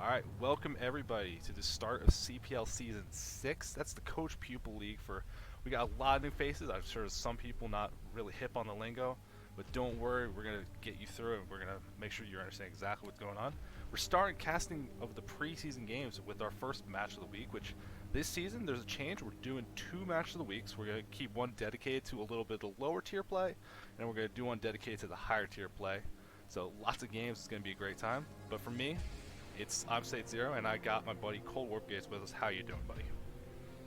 Alright, welcome everybody to the start of CPL Season 6. That's the Coach Pupil League we got a lot of new faces. I'm sure some people not really hip on the lingo, but don't worry, we're going to get you through it. We're going to make sure you understand exactly what's going on. We're starting casting of the preseason games with our first match of the week, which this season there's a change. We're doing 2 matches of the week, so we're going to keep one dedicated to a little bit of lower tier play, and we're going to do one dedicated to the higher tier play. So lots of games, it's going to be a great time. But for me, I'm Saetzero, and I got my buddy Cold Warpgates with us. How you doing, buddy?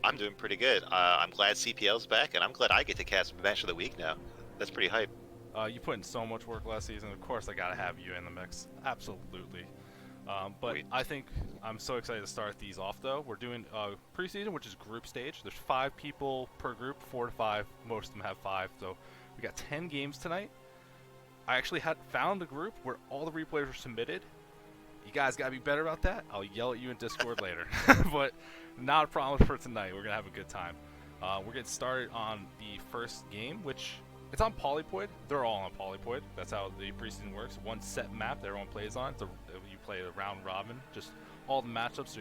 I'm doing pretty good. I'm glad CPL's back, and I'm glad I get to cast Match of the Week now. That's pretty hype. You put in so much work last season. Of course, I gotta have you in the mix. Absolutely. But I think I'm so excited to start these off, though. We're doing preseason, which is group stage. There's 5 people per group, 4 to 5. Most of them have 5, so we got 10 games tonight. I actually found a group where all the replays were submitted. You guys gotta be better about that. I'll yell at you in Discord later. But not a problem for tonight. We're gonna have a good time. We're getting started on the first game, which it's on Polypoid. They're all on Polypoid. That's how the preseason works. One set map that everyone plays on. You play a round robin, just all the matchups. So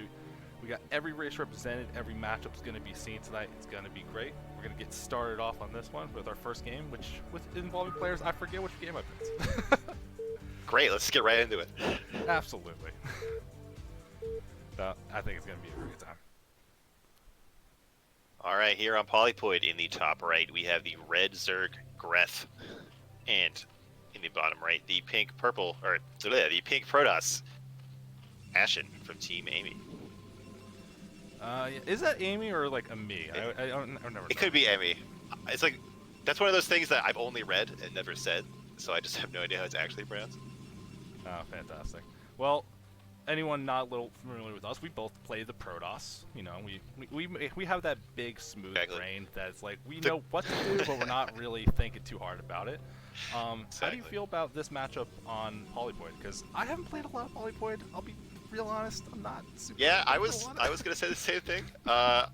we got every race represented. Every matchup's gonna be seen tonight. It's gonna be great. We're gonna get started off on this one with our first game, which with involving players. I forget which game I picked. Great, let's get right into it. Absolutely. I think it's going to be a great time. Alright, here on Polypoid in the top right, we have the red Zerg Greth. And in the bottom right, the pink Protoss Ashen from Team Amy. Is that Amy or like a me? I've never. It could be Amy. It's like, that's one of those things that I've only read and never said, so I just have no idea how it's actually pronounced. Oh, fantastic. Well, anyone not a little familiar with us, we both play the Protoss. You know, we have that big, smooth brain that's like, we know what to do, but we're not really thinking too hard about it. How do you feel about this matchup on Polypoid? Because I haven't played a lot of Polypoid. I'll be real honest. I'm not super. Yeah, I was gonna say the same thing. I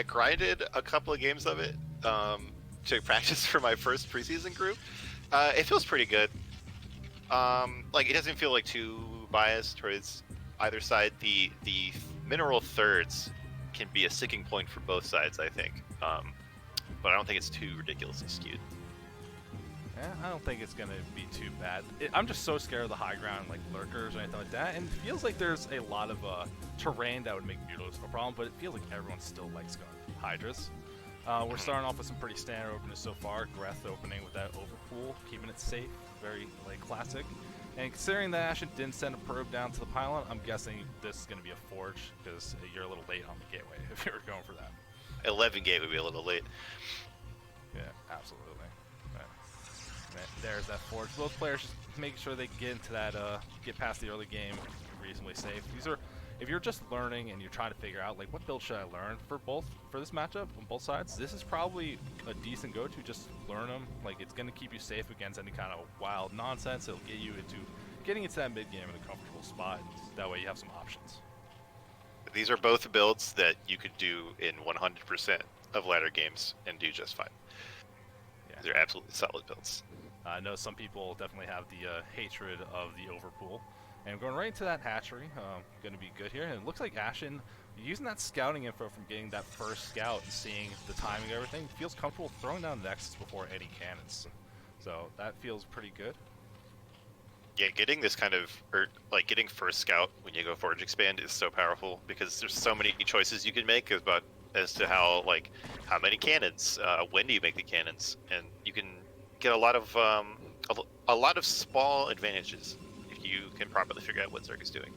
grinded a couple of games of it to practice for my first preseason group. It feels pretty good. Like, it doesn't feel like too biased towards either side. The mineral thirds can be a sticking point for both sides, I think. But I don't think it's too ridiculously skewed. Yeah, I don't think it's gonna be too bad. I'm just so scared of the high ground, like lurkers or anything like that, and it feels like there's a lot of terrain that would make Mutilos no problem, but it feels like everyone still likes going Hydras. We're starting off with some pretty standard openers so far. Greth opening with that overpool, keeping it safe, very classic. And considering that Ashen didn't send a probe down to the pylon, I'm guessing this is going to be a forge, because you're a little late on the gateway if you were going for that. 11 gate would be a little late. Yeah, absolutely. There's that forge. Both players just making sure they get into that, get past the early game reasonably safe. If you're just learning and you're trying to figure out like what build should I learn for this matchup on both sides, this is probably a decent go-to. Just learn them. Like, it's going to keep you safe against any kind of wild nonsense. It'll get you into getting into that mid game in a comfortable spot. That way you have some options. These are both builds that you could do in 100% of ladder games and do just fine. Yeah. They're absolutely solid builds. I know some people definitely have the hatred of the overpool. And going right into that hatchery, going to be good here. And it looks like Ashen, using that scouting info from getting that first scout and seeing the timing of everything, feels comfortable throwing down Nexus before any cannons. So that feels pretty good. Yeah, getting this kind of, getting first scout when you go Forge Expand is so powerful, because there's so many choices you can make as to how many cannons, when do you make the cannons, and you can get a lot of small advantages if you can properly figure out what Zerg is doing.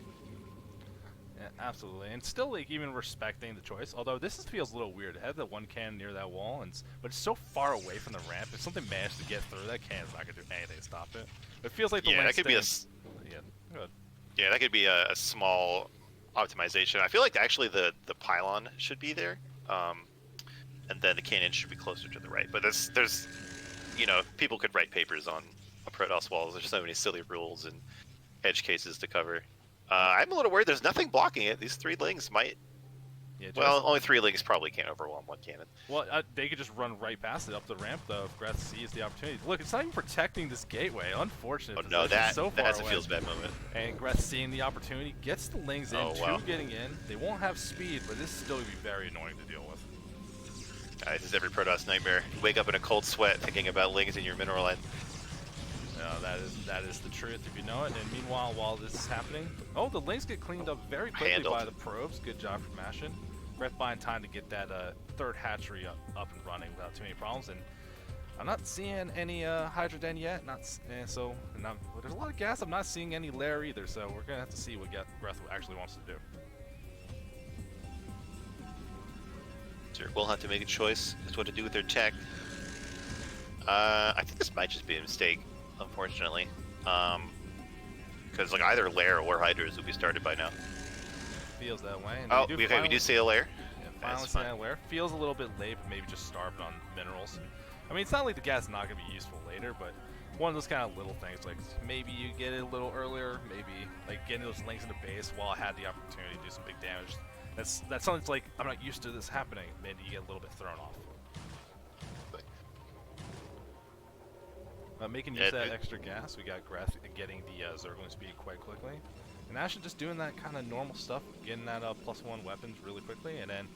Yeah, absolutely, and still even respecting the choice. Although this feels a little weird. It had the one cannon near that wall, but it's so far away from the ramp. If something managed to get through, that cannon's not gonna do anything to stop it. It feels like the that could be that could be a small optimization. I feel like actually the pylon should be there, and then the cannon should be closer to the right. But there's people could write papers on Protoss walls. There's so many silly rules and edge cases to cover. I'm a little worried. There's nothing blocking it. These 3 lings might Yeah, Well, only 3 links probably can't overwhelm 1 cannon. well, they could just run right past it up the ramp, though, if Greth sees the opportunity. Look, it's not even protecting this gateway. Unfortunate. Oh no, so far that's away. a feels bad moment. And Greth seeing the opportunity, gets the lings in, Oh, 2 wow. getting in. They won't have speed, but this is still going to be very annoying to deal with. This is every Protoss nightmare. You wake up in a cold sweat thinking about lings in your mineral line. That is the truth if you know it. And meanwhile, while this is happening, oh, the lings get cleaned up very quickly by the probes. Good job from Ashen. Greth buying time to get that 3rd hatchery up and running without too many problems. And I'm not seeing any Hydra Den yet. There's a lot of gas. I'm not seeing any lair either. So we're gonna have to see what Greth actually wants to do. Zerg will have to make a choice as to what to do with their tech. I think this might just be a mistake, unfortunately. Because like either lair or Hydras would be started by now. Feels that way. And oh, we do see a lair. Yeah, finally see that lair. Feels a little bit late, but maybe just starved on minerals. I mean, it's not like the gas is not going to be useful later, but one of those kind of little things, like maybe you get it a little earlier, maybe like getting those links in the base while I had the opportunity to do some big damage. That's something that's like, I'm not used to this happening. Maybe you get a little bit thrown off. Making use of that extra gas, we got Greth getting the Zergling speed quite quickly. And Ashen just doing that kind of normal stuff, getting that +1 weapons really quickly, and then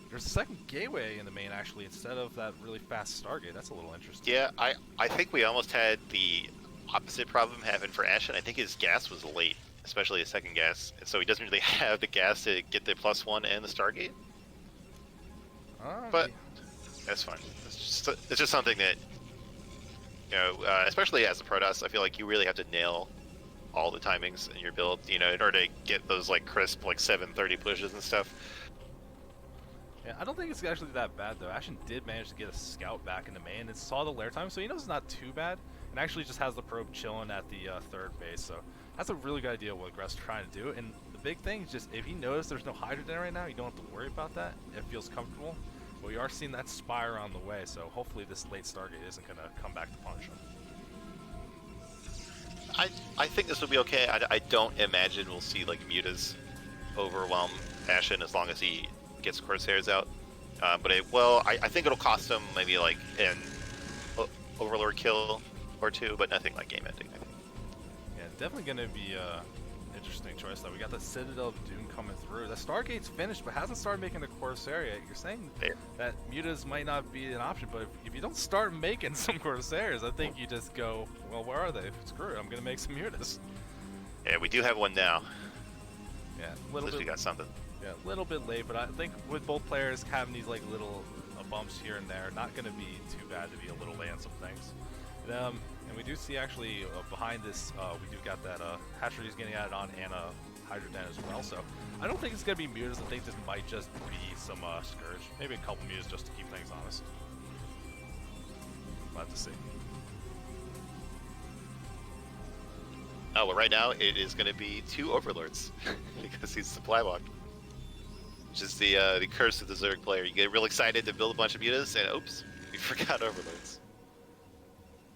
there's a second gateway in the main actually instead of that really fast Stargate. That's a little interesting. Yeah, I think we almost had the opposite problem happen for Ashen. I think his gas was late, especially his second gas, and so he doesn't really have the gas to get the +1 and the Stargate. But that's fine. It's just something that, you know, especially as a Protoss, I feel like you really have to nail all the timings in your build, you know, in order to get those like crisp like 730 pushes and stuff. Yeah, I don't think it's actually that bad though. Ashen did manage to get a scout back in the main and saw the lair time, so he knows it's not too bad. And actually just has the probe chilling at the 3rd base, so that's a really good idea what Greth's trying to do. And the big thing is just if he knows there's no Hydra Den right now, you don't have to worry about that. It feels comfortable. But we are seeing that Spire on the way, so hopefully this late Stargate isn't going to come back to punish him. I think this will be okay. I don't imagine we'll see like Mutas overwhelm Ashen as long as he gets Corsairs out. But I think it'll cost him maybe like an Overlord kill or 2, but nothing like game ending. I think. Yeah, definitely going to be interesting choice though. We got the Citadel of Doom coming through. The Stargate's finished, but hasn't started making the Corsair yet. You're saying that Mutas might not be an option, but if you don't start making some Corsairs, I think you just go, well, where are they? Screw it, I'm gonna make some Mutas. Yeah, we do have one now. Yeah, at least we got something. Yeah, a little bit late, but I think with both players having these like little bumps here and there, not gonna be too bad to be a little late on some things. And we do see actually behind this, we do got that hatcheries getting added on and a Hydra Den as well. So I don't think it's going to be Mutas. I think this might just be some Scourge. Maybe a couple Mutas just to keep things honest. We'll have to see. Oh, well right now it is going to be 2 Overlords because he's supply walked. Which is the curse of the Zerg player. You get real excited to build a bunch of Mutas and oops, you forgot Overlords.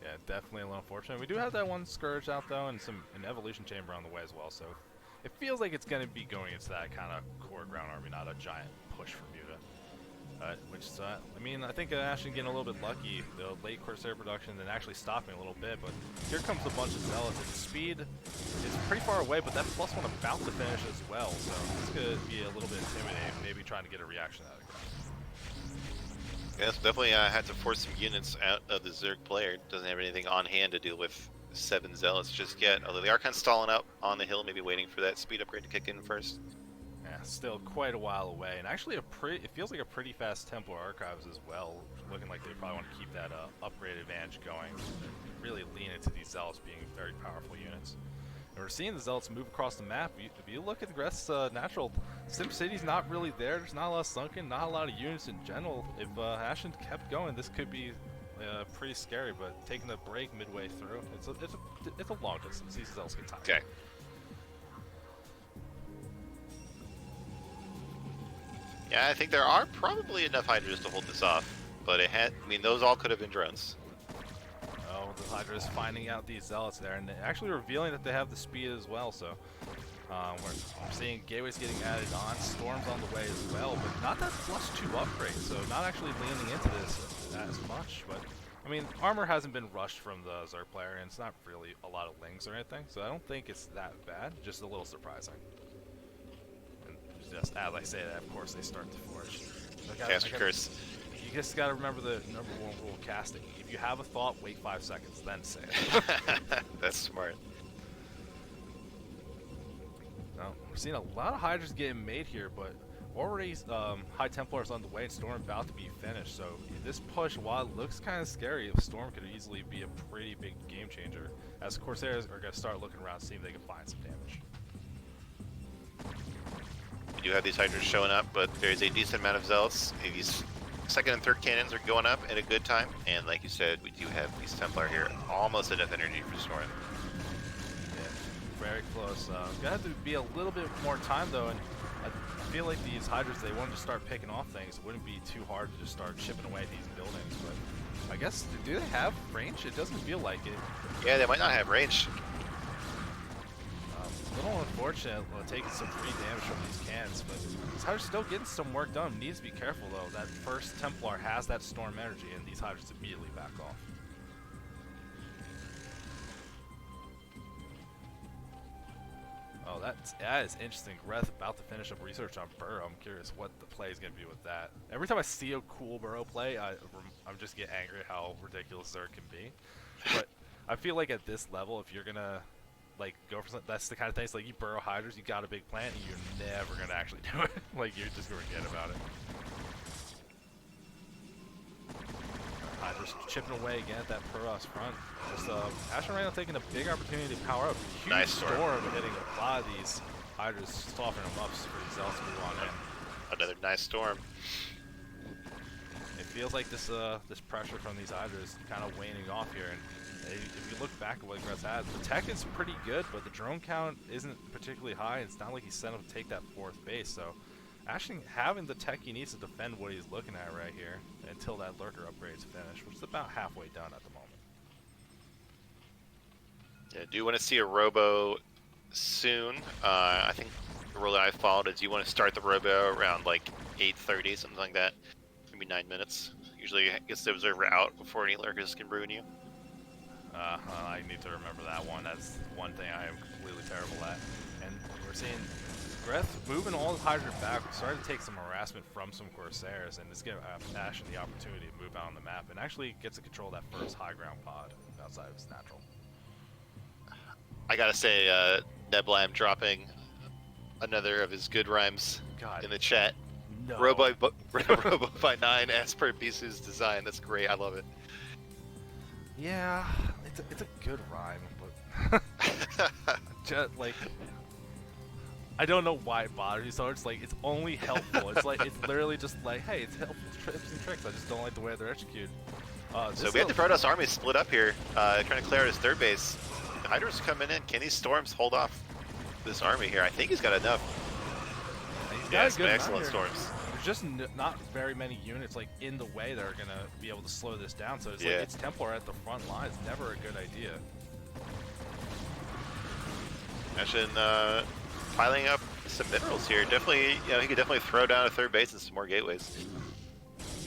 Yeah, definitely a little unfortunate. We do have that one Scourge out though, and an Evolution Chamber on the way as well. So it feels like it's going to be going into that kind of core ground army, not a giant push for Muta. Which is, I mean, I think Ashen getting a little bit lucky, the late Corsair production, and actually stopping a little bit. But here comes a bunch of Zealots. And speed is pretty far away, but that +1 about to finish as well. So it's going to be a little bit intimidating, maybe trying to get a reaction out of it. Yes, definitely had to force some units out of the Zerg player. Doesn't have anything on hand to deal with 7 Zealots just yet. Although they are kind of stalling up on the hill, maybe waiting for that speed upgrade to kick in first. Yeah, still quite a while away. And actually, it feels like a pretty fast Templar Archives as well. Looking like they probably want to keep that upgrade advantage going. Really lean into these Zealots being very powerful units. And we're seeing the Zealots move across the map. If you look at the Greth's natural, Sim City's not really there. There's not a lot of sunken, not a lot of units in general. If Ashen kept going, this could be pretty scary. But taking a break midway through, it's a long distance. These Zealots get tired. Okay. Yeah, I think there are probably enough Hydras to hold this off, but I mean, those all could have been drones. Oh, the Hydra is finding out these Zealots there, and actually revealing that they have the speed as well, so We're seeing gateways getting added on, storms on the way as well, but not that plus 2 upgrade, so not actually leaning into this as much. But I mean, armor hasn't been rushed from the Zerg player, and it's not really a lot of lings or anything, so I don't think it's that bad, just a little surprising. And just as I say that, of course, they start to forge. Caster curse. You just gotta remember the #1 rule of casting. If you have a thought, wait 5 seconds, then say it. That's smart. Now, we're seeing a lot of Hydras getting made here, but already High Templars on the way and Storm about to be finished. So this push, while it looks kind of scary, Storm could easily be a pretty big game changer, as Corsairs are going to start looking around, seeing if they can find some damage. We do have these Hydras showing up, but there's a decent amount of Zealots. These second and third cannons are going up at a good time, and like you said, we do have these Templar here, almost enough energy for Storm. Very close. Gonna have to be a little bit more time though, and I feel like these Hydras, they wanted to start picking off things. It wouldn't be too hard to just start chipping away at these buildings, but I guess, do they have range? It doesn't feel like it. Yeah, they might not have range. A little unfortunate, taking some free damage from these cannons, but these Hydras still getting some work done. Needs to be careful though. That first Templar has that storm energy, and these Hydras immediately back off. Oh, that is interesting. Greth about to finish up research on Burrow. I'm curious what the play is going to be with that. Every time I see a cool Burrow play, I'm just get angry at how ridiculous Zerg can be. But I feel like at this level, if you're going to like go for something, that's the kind of thing. It's like you Burrow Hydras, you got a big plan, and you're never going to actually do it. Like you're just going to forget about it. Hydras chipping away again at that Puros front. Just Ashen Rhino taking a big opportunity to power up. Huge nice storm hitting a lot of these Hydras, softening them up for these Zealots to move on in. Another nice storm. It feels like this this pressure from these Hydras is kind of waning off here. And if you look back at what Greth has, the tech is pretty good, but the drone count isn't particularly high. It's not like he's set up to take that 4th base, so actually having the tech he needs to defend what he's looking at right here until that lurker upgrade's finished, which is about halfway done at the moment. Yeah, do you want to see a robo soon? I think the rule that I followed is you want to start the robo around like 8:30, something like that. Maybe 9 minutes. Usually it gets the observer out before any lurkers can ruin you. I need to remember that one. That's one thing I am completely terrible at. And we're seeing Greth moving all the Hydra back, starting to take some harassment from some Corsairs, and it's giving Ashen the opportunity to move out on the map, and actually gets to control that first high ground pod outside of his natural. I gotta say, Neblam dropping another of his good rhymes in the chat. No. Robo by 9 as per Bisu's design. That's great. I love it. Yeah, it's a good rhyme, but just like I don't know why it bothers you so much. Like it's only helpful. It's like it's literally just like, hey, it's helpful tips and tricks. I just don't like the way they're executed. So we have the Protoss army split up here, trying to clear out his 3rd base. Hydra's coming in. Can these storms hold off this army here? I think he's got enough. He's got some excellent storms. There's just not very many units like in the way that are gonna be able to slow this down. So it's like it's Templar at the front line. It's never a good idea. Ashen piling up some minerals here. Definitely, you know, he could definitely throw down a 3rd base and some more gateways.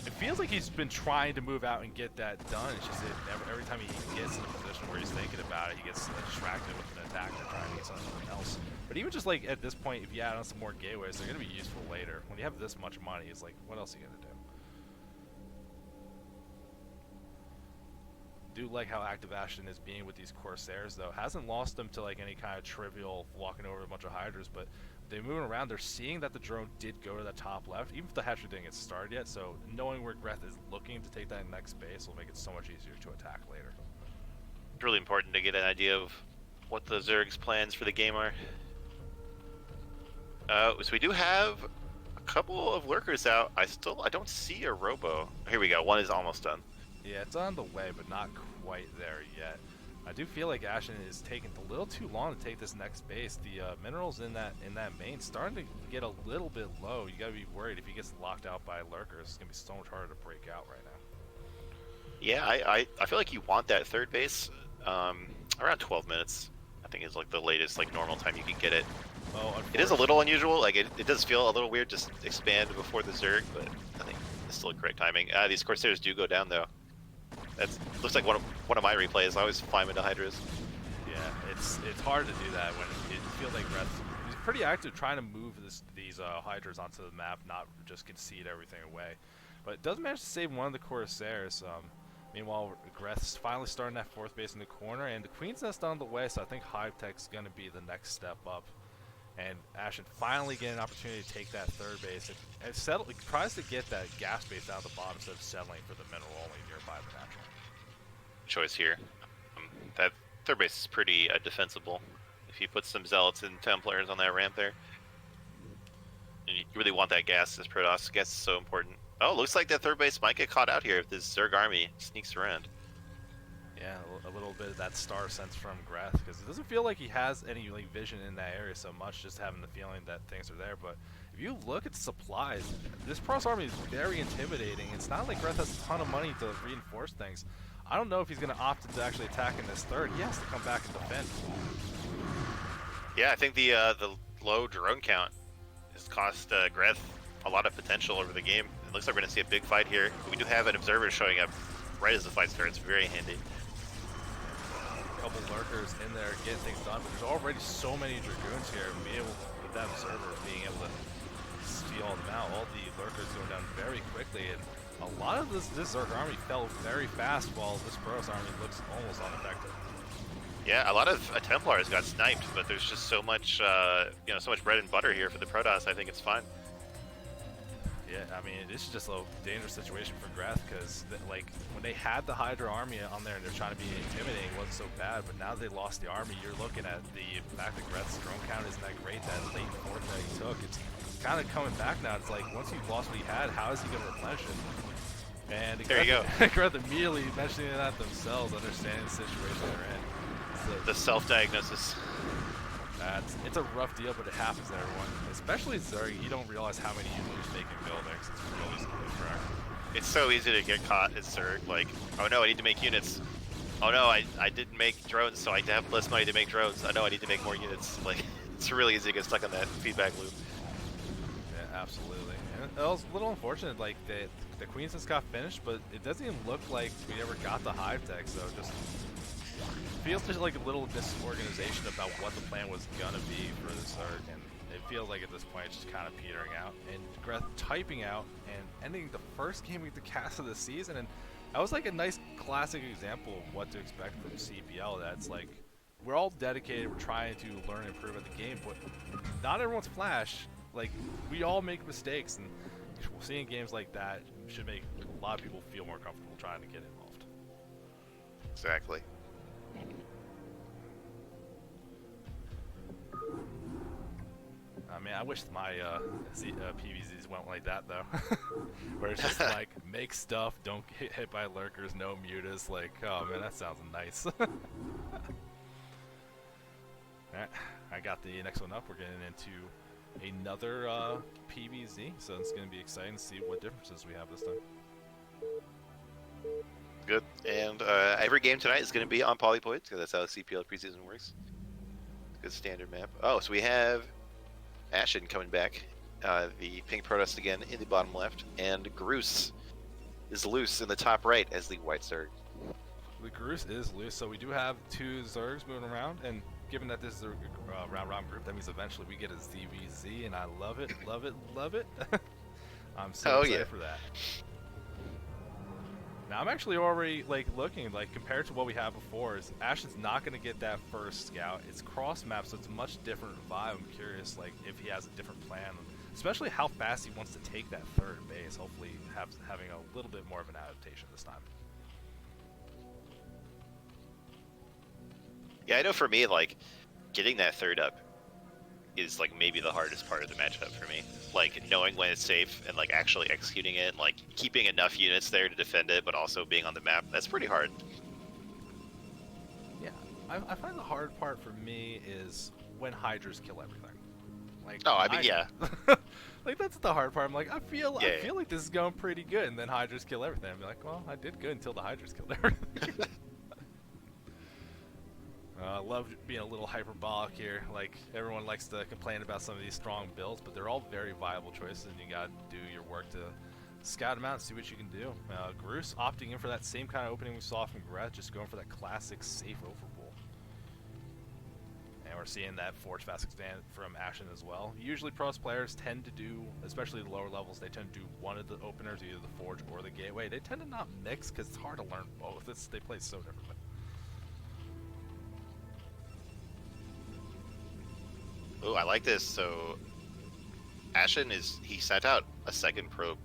It feels like he's been trying to move out and get that done. It's just that every time he gets in a position where he's thinking about it, he gets distracted with an attack or trying to get something else. But even just like at this point, if you add on some more gateways, they're going to be useful later. When you have this much money, it's like, what else are you going to do? Do like how active Ashen is being with these Corsairs, though. Hasn't lost them to like any kind of trivial walking over a bunch of Hydras, but they're moving around. They're seeing that the drone did go to the top left, even if the hatchery didn't get started yet. So knowing where Greth is looking to take that next base will make it so much easier to attack later. It's really important to get an idea of what the Zerg's plans for the game are. So we do have a couple of lurkers out. I don't see a robo. Here we go. One is almost done. Yeah, it's on the way, but not quite there yet. I do feel like Ashen is taking a little too long to take this next base. The minerals in that main starting to get a little bit low. You gotta be worried if he gets locked out by lurkers. It's gonna be so much harder to break out right now. Yeah, I feel like you want that 3rd base around 12 minutes. I think is like the latest like normal time you can get it. Well, It is a little unusual. Like it does feel a little weird just expand before the Zerg, but I think it's still correct timing. These Corsairs do go down though. That looks like one of my replays. I always fly them into Hydras. Yeah, it's hard to do that when it feels like he's pretty active trying to move these Hydras onto the map, not just concede everything away. But it does manage to save one of the Corsairs. Meanwhile, Greth's finally starting that fourth base in the corner, and the Queen's Nest on the way, so I think Hive Tech's going to be the next step up. And Ashen finally getting an opportunity to take that third base and tries to get that gas base down at the bottom instead of settling for the mineral only nearby the natural. Choice here. That third base is pretty defensible. If you put some Zealots and Templars on that ramp there. And you really want that gas as Protoss. Gas is so important. Oh, looks like that third base might get caught out here if this Zerg army sneaks around. Yeah, a little bit of that star sense from Greth, because it doesn't feel like he has any vision in that area so much, just having the feeling that things are there. But if you look at the supplies, this Protoss army is very intimidating. It's not like Greth has a ton of money to reinforce things. I don't know if he's going to opt to actually attack in this third. He has to come back and defend. Yeah, I think the low drone count has cost Greth a lot of potential over the game. It looks like we're going to see a big fight here. We do have an observer showing up right as the fight starts. Very handy. Couple lurkers in there getting things done, but there's already so many Dragoons here, and being able with that observer being able to see all them out, all the lurkers going down very quickly, and a lot of this Zerg army fell very fast, while this Protoss army looks almost unaffected. Yeah, a lot of Templars got sniped, but there's just so much, so much bread and butter here for the Protoss. I think it's fine. Yeah, I mean, this is just a dangerous situation for Greth, because like when they had the Hydra army on there and they're trying to be intimidating, it wasn't so bad. But now they lost the army. You're looking at the fact that Greth's drone count isn't that great. That late fourth that he took, it's kind of coming back now. It's like once you've lost what he had, how is he going to replenish it? And there you go. Greth immediately mentioning that themselves, understanding the situation they're in. The self-diagnosis. It's a rough deal, but it happens to everyone. Especially Zerg, you don't realize how many you lose making buildings. It's really simple, correct? It's so easy to get caught as Zerg. Like, oh no, I need to make units. Oh no, I didn't make drones, so I have less money to make drones. I know I need to make more units. Like, it's really easy to get stuck on that feedback loop. Yeah, absolutely. And it was a little unfortunate, like, the Queen's Nest got finished, but it doesn't even look like we ever got the Hive Tech, so just feels just like a little disorganization about what the plan was gonna be for the Zerg, and it feels like at this point it's just kind of petering out. And Greth typing out and ending the first game with the cast of the season, and that was like a nice classic example of what to expect from CPL. That's like, we're all dedicated, we're trying to learn and improve at the game, but not everyone's Flash. Like, we all make mistakes, and seeing games like that should make a lot of people feel more comfortable trying to get involved. Exactly. I mean, I wish my PVZs went like that, though. Where it's just like, make stuff, don't get hit by lurkers, no mutas. Like, oh man, that sounds nice. Alright, I got the next one up. We're getting into another PVZ, so it's going to be exciting to see what differences we have this time. Good. And every game tonight is going to be on Polypoid, because that's how the CPL preseason works. Good standard map. Oh, so we have Ashen coming back. The pink Protoss again in the bottom left. And Groose is loose in the top right as the white Zerg. The Groose is loose, so we do have two Zergs moving around, and given that this is a round-round group, that means eventually we get a ZVZ, and I love it, love it, love it. I'm so excited for that. Now I'm actually already like looking, like, compared to what we had before, is Ashen's not going to get that first scout. It's cross map, so it's a much different vibe. I'm curious, like, if he has a different plan, especially how fast he wants to take that third base. Hopefully having a little bit more of an adaptation this time. Yeah, I know for me, like, getting that third up is, like, maybe the hardest part of the matchup for me. Like, knowing when it's safe and, like, actually executing it, and, like, keeping enough units there to defend it, but also being on the map. That's pretty hard. Yeah, I find the hard part for me is when Hydras kill everything. Like, oh, I mean, yeah. Like, that's the hard part. I'm like, I feel like this is going pretty good, and then Hydras kill everything. I'm like, well, I did good until the Hydras killed everything. I love being a little hyperbolic here. Like, everyone likes to complain about some of these strong builds, but they're all very viable choices, and you gotta do your work to scout them out and see what you can do. Groose opting in for that same kind of opening we saw from Greth, just going for that classic safe overpull. And we're seeing that Forge Fast Expand from Ashen as well. Usually pros players tend to do, especially the lower levels, they tend to do one of the openers, either the Forge or the Gateway. They tend to not mix because it's hard to learn both. They play so differently. Oh, I like this. So Ashen he sent out a second probe,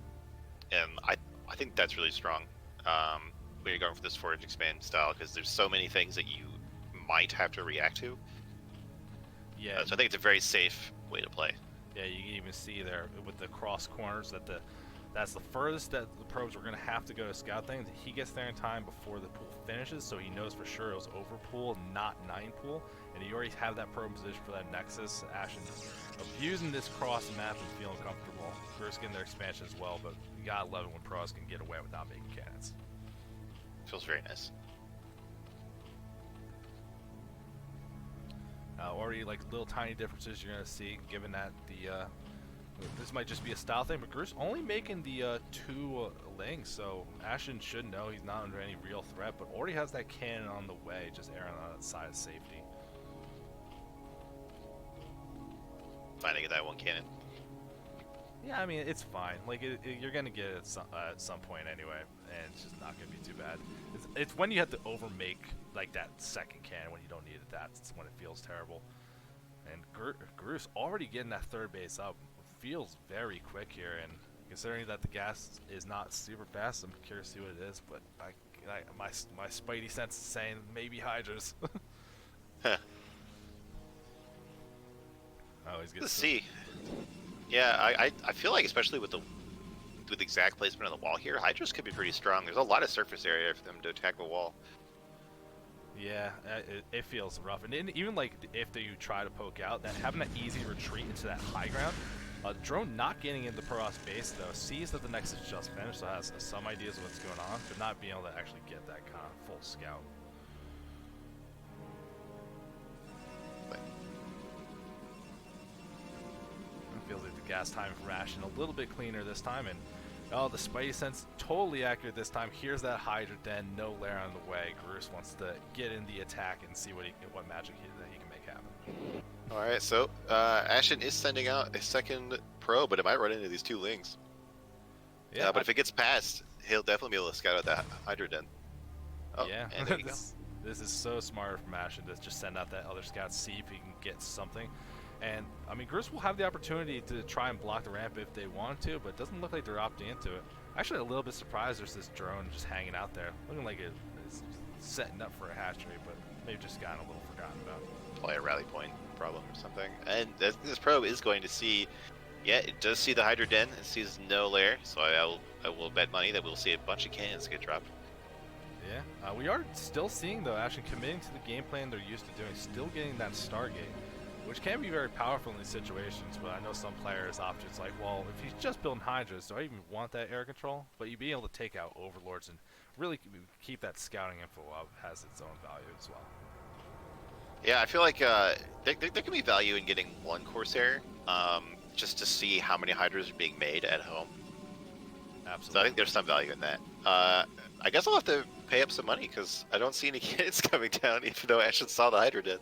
and I think that's really strong when you're going for this Forge Expand style, because there's so many things that you might have to react to. Yeah. So I think it's a very safe way to play. Yeah, you can even see there with the cross corners that that's the furthest that the probes are going to have to go to scout things. He gets there in time before the pool finishes, so he knows for sure it was over pool, not 9 pool, and you already have that probe in position for that Nexus. Ashen abusing this cross map and feeling comfortable. Groose getting their expansion as well, but you gotta love it when pros can get away without making cannons. Feels very nice. Already like little tiny differences you're gonna see, given that this might just be a style thing, but Groose only making the 2 links, so Ashen should know he's not under any real threat, but already has that cannon on the way, just erring on that side of safety. Fine to get that one cannon. Yeah, I mean, it's fine. Like, you're gonna get it at some point anyway, and it's just not gonna be too bad. It's when you have to overmake like that second cannon when you don't need it. That's when it feels terrible. And Groose already getting that third base up feels very quick here, and considering that the gas is not super fast, I'm curious to see what it is. But my spidey sense is saying maybe Hydras. Huh. Oh, he's good. Let's see. Yeah, I feel like, especially with the exact placement on the wall here, Hydras could be pretty strong. There's a lot of surface area for them to attack the wall. Yeah, it feels rough. And even like if you try to poke out, that having that easy retreat into that high ground, drone not getting into Protoss base though, sees that the Nexus just finished, so has some ideas of what's going on, but not being able to actually get that kind of full scout. It feels like the gas timing from Ashen a little bit cleaner this time, and oh, the Spidey sense totally accurate this time. Here's that Hydra Den, no lair on the way. Groose wants to get in the attack and see what magic that he can make happen. All right, so Ashen is sending out a second probe, but it might run into these 2 lings. Yeah, but if it gets past, he'll definitely be able to scout out that Hydra Den. Oh, yeah, and there you go. This is so smart from Ashen to just send out that other scout, see if he can get something. And, I mean, Groose will have the opportunity to try and block the ramp if they want to, but it doesn't look like they're opting into it. Actually, a little bit surprised there's this drone just hanging out there. Looking like it is setting up for a hatchery, but maybe just gotten a little forgotten about. Probably a rally point problem or something. And this probe is going to see, yeah, it does see the Hydra Den. It sees no lair, so I will bet money that we'll see a bunch of cannons get dropped. Yeah, we are still seeing, though, Ashen committing to the game plan they're used to doing, still getting that Stargate, which can be very powerful in these situations, but I know some players opt it's like, well, if he's just building Hydras, do I even want that air control? But you'd be able to take out Overlords and really keep that scouting info up, has its own value as well. Yeah, I feel like there can be value in getting 1 Corsair, just to see how many Hydras are being made at home. Absolutely. So I think there's some value in that. I guess I'll have to pay up some money, because I don't see any cannons coming down, even though Ashen saw the Hydra Den.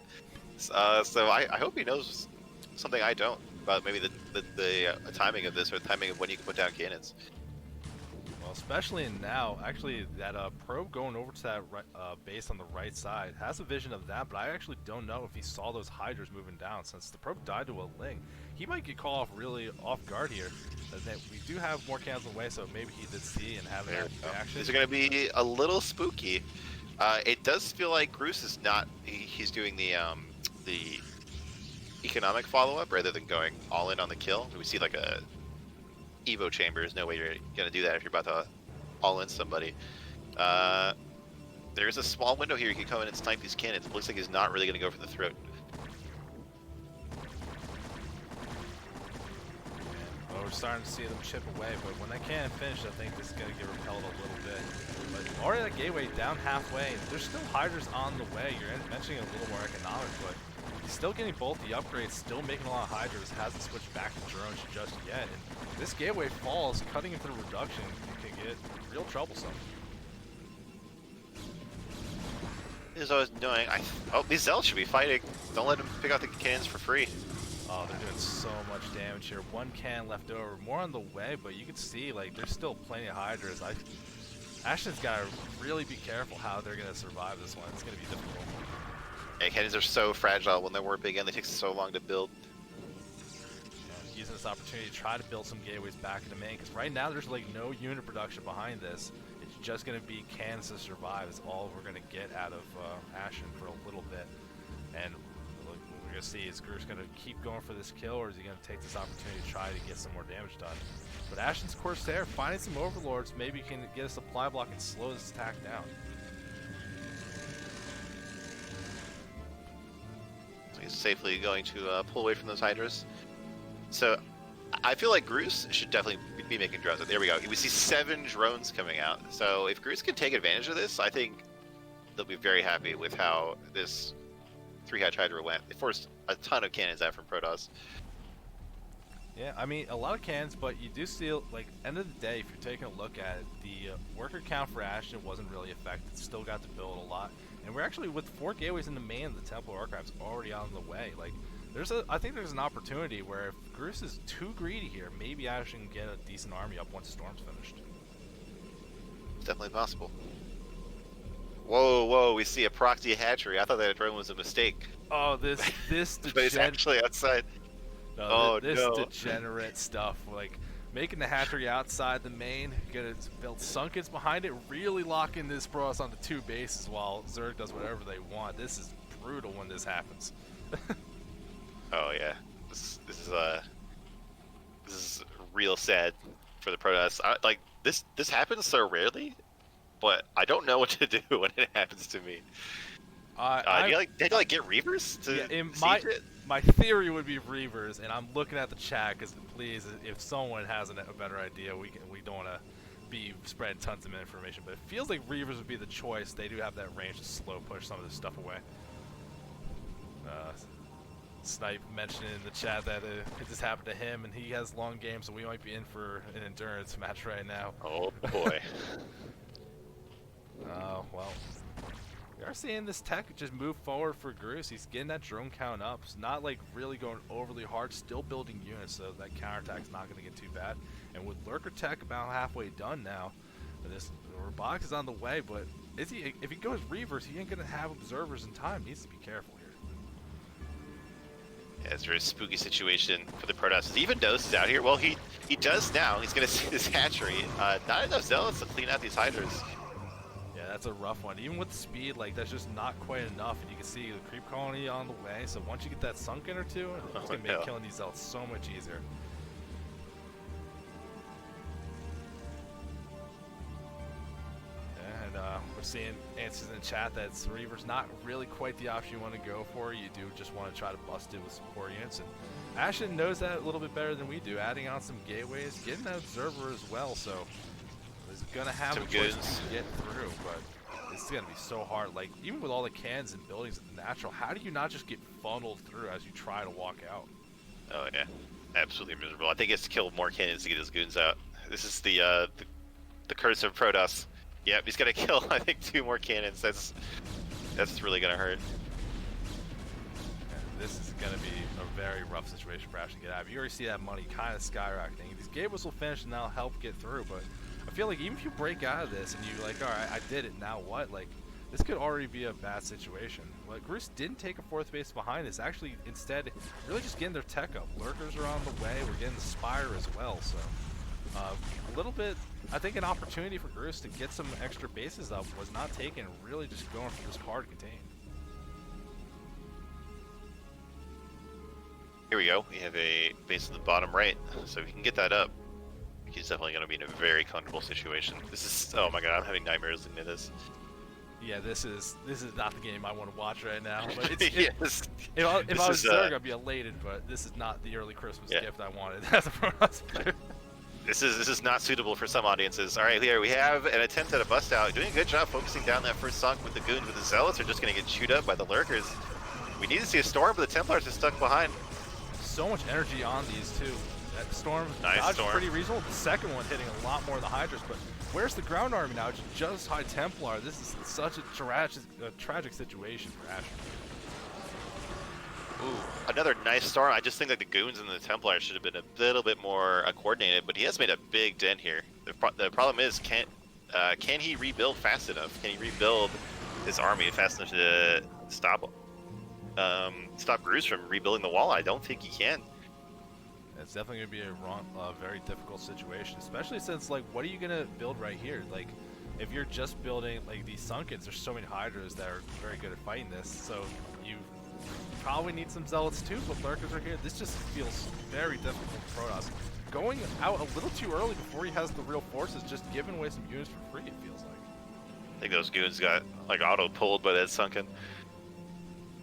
So I hope he knows something I don't about maybe the timing of this, or the timing of when you can put down cannons. Well, especially now, actually, that probe going over to that base on the right side has a vision of that, but I actually don't know if he saw those Hydras moving down. Since the probe died to a Ling, he might get caught off really off guard here. We do have more cannons on the way, so maybe he did see and have that reaction. These are going to be a little spooky. It does feel like Groose is not. He's doing the economic follow-up rather than going all in on the kill. We see like a Evo chamber. There's no way you're gonna do that if you're about to all in somebody. There's a small window here you can come in and snipe these cannons. It looks like he's not really gonna go for the throat. Oh, we're starting to see them chip away, but when that cannon finished, I think this is going to get repelled a little bit. But already that gateway down halfway, there's still hydras on the way. You're mentioning a little more economic, but he's still getting both the upgrades, still making a lot of hydras, hasn't switched back to drones just yet. And this gateway falls, cutting into the reduction can get real troublesome. As I was doing, oh, these Zealots should be fighting. Don't let them pick out the cannons for free. Oh, they're doing so much damage here. One cannon left over, more on the way, but you can see like there's still plenty of hydras. Ashton's got to really be careful how they're going to survive this one. It's going to be difficult. Yeah, cannons are so fragile when they're warping in. They take so long to build. Yeah, using this opportunity to try to build some gateways back into main, because right now there's like no unit production behind this. It's just going to be cannons to survive is all we're going to get out of Ashton for a little bit. And what we're going to see is Groot's going to keep going for this kill, or is he going to take this opportunity to try to get some more damage done? But Ashton's Corsair, finding some Overlords, maybe can get a supply block and slow this attack down. So he's safely going to pull away from those Hydras. So I feel like Groose should definitely be making drones. There we go. We see 7 drones coming out. So if Groose can take advantage of this, I think they'll be very happy with how this 3-hatch Hydra went. They forced a ton of cannons out from Protoss. Yeah, I mean, a lot of cannons, but you do see, like, end of the day, if you're taking a look at it, the worker count for Ashton wasn't really affected. Still got to build a lot. And we're actually, with 4 gateways in the main, the Temple Archive's already on the way. Like, I think there's an opportunity where if Groose is too greedy here, maybe Ashton can get a decent army up once Storm's finished. It's definitely possible. Whoa, whoa, we see a proxy hatchery. I thought that drone was a mistake. Oh, this But it's actually outside. No, this degenerate stuff, like making the hatchery outside the main, gonna build Sunkets behind it, really locking this Bros onto 2 bases while Zerg does whatever they want. This is brutal when this happens. Oh yeah, this is real sad for the Protoss. Like this happens so rarely, but I don't know what to do when it happens to me. Did you get Reavers to siege it? My theory would be Reavers, and I'm looking at the chat because please, if someone has a better idea, we don't want to be spreading tons of information. But it feels like Reavers would be the choice. They do have that range to slow push some of this stuff away. Snipe mentioned in the chat that it just happened to him, and he has long games, so we might be in for an endurance match right now. Oh boy. Well. We are seeing this tech just move forward for Groose. He's getting that drone count up. It's not like really going overly hard, still building units, so that counterattack's not going to get too bad. And with Lurker tech about halfway done now, this robotics is on the way, but if he goes Reavers, he ain't going to have observers in time. Needs to be careful here. Yeah, it's a very spooky situation for the Protoss. Even Dose is out here. Well, he does now. He's going to see this hatchery. Not enough Zealots to clean out these Hydras. That's a rough one. Even with the speed, like that's just not quite enough. And you can see the creep colony on the way. So once you get that sunken or two, it's gonna make killing these Zealots so much easier. And we're seeing answers in the chat that Reaver's not really quite the option you want to go for. You do just want to try to bust it with support units. And Ashton knows that a little bit better than we do. Adding on some gateways, getting that observer as well. So he's gonna have a choice to get through, but it's gonna be so hard. Like even with all the cannons and buildings at the natural, how do you not just get funneled through as you try to walk out? Oh yeah, absolutely miserable. I think he has to kill more cannons to get his goons out. This is the curse of Protoss. Yep, he's gonna kill I think 2 more cannons. That's really gonna hurt. Yeah, this is gonna be a very rough situation for Ashton to get out of. You already see that money kind of skyrocketing. These gateways will finish and that'll help get through, but I feel like even if you break out of this and you're like, alright, I did it, now what? Like, this could already be a bad situation. Like, Groose didn't take a 4th base behind this. Actually, instead, really just getting their tech up. Lurkers are on the way. We're getting the Spire as well. So, a little bit, I think an opportunity for Groose to get some extra bases up was not taken. Really just going for this hard contain. Here we go. We have a base in the bottom right. So if we can get that up, he's definitely going to be in a very comfortable situation. This is, oh my god, I'm having nightmares looking at this. Yeah, this is not the game I want to watch right now. But it's Yes. if I This was is, Zerg, I'd be elated. But this is not the early Christmas Yeah. gift I wanted as a Protoss player. This is not suitable for some audiences. All right, here we have an attempt at a bust out. Doing a good job focusing down that first sunk with the goons, but the zealots are just going to get chewed up by the lurkers. We need to see a storm, but the Templars are stuck behind. So much energy on these two. That storm, Nice dodge storm. pretty reasonable. The second one hitting a lot more of the Hydras, but where's the ground army now? It's just High Templar. This is such a tragic situation for Ash. Ooh, another nice storm. I just think like the goons and the Templars should have been a little bit more coordinated, but he has made a big dent here. The problem is, can he rebuild fast enough? Can he rebuild his army fast enough to stop Gruus from rebuilding the wall? I don't think he can. It's definitely going to be a very difficult situation, especially since, like, what are you going to build right here? Like, if you're just building, like, these Sunkens, there's so many Hydras that are very good at fighting this, so you probably need some Zealots too, but Lurkers are here. This just feels very difficult for Protoss. Going out a little too early before he has the real forces, just giving away some units for free, it feels like. I think those goons got, like, auto-pulled by that Sunken.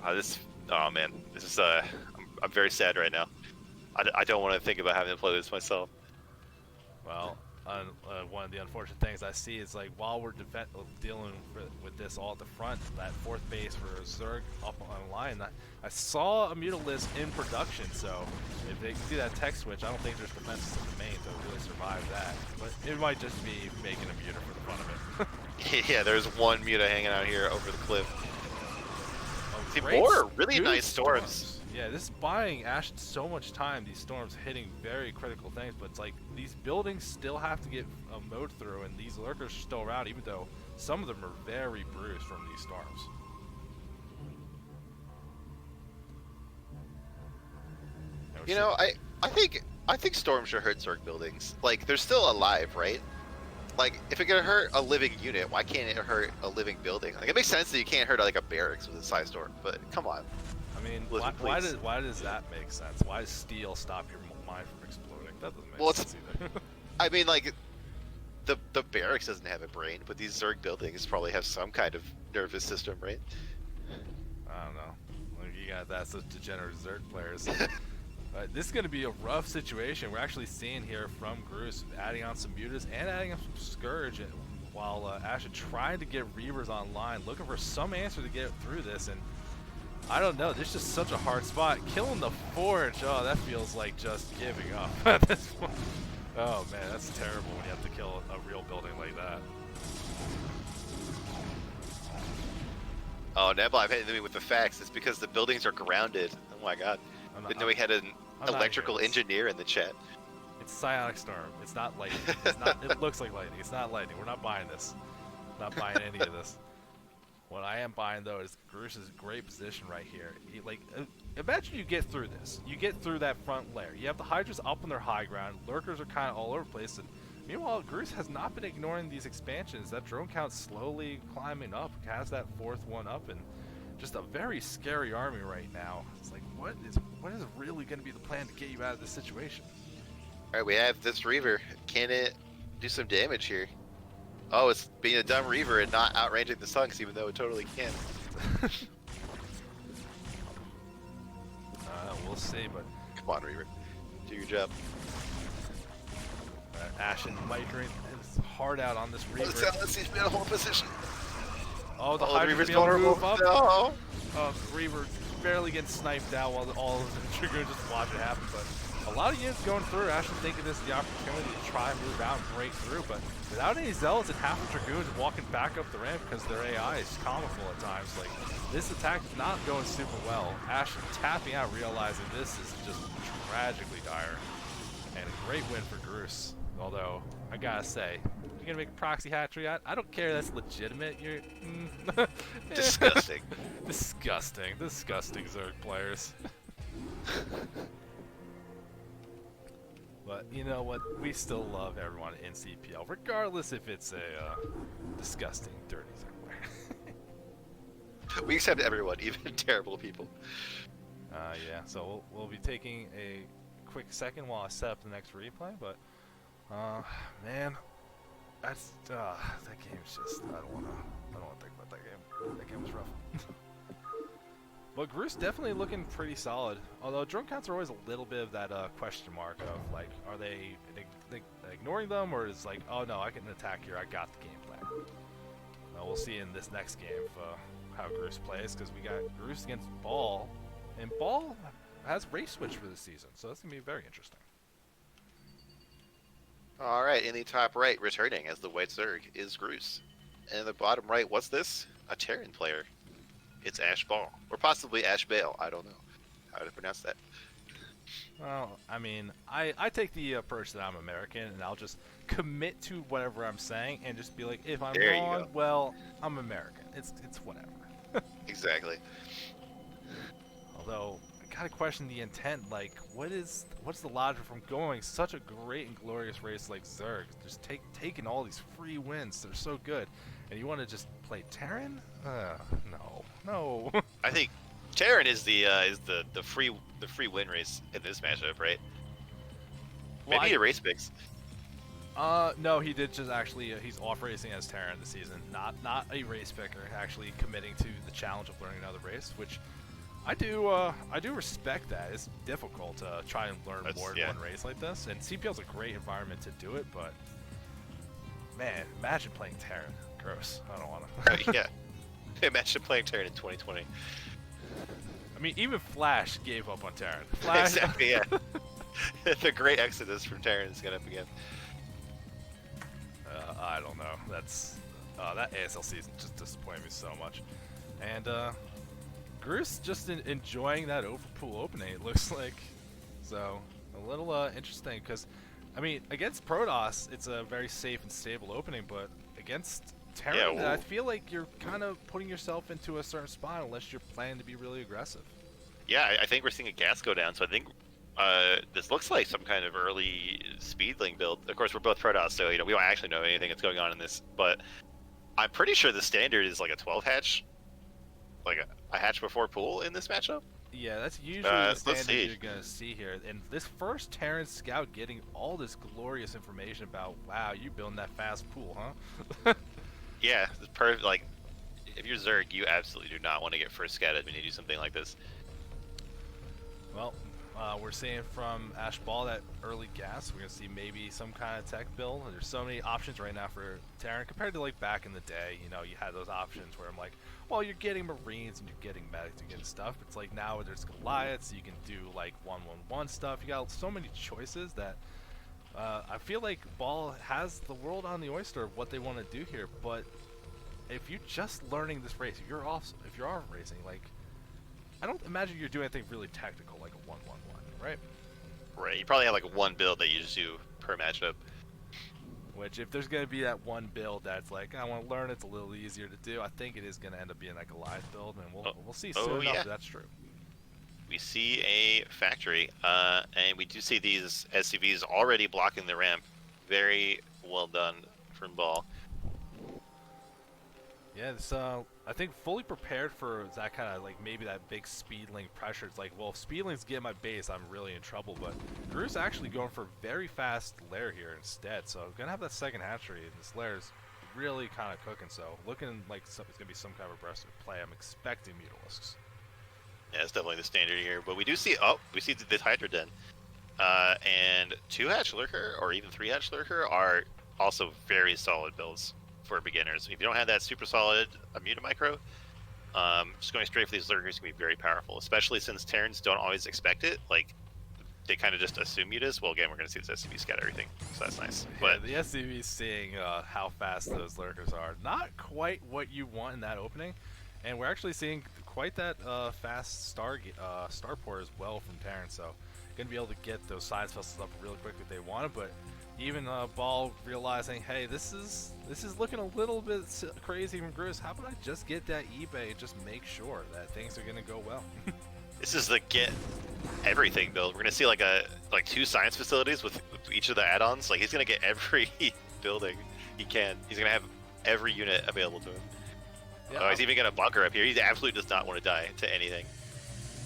Oh man, this is, I'm very sad right now. I don't want to think about having to play this myself. Well, one of the unfortunate things I see is, like, while we're dealing with this all at the front, that fourth base for Zerg up on line, I saw a Mutalisk in production, so if they can do that tech switch, I don't think there's defenses in the main to really survive that. But it might just be making a Muta for the fun of it. Yeah, there's one Muta hanging out here over the cliff. See, Great more really good nice storms. Yeah, this is buying Ash so much time, these storms hitting very critical things, but it's like these buildings still have to get mowed through, and these lurkers are still around, even though some of them are very bruised from these storms. You know, I think storms should hurt Zerg buildings. Like, they're still alive, right? Like, if it can hurt a living unit, why can't it hurt a living building? Like, it makes sense that you can't hurt like a barracks with a side storm, but come on. I mean, Listen, why does that make sense? Why does steel stop your mine from exploding? That doesn't make sense either. I mean, like, the barracks doesn't have a brain, but these Zerg buildings probably have some kind of nervous system, right? I don't know. Like, you got that's such degenerate Zerg players. This is going to be a rough situation. We're actually seeing here from Gruus adding on some Mutas and adding on some Scourge, while Ash is trying to get Reavers online, looking for some answer to get through this. And I don't know, this is just such a hard spot. Killing the Forge, oh, that feels like just giving up at this point. Oh man, that's terrible when you have to kill a real building like that. Oh, Nebula, I've hit me with the facts. It's because the buildings are grounded. Oh my god. Didn't know we had an electrical engineer in the chat. It's Psionic Storm. It's not lightning. It's not, it looks like lightning. It's not lightning. We're not buying this. Not buying any of this. What I am buying, though, is Gruus' great position right here. Imagine you get through this. You get through that front layer. You have the Hydras up on their high ground. Lurkers are kind of all over the place. And meanwhile, Gruus has not been ignoring these expansions. That drone count's slowly climbing up. Has that fourth one up, and just a very scary army right now. It's like, what is really going to be the plan to get you out of this situation? Alright, we have this Reaver. Can it do some damage here? Oh, it's being a dumb Reaver and not outranging the Sunks, even though it totally can. We'll see, but Come on, Reaver. Do your job. Ashen mitering is hard out on this Reaver. He's been in a whole position. Oh, the the Hydra's Reaver's being able to vulnerable. move up. No. Oh, the Reaver barely getting sniped out while all of the Dragoons just watch it happen. But a lot of units going through. Ashen thinking this is the opportunity to try and move out and break through. But without any Zealots and half the Dragoons walking back up the ramp because their AI is comical at times. Like, this attack is not going super well. Ashen tapping out, realizing this is just tragically dire. And a great win for Gruus. Although, I gotta say, you're gonna make a proxy hatchery. I don't care, that's legitimate. You're Disgusting. disgusting Zerg players. But you know what? We still love everyone in CPL, regardless if it's a disgusting, dirty Zerg player. We accept everyone, even terrible people. Yeah. So we'll be taking a quick second while I set up the next replay, but. Man, That's that game's just I don't wanna think about that game. That game was rough. But Groose definitely looking pretty solid. Although drone counts are always a little bit of that question mark of like, are they ignoring them, or is like, oh no, I can attack here, I got the game plan. We'll see in this next game how Groose plays, because we got Groose against Ball, and Ball has race switch for this season, so that's gonna be very interesting. All right, in the top right, returning as the White Zerg is Groose. And in the bottom right, what's this? A Terran player. It's Ash Ball, or possibly Ash Bale. I don't know how to pronounce that. Well, I mean, I take the approach that I'm American, and I'll just commit to whatever I'm saying, and just be like, if I'm wrong, well, I'm American. It's whatever. Exactly. Although I gotta question the intent. Like, what's the logic from going such a great and glorious race like Zerg, just taking all these free wins? They're so good, and you want to just play Terran? No. I think Terran is the free win race in this matchup, right? Well, Maybe a race picks. No, he did just actually. He's off racing as Terran this season, not a race picker. Actually committing to the challenge of learning another race, which I do respect that. It's difficult to try and learn more in one race like this, and CPL's a great environment to do it. But man, imagine playing Terran. Gross. I don't want to. Yeah. Imagine playing Terran in 2020. I mean, even Flash gave up on Terran. Flash. Exactly. Yeah. The great exodus from Terran is gonna begin. I don't know. That's that ASL season just disappointed me so much. And Groose just enjoying that overpool opening, it looks like. So a little interesting, because I mean, against Protoss it's a very safe and stable opening, but against Terran, I feel like you're kind of putting yourself into a certain spot unless you're planning to be really aggressive. Yeah, I think we're seeing a gas go down, so I think this looks like some kind of early Speedling build. Of course, we're both Protoss, so we don't actually know anything that's going on in this, but I'm pretty sure the standard is like a 12 hatch, like a hatch before pool in this matchup. Yeah, that's usually the standard you're gonna see here. And this first Terran scout getting all this glorious information about, wow, you building that fast pool, huh? Yeah, like if you're Zerg, you absolutely do not want to get first scattered when you do something like this. Well, we're seeing from Ash Ball that early gas. We're gonna see maybe some kind of tech build. There's so many options right now for Terran compared to like back in the day. You know, you had those options where I'm like, well, you're getting Marines and you're getting medics, you're getting stuff. It's like now there's Goliaths. You can do like 1-1-1 stuff. You got so many choices that I feel like Ball has the world on the oyster of what they want to do here. But if you're just learning this race, if you're off racing, like I don't imagine you're doing anything really technical like a 1-1-1, right? Right. You probably have like one build that you just do per matchup. Which, if there's going to be that one build that's like, I want to learn, it's a little easier to do, I think it is going to end up being like a Goliath build, and we'll see soon enough if that's true. We see a factory, and we do see these SCVs already blocking the ramp. Very well done from Ball. Yeah, it's I think fully prepared for that kind of like maybe that big Speedling pressure. It's like, well, if Speedlings get my base, I'm really in trouble. But Groose actually going for very fast lair here instead. So gonna have that second hatchery, and this lair is really kind of cooking. So looking like it's gonna be some kind of aggressive play. I'm expecting Mutalisks. Yeah, it's definitely the standard here. But we do see we see this Hydra Den, and 2-hatch Lurker or even 3-hatch Lurker are also very solid builds for beginners. If you don't have that super solid Immunomicro, just going straight for these Lurkers can be very powerful, especially since Terrans don't always expect it. Like, they kind of just assume Mutas. Well, again, we're going to see this SCV scatter everything, so that's nice. But yeah, the SCV seeing how fast those Lurkers are, not quite what you want in that opening, and we're actually seeing quite that fast starport as well from Terran, so going to be able to get those science vessels up really quick if they want it, but even Ball realizing, hey, this is looking a little bit crazy from Groose. How about I just get that eBay and just make sure that things are gonna go well? This is the get everything build. We're gonna see like 2 science facilities with each of the add-ons. Like, he's gonna get every building he can. He's gonna have every unit available to him. Yeah, he's even got a bunker up here. He absolutely does not want to die to anything.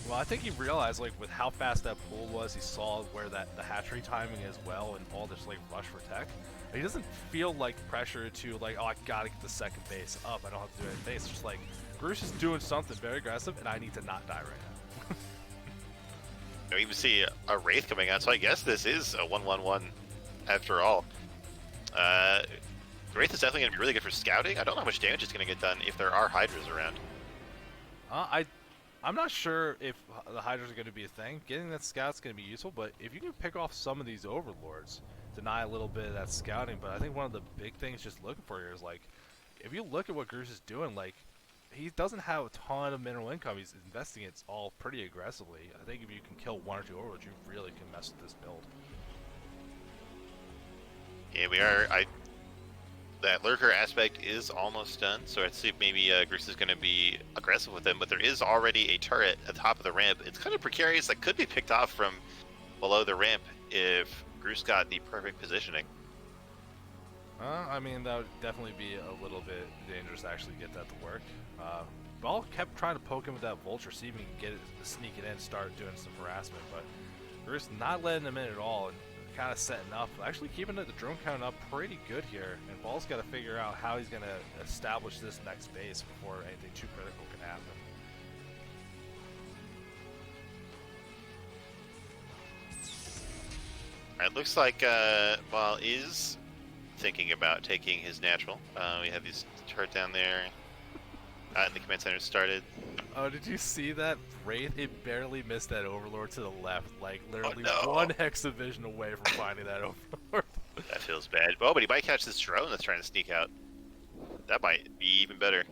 Well, I think he realized, like, with how fast that pool was, he saw where the hatchery timing as well, and all this, like, rush for tech. He doesn't feel like pressure to, like, oh, I gotta get the second base up. I don't have to do anything. It's just like, Grush is doing something very aggressive, and I need to not die right now. You even see a Wraith coming out, so I guess this is a 1-1-1 after all. The Wraith is definitely going to be really good for scouting. I don't know how much damage is going to get done if there are Hydras around. I'm not sure if the Hydras are going to be a thing. Getting that scout's going to be useful, but if you can pick off some of these Overlords, deny a little bit of that scouting. But I think one of the big things just looking for here is, like, if you look at what Grush is doing, like, he doesn't have a ton of mineral income. He's investing it all pretty aggressively. I think if you can kill 1 or 2 Overlords, you really can mess with this build. Yeah, we are. That lurker aspect is almost done, so I'd see if maybe Grush is going to be aggressive with them, but there is already a turret at the top of the ramp. It's kind of precarious. That could be picked off from below the ramp if Grush got the perfect positioning. I mean, that would definitely be a little bit dangerous to actually get that to work. Ball kept trying to poke him with that Vulture, see if he can get it, sneak it in, start doing some harassment, but Grush not letting him in at all, and kind of setting up, actually keeping the drone count up pretty good here, and Ball's got to figure out how he's going to establish this next base before anything too critical can happen. It looks like Ball is thinking about taking his natural. We have these turret down there, and the command center started. Oh, did you see that Wraith? It barely missed that Overlord to the left, like literally Oh, no. 1 Hexavision away from finding that Overlord. That feels bad. Oh, but he might catch this drone that's trying to sneak out. That might be even better.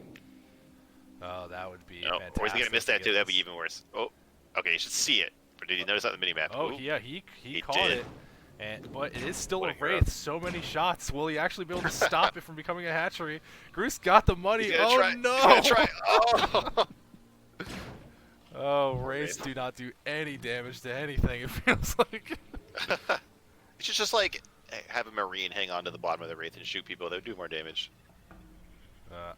Oh, that would be No, fantastic. or is he gonna miss that too? get That'd be this. even worse. Oh, okay, you should see it. Or did you notice that on the minimap? Oh, Ooh. yeah, he caught did. it. But it is still What a a hero. Wraith. So many shots. Will he actually be able to stop it from becoming a hatchery? Grush got the money. He's gonna Oh, try. no! He's gonna try. Oh. Oh, Wraiths do not do any damage to anything, it feels like. You should just like have a Marine hang on to the bottom of the Wraith and shoot people. That would do more damage.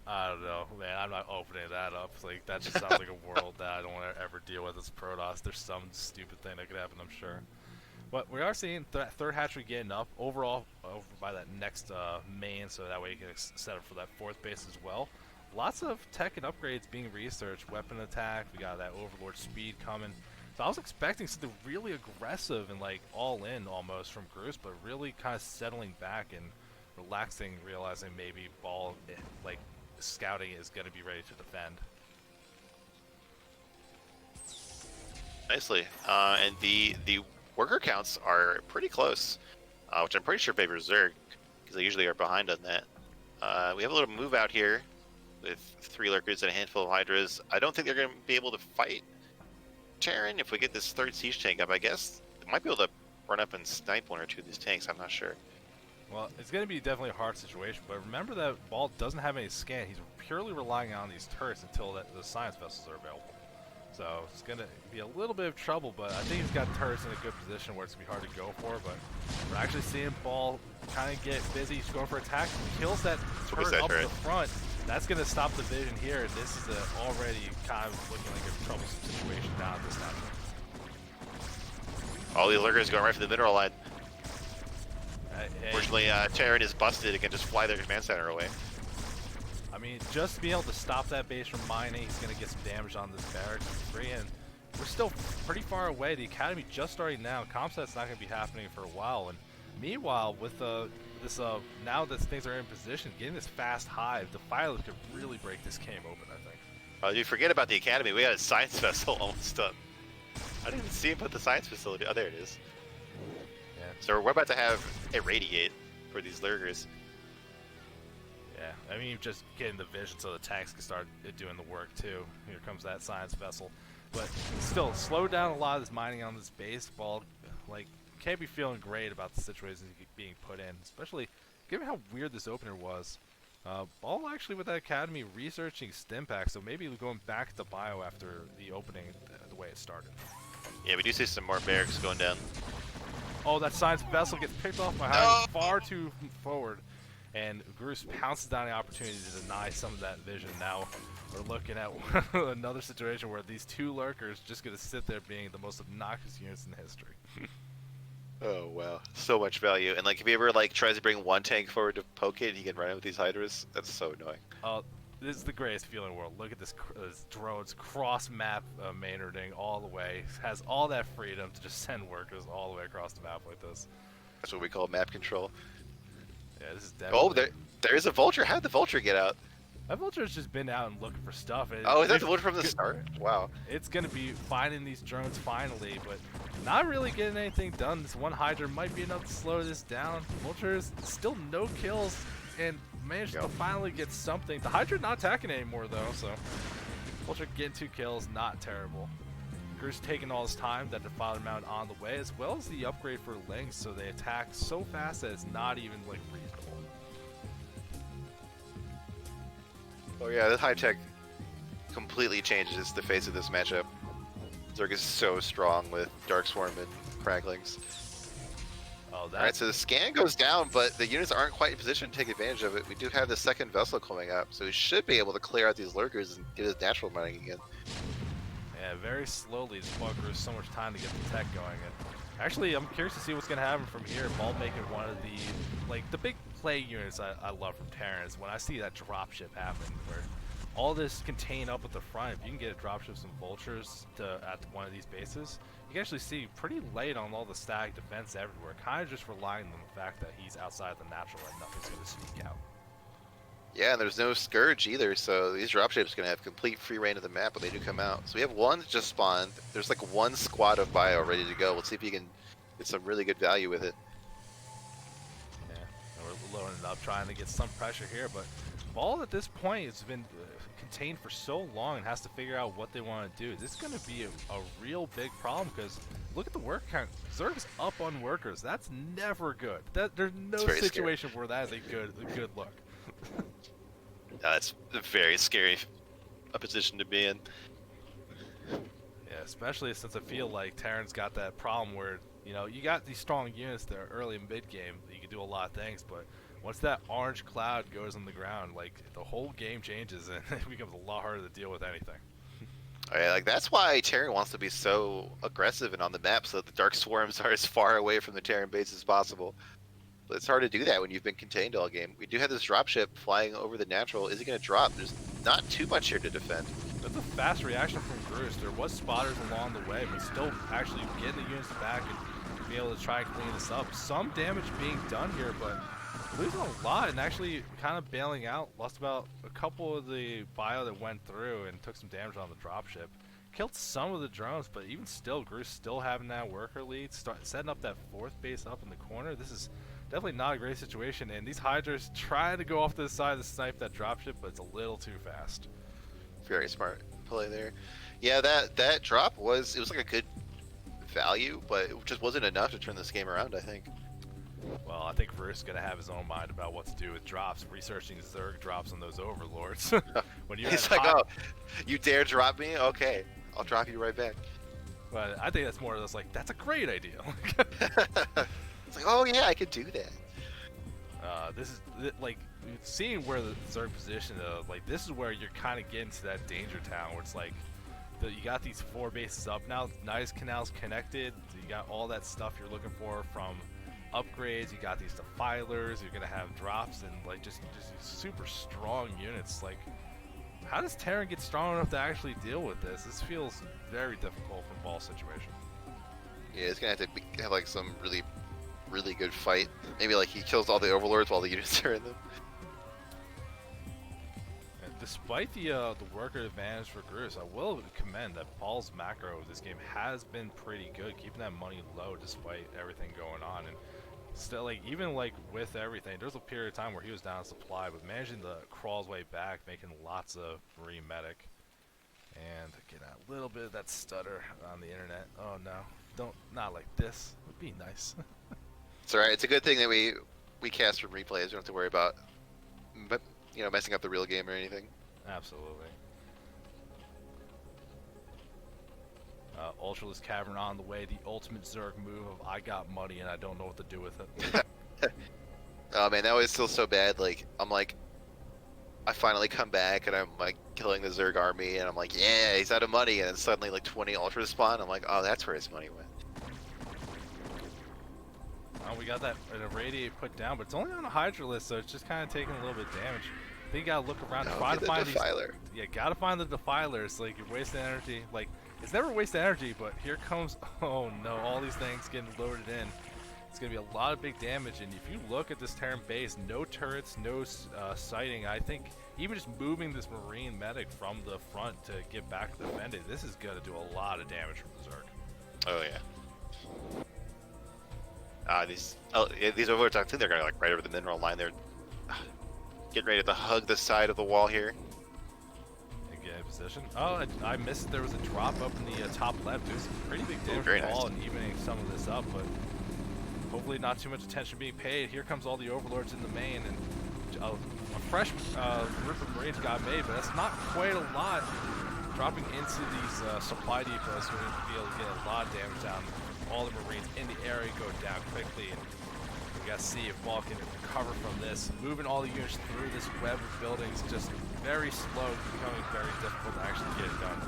I don't know, man. I'm not opening that up. Like, that just sounds like a world that I don't want to ever deal with as Protoss. There's some stupid thing that could happen, I'm sure. But we are seeing that third hatchery getting up overall over by that next main, so that way you can set up for that 4th base as well. Lots of tech and upgrades being researched. Weapon attack, we got that Overlord speed coming. So I was expecting something really aggressive and like all in almost from Grush, but really kind of settling back and relaxing, realizing maybe Ball, like, scouting is going to be ready to defend. Nicely. And the worker counts are pretty close, which I'm pretty sure favor Zerg, because they usually are behind on that. We have a little move out here with 3 lurkers and a handful of Hydras. I don't think they're going to be able to fight Terran if we get this 3rd siege tank up. I guess they might be able to run up and snipe 1 or 2 of these tanks. I'm not sure. Well, it's going to be definitely a hard situation, but remember that Ball doesn't have any scan. He's purely relying on these turrets until the science vessels are available. So it's going to be a little bit of trouble, but I think he's got turrets in a good position where it's going to be hard to go for. But we're actually seeing Ball kind of get busy. He's going for attack. Kills that turret up in the front. That's going to stop the vision here. This is already kind of looking like a troublesome situation down at this time. All the lurkers going right for the mineral line. Hey, Fortunately, Terran is busted and can just fly their command center away. I mean, just to be able to stop that base from mining, he's going to get some damage on this barracks for free, and we're still pretty far away. The academy just starting now. Comset's not going to be happening for a while, and meanwhile, with this now that things are in position, getting this fast hive, the Filers could really break this game open, I think. You forget about the academy. We had a science vessel almost done. I didn't see him put the science facility. Oh, there it is. Yeah. So we're about to have a radiate for these lurkers. Yeah, I mean, just getting the vision so the tanks can start doing the work too. Here comes that science vessel. But still, slow down a lot of this mining on this base. Ball, like, can't be feeling great about the situation being put in, especially given how weird this opener was. Ball actually with that academy researching Stimpack, so maybe going back to bio after the opening the way it started. Yeah, we do see some more barracks going down. Oh, that science vessel gets picked off by Hive far too forward. And Groose pounces down the opportunity to deny some of that vision. Now we're looking at another situation where these two lurkers just gonna sit there being the most obnoxious units in history. Oh wow, so much value. And like if he ever like tries to bring one tank forward to poke it, he can run it with these hydras. That's so annoying. This is the greatest feeling in the world. Look at this drones cross-map Maynarding all the way. Has all that freedom to just send workers all the way across the map like this. That's what we call map control. Yeah, this is definitely... Oh, there's a vulture. How did the vulture get out? That vulture's just been out and looking for stuff. Oh, is that the vulture from the start? Wow. It's gonna be finding these drones finally, but not really getting anything done. This one Hydra might be enough to slow this down. Vulture's still no kills and managed to finally get something. The Hydra not attacking anymore though, so Vulture getting 2 kills, not terrible. Groose taking all his time, that Defiler Mount on the way, as well as the upgrade for Lynx, so they attack so fast that it's not even like reasonable. Oh yeah, this high tech completely changes the face of this matchup. Zerg is so strong with Dark Swarm and Cracklings. Oh, Alright, so the scan goes down, but the units aren't quite in position to take advantage of it. We do have the second vessel coming up, so we should be able to clear out these lurkers and get his natural mining again. Yeah, very slowly. This ball grew so much time to get the tech going. And actually, I'm curious to see what's going to happen from here. Ball making one of the big play units I love from Terran is when I see that dropship happen, where all this contain up at the front. If you can get a dropship, some vultures at one of these bases, you can actually see pretty late on all the static defense everywhere. Kind of just relying on the fact that he's outside the natural and nothing's going to sneak out. Yeah, and there's no Scourge either, so these dropships are going to have complete free reign of the map when they do come out. So we have one that just spawned. There's like one squad of bio ready to go. Let's see if you can get some really good value with it. Yeah, and we're loading it up, trying to get some pressure here, but Ball at this point has been contained for so long and has to figure out what they want to do. This is going to be a real big problem because look at the work count. Zerg is up on workers. That's never good. There's no situation where that is a good look. That's a very scary position to be in. Yeah, especially since I feel like Terran's got that problem where, you know, you got these strong units there early and mid game that you can do a lot of things, but once that orange cloud goes on the ground, like the whole game changes and it becomes a lot harder to deal with anything. Oh, yeah, like that's why Terran wants to be so aggressive and on the map so that the Dark Swarms are as far away from the Terran base as possible. But it's hard to do that when you've been contained all game. We do have this dropship flying over the natural. Is he going to drop? There's not too much here to defend. That's a fast reaction from Groose. There was spotters along the way, but still actually getting the units back and be able to try and clean this up. Some damage being done here, but losing a lot and actually kind of bailing out. Lost about a couple of the bio that went through and took some damage on the dropship. Killed some of the drones, but even still, Groose still having that worker lead, setting up that fourth base up in the corner. This is definitely not a great situation, and these Hydras try to go off to the side to snipe that dropship, but it's a little too fast. Very smart play there. Yeah, that drop was like a good value, but it just wasn't enough to turn this game around, I think. Well, I think Groose is going to have his own mind about what to do with drops, researching Zerg drops on those overlords. When you He's like, oh, you dare drop me? Okay, I'll drop you right back. But I think that's more or less like, that's a great idea. It's like, oh yeah, I could do that. This is like seeing where the Zerg position like this is where you're kind of getting to that danger town where it's like you got these 4 bases up now, nice canals connected, you got all that stuff you're looking for from upgrades, you got these defilers, you're gonna have drops and like just these super strong units. Like, how does Terran get strong enough to actually deal with this? This feels very difficult from Ball's situation. Yeah, it's gonna have to have like some really good fight. Maybe like he kills all the overlords while the units are in them. And despite the worker advantage for Groose, I will commend that Paul's macro of this game has been pretty good, keeping that money low despite everything going on. And still, like even like with everything, there's a period of time where he was down on supply, but managing to crawl his way back, making lots of free medic. And getting a little bit of that stutter on the internet. Oh no, not like this. It would be nice. It's alright. It's a good thing that we cast from replays. We don't have to worry about, messing up the real game or anything. Absolutely. Ultraless Cavern on the way. The ultimate Zerg move of I got money and I don't know what to do with it. Oh man, that was still so bad. Like I'm like, I finally come back and I'm like killing the Zerg army, and I'm like, yeah, he's out of money, and then suddenly like 20 ultras spawn. I'm like, oh, that's where his money went. We got that irradiate put down, but it's only on a Hydra list, so it's just kind of taking a little bit of damage. I think you gotta look around, No, try get to the find Defiler. these. Yeah, gotta find the defilers. Like you're wasting energy. Like it's never wasting energy, but here comes. Oh no, all these things getting loaded in. It's gonna be a lot of big damage, and if you look at this Terran base, no turrets, no sighting. I think even just moving this Marine medic from the front to get back to defend it, this is gonna do a lot of damage from the Zerg. Oh yeah. These overlords, I think they're gonna like right over the mineral line. They're getting ready to hug the side of the wall here. And get in position. Oh, I missed. There was a drop up in the top left. There's some pretty big damage very wall nice. and evening some of this up, but hopefully not too much attention being paid. Here comes all the overlords in the main, and a fresh group of Marines got made, but that's not quite a lot. Dropping into these supply depots, we're going to be able to get a lot of damage down. All the Marines in the area go down quickly, and we got to see if Ball can recover from this. Moving all the units through this web of buildings, just very slow, becoming very difficult to actually get it done.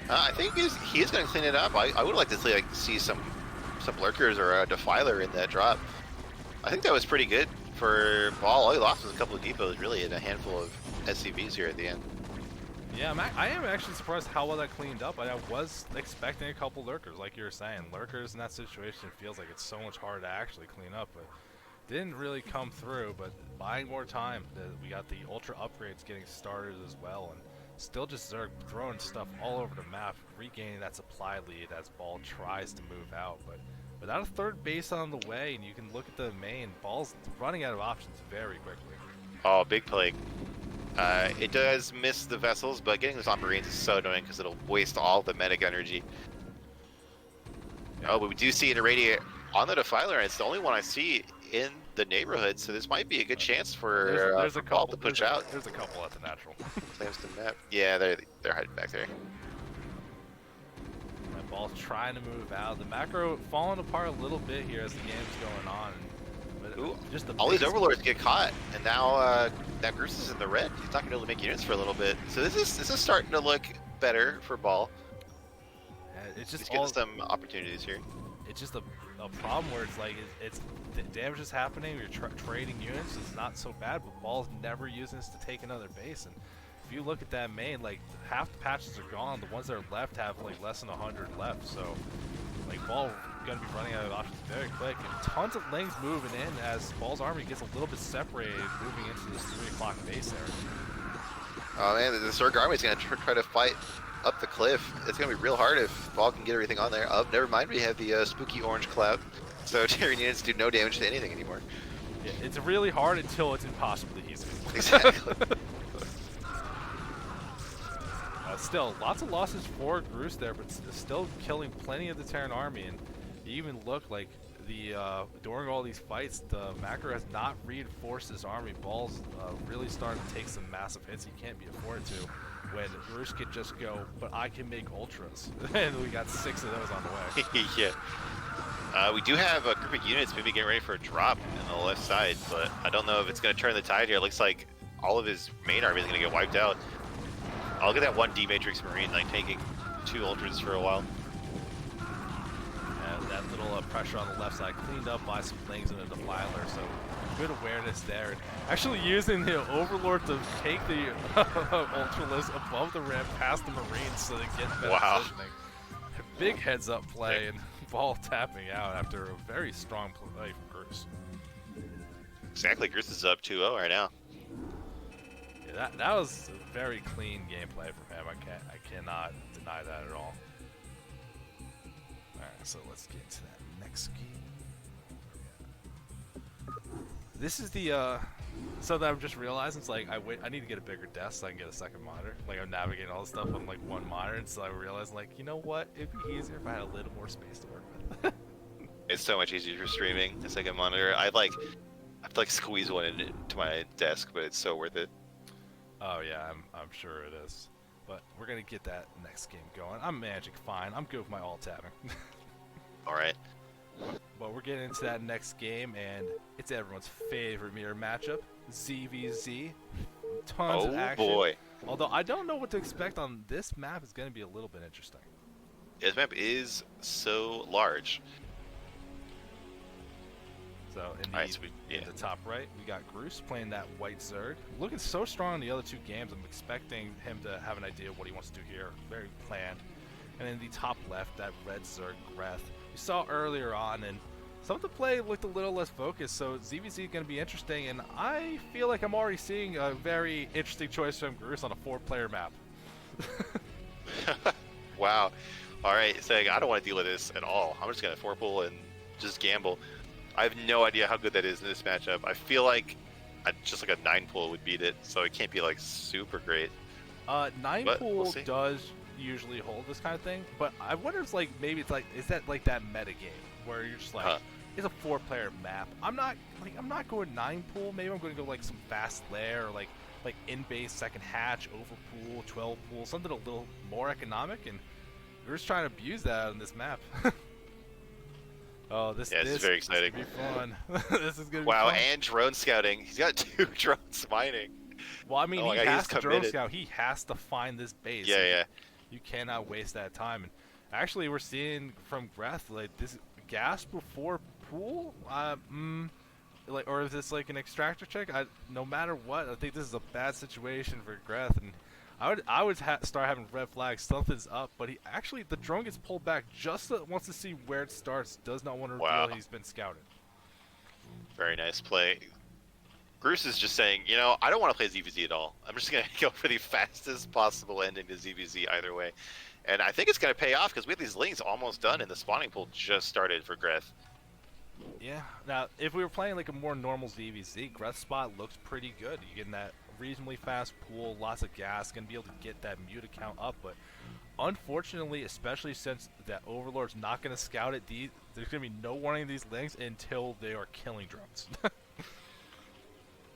I think he is going to clean it up. I would like to see some lurkers or a defiler in that drop. I think that was pretty good for Ball. All he lost was a couple of depots, really, and a handful of SCVs here at the end. Yeah, I am actually surprised how well that cleaned up. I was expecting a couple lurkers, like you were saying. Lurkers in that situation, it feels like it's so much harder to actually clean up, but didn't really come through. But buying more time, we got the ultra upgrades getting started as well, and still just Zerg throwing stuff all over the map, regaining that supply lead as Ball tries to move out. But without a third base on the way, and you can look at the main, Ball's running out of options very quickly. Oh, big plague. It does miss the vessels, but getting this on Marines is so annoying because it'll waste all the medic energy. Oh, but we do see an irradiate on the Defiler, and it's the only one I see in the neighborhood, so this might be a good chance for Ball to push out. There's a couple at the natural. Claims the map. Yeah, they're hiding back there. And Ball's trying to move out. The macro falling apart a little bit here as the game's going on. But Ooh, just all these overlords get caught, and now Groose is in the red. He's not going to be able to make units for a little bit. So this is starting to look better for Ball. It's just He's getting some opportunities here. It's just a problem where it's like it's the damage is happening. You're trading units. It's not so bad, but Ball's never using this to take another base. And if you look at that main, like half the patches are gone. The ones that are left have like less than 100 left. So like Ball gonna be running out of options very quick, and tons of lings moving in as Ball's army gets a little bit separated, moving into this 3 o'clock base area. Oh man, the Zerg army is gonna try to fight up the cliff. It's gonna be real hard if Ball can get everything on there. Oh, never mind, we have the spooky orange cloud, so Terran units do no damage to anything anymore. Yeah, it's really hard until it's impossibly easy. Exactly. Still, lots of losses for Groose there, but still killing plenty of the Terran army. And you even look like during all these fights, the macro has not reinforced his army. Ball's really starting to take some massive hits he can't be afforded to. When Groose could just go, but I can make ultras, and we got 6 of those on the way. Yeah. We do have a group of units maybe getting ready for a drop on the left side, but I don't know if it's going to turn the tide here. It looks like all of his main army is going to get wiped out. I'll get that one D-Matrix Marine like taking 2 ultras for a while. And that little pressure on the left side cleaned up by some things in the defiler, so good awareness there. And actually using the Overlord to take the Ultralisk above the ramp past the Marines so they get better positioning. Big heads up play, and Ball tapping out after a very strong play from Groose. Exactly, Groose is up 2-0 right now. Yeah, that was a very clean gameplay from him. I cannot deny that at all. Alright, so let's get to that next game. This is the so that I'm just realizing, it's like I need to get a bigger desk so I can get a second monitor. Like I'm navigating all this stuff on like one monitor, and so I realized, like, you know what, it'd be easier if I had a little more space to work with. It's so much easier for streaming a second monitor. I have to squeeze one into my desk, but it's so worth it. Oh yeah, I'm sure it is. But we're gonna get that next game going. I'm managing fine. I'm good with my alt tabbing. All right. But we're getting into that next game, and it's everyone's favorite mirror matchup, ZVZ. Tons of Oh action. boy. Although I don't know what to expect on this map. Is going to be a little bit interesting. This map is so large. So in the, Alright, so in the top right, we got Groose playing that white Zerg. Looking so strong in the other 2 games, I'm expecting him to have an idea of what he wants to do here. Very planned. And in the top left, that red Zerg Greth. We saw earlier on, and some of the play looked a little less focused, so ZVZ is going to be interesting, and I feel like I'm already seeing a very interesting choice from Groose on a 4-player map. Wow. Alright, so I don't want to deal with this at all. I'm just going to 4-pull and just gamble. I have no idea how good that is in this matchup. I feel like just like a 9-pull would beat it, so it can't be like super great. 9-pull does usually hold this kind of thing, but I wonder if like maybe it's like, is that like that meta game where you're just like, it's a 4-player map. I'm not going 9-pull. Maybe I'm going to go like some fast lair or like in base second hatch, overpool, 12-pull, something a little more economic, and we're just trying to abuse that on this map. Oh, this is very exciting. This is gonna be fun. This is gonna be wow, fun. and drone scouting. He's got 2 drones mining. Well, I mean, he has to drone scout. He has to find this base. Yeah, yeah. You cannot waste that time. And actually, we're seeing from Greth like this gas before pool. Like, or is this like an extractor check? No matter what, I think this is a bad situation for Greth, and I would start having red flags. Something's up, but the drone gets pulled back just wants to see where it starts. Does not want to reveal he's been scouted. Very nice play. Groose is just saying, you know, I don't want to play ZVZ at all. I'm just going to go for the fastest possible ending to ZVZ either way. And I think it's going to pay off because we have these links almost done and the spawning pool just started for Greth. Yeah. Now, if we were playing like a more normal ZVZ, Greth's spot looks pretty good. You're getting that reasonably fast pool, lots of gas, going to be able to get that mute account up. But unfortunately, especially since that Overlord's not going to scout it, there's going to be no warning of these links until they are killing drones.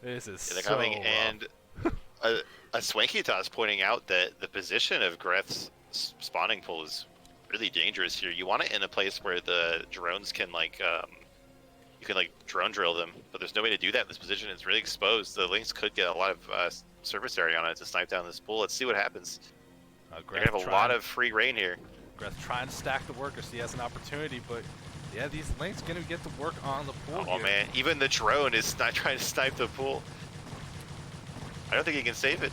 This is they're so coming, and a Swanky toss pointing out that the position of Greth's spawning pool is really dangerous here. You want it in a place where the drones can you can drone drill them, but there's no way to do that in this position. It's really exposed. The links could get a lot of surface area on it to snipe down this pool. Let's see what happens. You're gonna have a lot of free reign here. Greth trying to stack the workers, so he has an opportunity, but yeah, these links gonna get to work on the pool. Oh man, even the drone is not trying to snipe the pool. I don't think he can save it.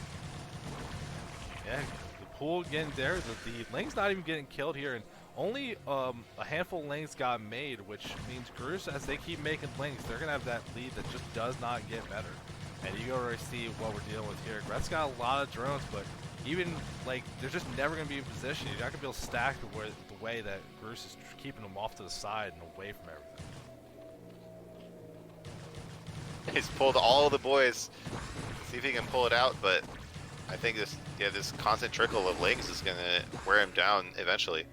Yeah, the pool getting there. The lane's not even getting killed here, and only a handful of lanes got made, which means Groose, as they keep making lanes, they're gonna have that lead that just does not get better. And you already see what we're dealing with here. Greth's got a lot of drones, but even they're just never gonna be in position. You're not gonna be able to stack the way that Groose is keeping them off to the side and away from everything. He's pulled all the boys. See if he can pull it out, but I think this constant trickle of links is gonna wear him down eventually.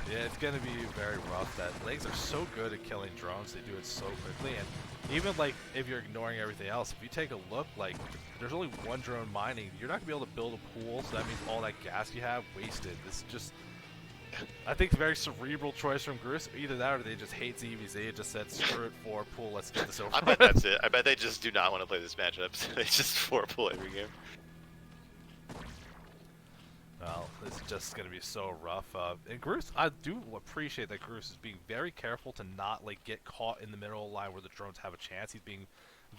Yeah, it's gonna be very rough. That legs are so good at killing drones; they do it so quickly. And even if you're ignoring everything else, if you take a look, there's only 1 drone mining. You're not gonna be able to build a pool, so that means all that gas you have wasted. This is just, I think, a very cerebral choice from Groose. Either that, or they just hate ZVZ. It just said, "Screw it, 4-pull. Let's get this over." I bet that's it. I bet they just do not want to play this matchup. They just 4-pull every game. Well, this is just going to be so rough. And Groose, I do appreciate that Groose is being very careful to not get caught in the middle of the line where the drones have a chance. He's being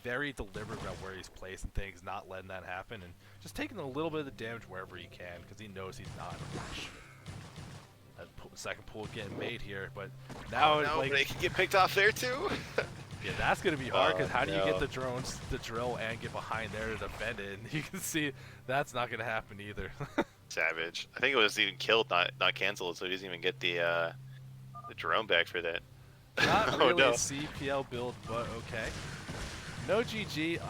very deliberate about where he's placing things, not letting that happen, and just taking a little bit of the damage wherever he can because he knows he's not in a rush. That second pool getting made here, but now but they can get picked off there too. Yeah, that's going to be hard because how do you get the drones to drill and get behind there to defend it? And you can see that's not going to happen either. Savage. I think it was even killed, not canceled, so he doesn't even get the drone back for that. Not really a CPL build, but okay. No GG.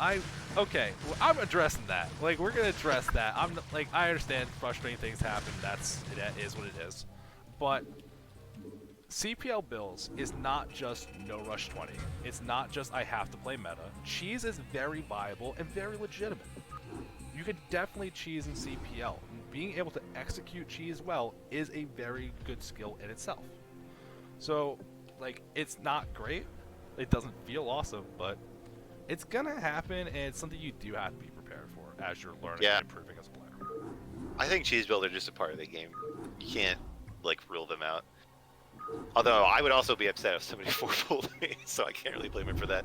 Okay. Well, I'm addressing that. We're gonna address that. I understand frustrating things happen. That is what it is. But CPL builds is not just no rush 20. It's not just I have to play meta. Cheese is very viable and very legitimate. You could definitely cheese in CPL. Being able to execute cheese well is a very good skill in itself. So, like, it's not great. It doesn't feel awesome, but it's gonna happen, and it's something you do have to be prepared for as you're learning and improving as a player. I think cheese builds are just a part of the game. You can't like rule them out. Although I would also be upset if somebody four-pulled me, so I can't really blame him for that.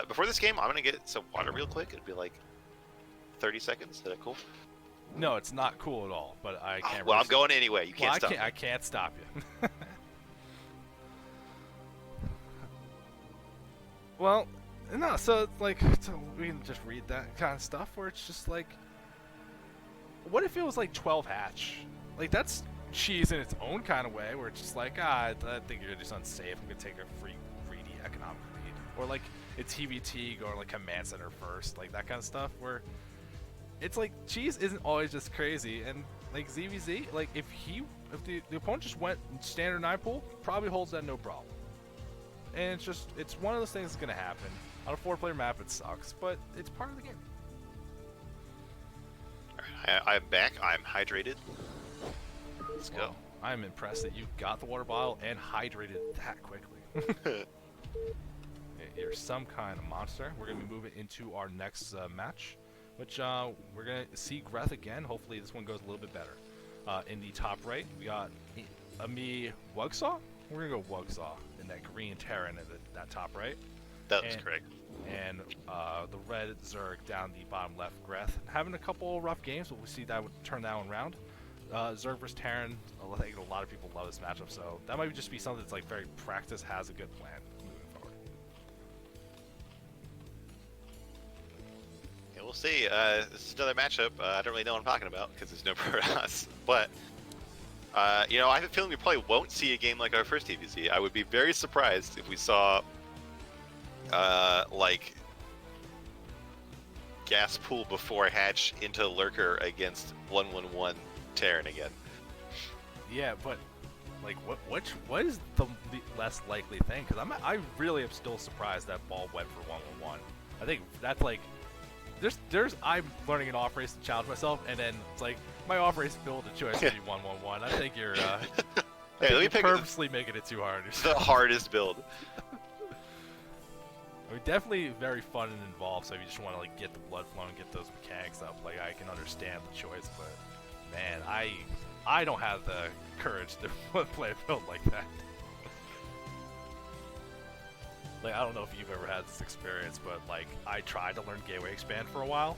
Before this game, I'm gonna get some water real quick. It'll be like 30 seconds. Is that cool? No, it's not cool at all. But I can't. Well, I'm going anyway. You can't stop. I can't stop you. Well, no. So it's like, so we can just read that kind of stuff where it's just like, what if it was like 12 hatch? Like that's cheese in its own kind of way, where it's just like, I think you're just unsafe. I'm gonna take a free greedy economic lead, or like it's TVT going like command center first, like that kind of stuff. Where it's like cheese isn't always just crazy, and like ZVZ, like if the opponent just went standard 9 pool, probably holds that no problem. And it's one of those things that's gonna happen on a 4-player map. It sucks, but it's part of the game. I'm back. I'm hydrated. Let's go. I'm impressed that you got the water bottle and hydrated that quickly. You're some kind of monster. We're going to be moving into our next match, which we're going to see Greth again. Hopefully this one goes a little bit better. In the top right, we got me Wugsaw. We're going to go Wugsaw in that green Terran at that top right. That was correct. And the red Zerg down the bottom left, Greth. Having a couple rough games, but we'll see that would turn that one around. Zerg versus Terran, I think a lot of people love this matchup, so that might just be something that's like very practice, has a good plan moving forward. Yeah, we'll see. This is another matchup. I don't really know what I'm talking about because there's no Protoss, but you know, I have a feeling we probably won't see a game like our first TVC. I would be very surprised if we saw like gas pool before hatch into lurker against 111 Terran again. Yeah, but like what is the less likely thing? Because I really am still surprised that ball went for 111. I think that's like there's I'm learning an off race to challenge myself, and then it's like my off race build a choice to be 111. I think you're hey, let me pick purposely making it too hard. The hardest build. I mean, definitely very fun and involved, so if you just want to like get the blood flowing, get those mechanics up, like I can understand the choice, but man, I don't have the courage to play a build like that. Like, I don't know if you've ever had this experience, but like I tried to learn Gateway Expand for a while.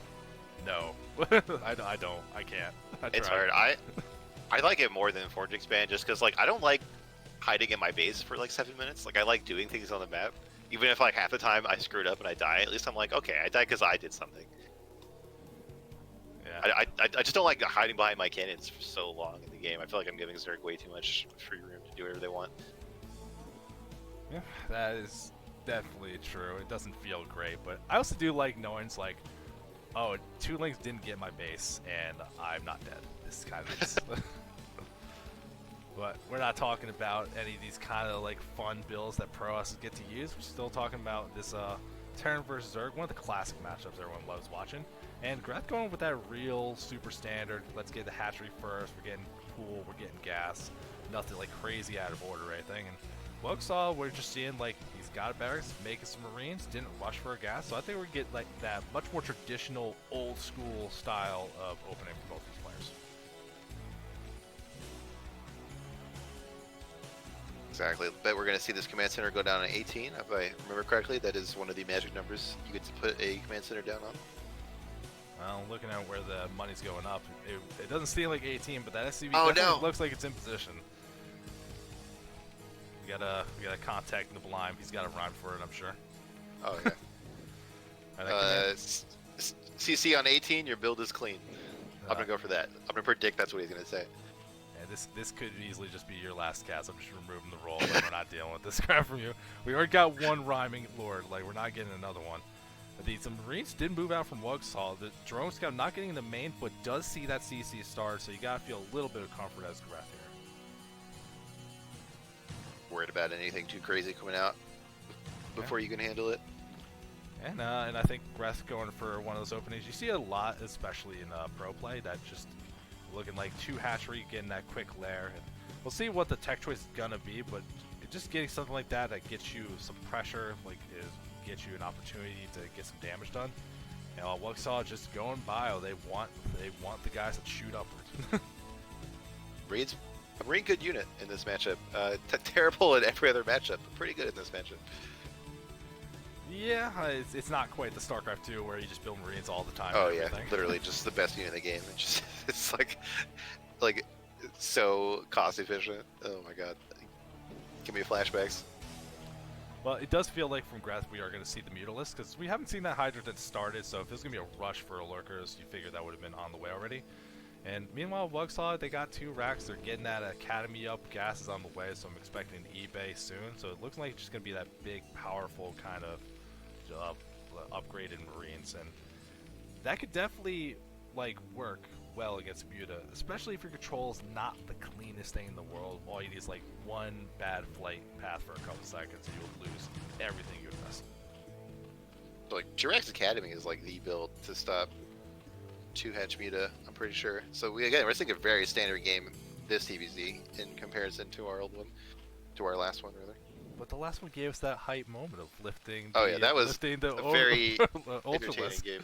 No, I don't. I can't. It's hard. I like it more than Forge Expand just because like I don't like hiding in my base for like 7 minutes. Like I like doing things on the map. Even if like half the time I screwed up and I die, at least I'm like, okay, I died because I did something. Yeah. I just don't like hiding behind my cannons for so long in the game. I feel like I'm giving Zerg way too much free room to do whatever they want. Yeah, that is definitely true. It doesn't feel great, but I also do like knowing it's like, oh, 2 links didn't get my base, and I'm not dead. This is kind of nice. But we're not talking about any of these kind of like fun builds that pro us get to use. We're still talking about this Terran versus Zerg, one of the classic matchups everyone loves watching. And Greth going with that real super standard, let's get the hatchery first, we're getting pool, we're getting gas, nothing like crazy out of order or anything. And Wugsaw, we're just seeing like he's got a barracks, making some marines, didn't rush for a gas, so I think we get like that much more traditional old school style of opening for both these players. Exactly. Bet we're going to see this command center go down at 18. If I remember correctly, that is one of the magic numbers you get to put a command center down on. Well, looking at where the money's going up, it doesn't seem like 18, but that SCV looks like it's in position. We got a contact in the blind. He's got a rhyme for it, I'm sure. Oh yeah. CC on 18, your build is clean. I'm gonna go for that. I'm gonna predict that's what he's gonna say. Yeah, this could easily just be your last cast. I'm just removing the roll. Like, we're not dealing with this crap from you. We already got one rhyming lord. Like, we're not getting another one. The Marines did move out from Wugsaw. The drone scout not getting in the main, but does see that CC start, so you gotta feel a little bit of comfort as Greth here. Worried about anything too crazy coming out before you can handle it. And I think Greth going for one of those openings. You see a lot, especially in pro play, that just looking like 2 hatchery, getting that quick lair. And we'll see what the tech choice is gonna be, but just getting something like that gets you some pressure, gets you an opportunity to get some damage done. And while Wuxaw just going bio, they want the guys that shoot upward. Marines, a Marine good unit in this matchup. Terrible in every other matchup, but pretty good in this matchup. Yeah, it's not quite the StarCraft 2 where you just build Marines all the time. Oh yeah, literally just the best unit in the game. It's like so cost efficient. Oh my god, give me flashbacks. Well, it does feel like from Greth we are going to see the Mutalisk, because we haven't seen that Hydra that started, so if there's going to be a rush for Lurkers, you figure that would have been on the way already. And meanwhile, Wuxaw, they got 2 racks, they're getting that Academy up, gas is on the way, so I'm expecting an eBay soon. So it looks like it's just going to be that big, powerful kind of upgraded Marines, and that could definitely work well against Muta, especially if your control is not the cleanest thing in the world. All you need is one bad flight path for a couple seconds and you'll lose everything you invest. So Jirax Academy is the build to stop 2-hatch Muta, I'm pretty sure. So we're seeing a very standard game this TVZ in comparison to our old one, to our last one rather. But the last one gave us that hype moment of lifting. That was lifting a very entertaining game.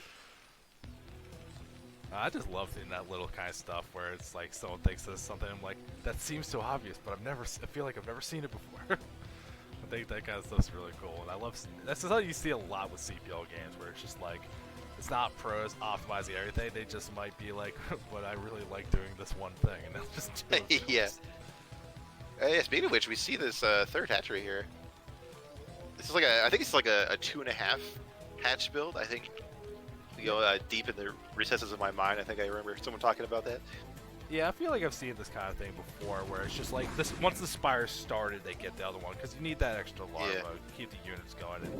I just love seeing that little kind of stuff where it's someone thinks there's something. I'm like, that seems so obvious, but I feel like I've never seen it before. I think that kind of stuff's really cool, and I love. That's just how you see a lot with CPL games, where it's just it's not pros optimizing everything. They just might be but I really like doing this one thing, and they'll just do it. Yeah. Yeah, speaking of which, we see this third hatchery here. This is I think it's a 2.5 hatch build. I think we go deep in the recesses of my mind. I think I remember someone talking about that. Yeah, I feel like I've seen this kind of thing before, where it's just this. Once the spire started, they get the other one because you need that extra larva, keep the units going, and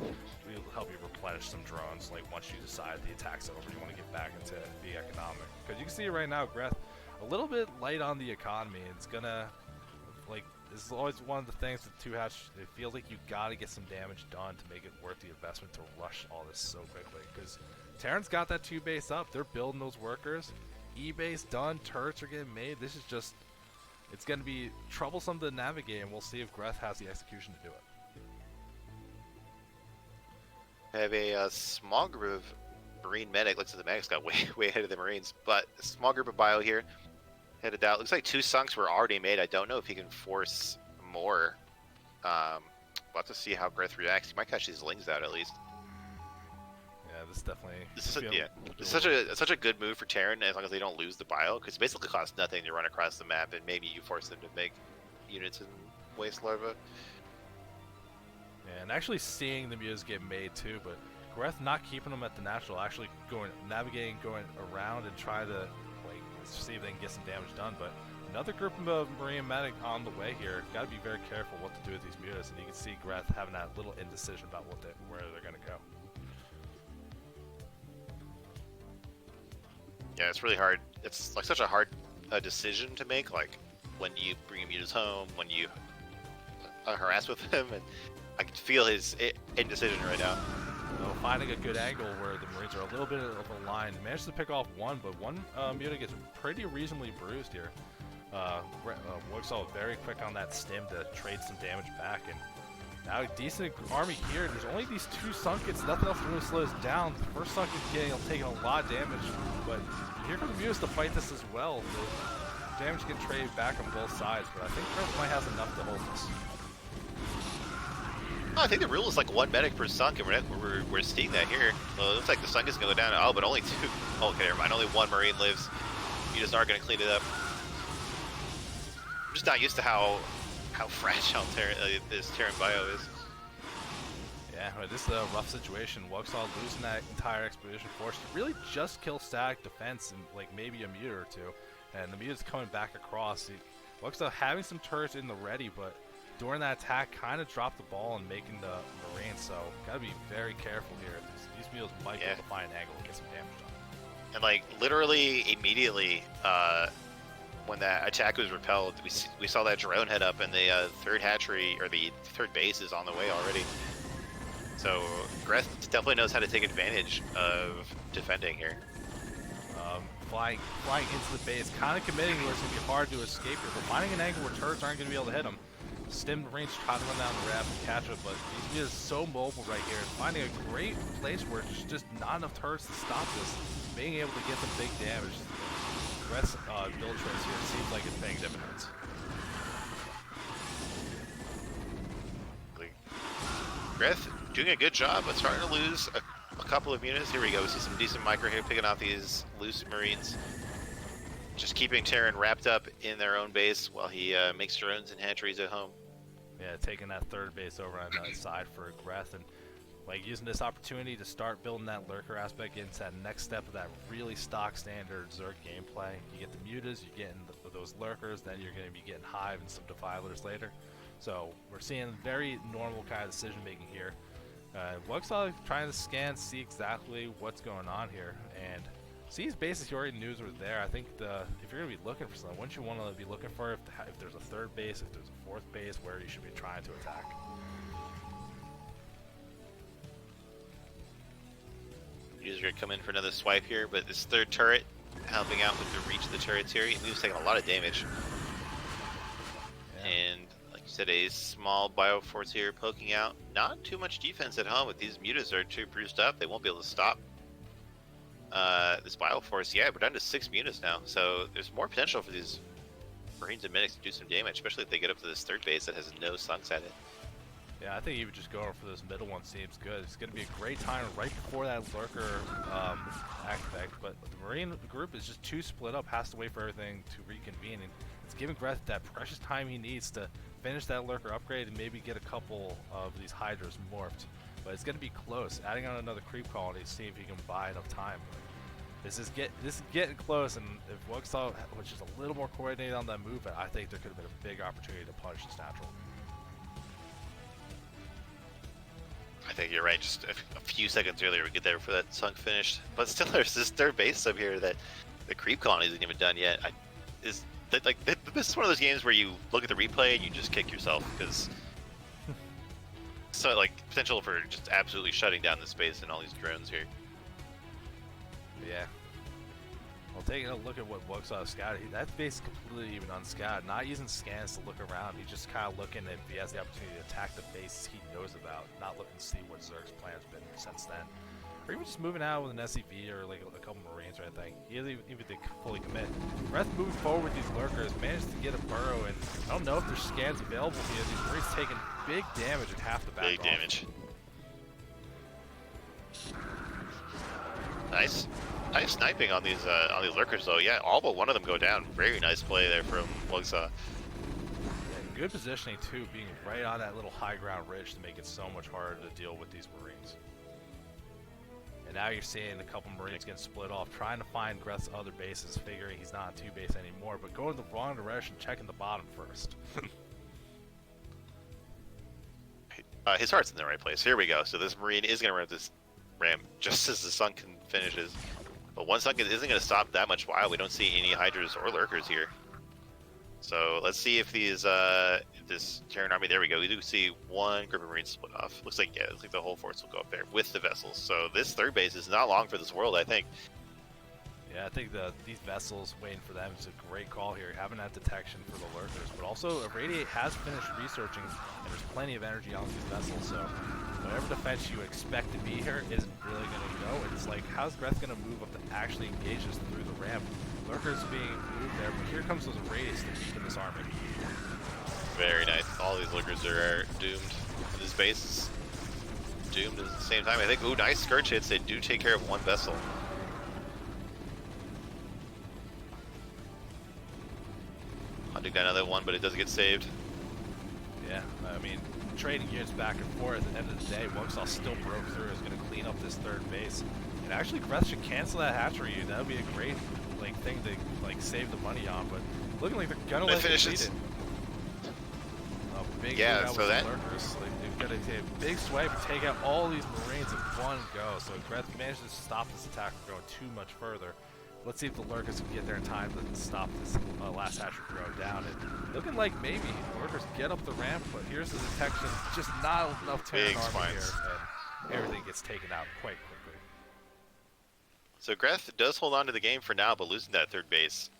it'll help you replenish some drones. Once you decide the attack's over, you want to get back into being economic. Because you can see right now, Greth, a little bit light on the economy. It's gonna this is always one of the things with 2-hatch. It feels like you got to get some damage done to make it worth the investment to rush all this so quickly. Because Terran's got that 2 base up. They're building those workers. E-base done. Turrets are getting made. This is just, it's going to be troublesome to navigate, and we'll see if Greth has the execution to do it. I have a small group of Marine medic. Looks like the medics got way ahead of the Marines, but a small group of bio here. Headed out. Looks like 2 sunks were already made. I don't know if he can force more. We'll have to see how Greth reacts. He might catch these lings out at least. Yeah, this definitely. It's such a good move for Terran as long as they don't lose the bio, because it basically costs nothing to run across the map, and maybe you force them to make units in waste larva. Yeah, and actually seeing the mutas get made too, but Greth not keeping them at the natural, actually navigating, going around and try to see if they can get some damage done. But another group of Marine medic on the way here. Got to be very careful what to do with these mutas, and you can see Greth having that little indecision about where they're going to go. Yeah, it's really hard. It's such a hard decision to make. When you bring mutas home, when you harass with him, and I can feel his indecision right now. Finding a good angle where the Marines are a little bit of a line. Managed to pick off one, but one muta gets pretty reasonably bruised here. Wuxaw very quick on that stim to trade some damage back, and now a decent army here. There's only these 2 sunkets, nothing else really slows down. The first sunket taking a lot of damage, but here come the mutas to fight this as well. The damage can trade back on both sides, but I think Greth might have enough to hold this. I think the rule is 1 medic per sunk, and we're seeing that here. Well, it looks like the sunk is going to go down. Oh, but only 2. Oh, okay, never mind. Only 1 Marine lives. You just aren't going to clean it up. I'm just not used to how fragile this Terran bio is. Yeah, this is a rough situation. Wuxaw losing that entire expedition force to really just kill static defense and maybe a muta or 2. And the muta's coming back across. Wuxaw having some turrets in the ready, but during that attack, kind of dropped the ball and making the Marines, so gotta be very careful here. These mutas might be able to find an angle and get some damage done. And literally immediately, when that attack was repelled, we saw that drone head up, and the 3rd hatchery, or the 3rd base, is on the way already. So Greth definitely knows how to take advantage of defending here. flying into the base, kind of committing where it's going to be hard to escape here, but finding an angle where turrets aren't going to be able to hit him. Stim range, trying to run down the ramp and catch it, but he's just so mobile right here. Finding a great place where there's just not enough turrets to stop this. Being able to get some big damage. Brett's build choice here seems like it's paying dividends. Greth doing a good job, but starting to lose a couple of units. Here we go. We see some decent micro here, picking off these loose Marines. Just keeping Terran wrapped up in their own base while he makes drones and hatcheries at home. Yeah, taking that third base over on the side for Greth, and like using this opportunity to start building that lurker aspect into that next step of that really stock standard Zerg gameplay. You get the mutas, you're getting those lurkers, then you're going to be getting Hive and some defilers later. So we're seeing very normal kind of decision making here. Wuxaw trying to scan, see exactly what's going on here, and see his bases he already knew were there. I think if you're going to be looking for something, wouldn't you want to be looking for if there's a third base, if there's a fourth base, where you should be trying to attack? User gonna come in for another swipe here, but this third turret helping out with the reach of the turrets here. He's taking a lot of damage. Yeah. And like you said, a small Bioforce here poking out. Not too much defense at home, but these mutas are too bruised up. They won't be able to stop this Bioforce. Yeah, we're down to 6 mutas now, so there's more potential for these Marines and Medics to do some damage, especially if they get up to this third base that has no sunks at it. Yeah, I think even just going for this middle one seems good. It's going to be a great time right before that lurker aspect, but the Marine group is just too split up, has to wait for everything to reconvene, and it's giving Greth that precious time he needs to finish that lurker upgrade and maybe get a couple of these Hydras morphed. But it's going to be close, adding on another creep colony to see if he can buy enough time. This is getting close, and if Wuxaw, which is a little more coordinated on that movement, I think there could have been a big opportunity to punish this natural. I think you're right. Just a few seconds earlier, we get there for that sunk finished. But still, there's this third base up here that the creep colony isn't even done yet. This is one of those games where you look at the replay and you just kick yourself because so like potential for just absolutely shutting down the space and all these drones here. Yeah. Well, taking a look at what Wuxaw scouted, that base is completely even unscouted, not using scans to look around. He's just kind of looking if he has the opportunity to attack the bases he knows about, not looking to see what Zerg's plan's been since then. Or even just moving out with an SCV or like a couple Marines or anything. He doesn't even fully commit. Breath moving forward with these lurkers, managed to get a burrow, and I don't know if there's scans available here. These Marines taking big damage and half the back Big off. damage. Nice. Nice sniping on these lurkers though. Yeah, all but one of them go down. Very nice play there from Wuxaw. Yeah, good positioning too, being right on that little high ground ridge to make it so much harder to deal with these Marines. And now you're seeing a couple Marines getting split off, trying to find Greth's other bases, figuring he's not on 2 base anymore, but going the wrong direction, checking the bottom first. His heart's in the right place. Here we go. So this Marine is going to run this ramp just as the Sunken finishes. But one Sunken isn't going to stop that much while. We don't see any Hydras or Lurkers here. So let's see if these this Terran army, there we go. We do see one group of Marines split off. Looks like, yeah, looks like the whole force will go up there with the vessels. So this third base is not long for this world, I think. Yeah, I think these vessels waiting for them is a great call here, having that detection for the lurkers. But also, Irradiate has finished researching, and there's plenty of energy on these vessels, so whatever defense you expect to be here isn't really going to go. It's like, how's Greth going to move up to actually engage us through the ramp? Lurkers being moved there, but here comes those Irradiates to weaken this army. Very nice. All these Lurkers are doomed. And this base is doomed at the same time. I think, ooh, nice Scourge hits. They do take care of one vessel. Hunting got another one, but it does get saved. Yeah, I mean, trading units back and forth. At the end of the day, Wuxaw still broke through. Is going to clean up this third base. And actually, Greth should cancel that hatchery. That would be a great thing to save the money on. But looking like they're gonna let it complete it. Big so that lurkers. They've got to take a big swipe and take out all these Marines in one go. So Greth managed to stop this attack from going too much further. Let's see if the lurkers can get there in time to stop this last hatchery from going down. And looking like maybe lurkers get up the ramp, but here's the detection. Just not enough Terran army here, and everything gets taken out quite quickly. So Greth does hold on to the game for now, but losing that third base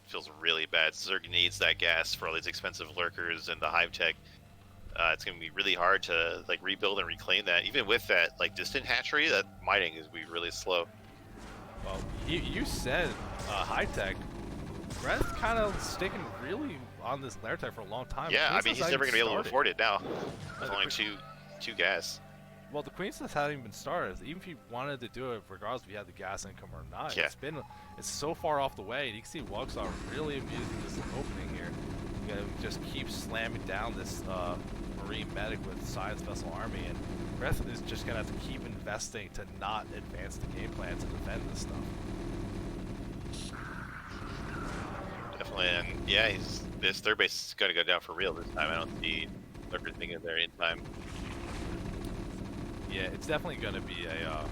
feels really bad. Zerg needs that gas for all these expensive lurkers and the hive tech. It's going to be really hard to like rebuild and reclaim that. Even with that like distant hatchery, that mining is going to be really slow. Well, you said high tech. Brett's kind of sticking really on this lair tech for a long time. Yeah, I mean he's never going to be able to afford it now. With only two gas. Well, the Queen's Nest hasn't even been started. Even if you wanted to do it, regardless if you had the gas income or not, Yeah. it's so far off the way. And you can see Wugsaw really abusing this opening here. You gotta just keep slamming down this Marine medic with Science Vessel Army, and Breath is just gonna have to keep investing to not advance the game plan to defend this stuff. Definitely, and yeah, this third base is going to go down for real this time. I don't see everything in there in time. Yeah, it's definitely going to be a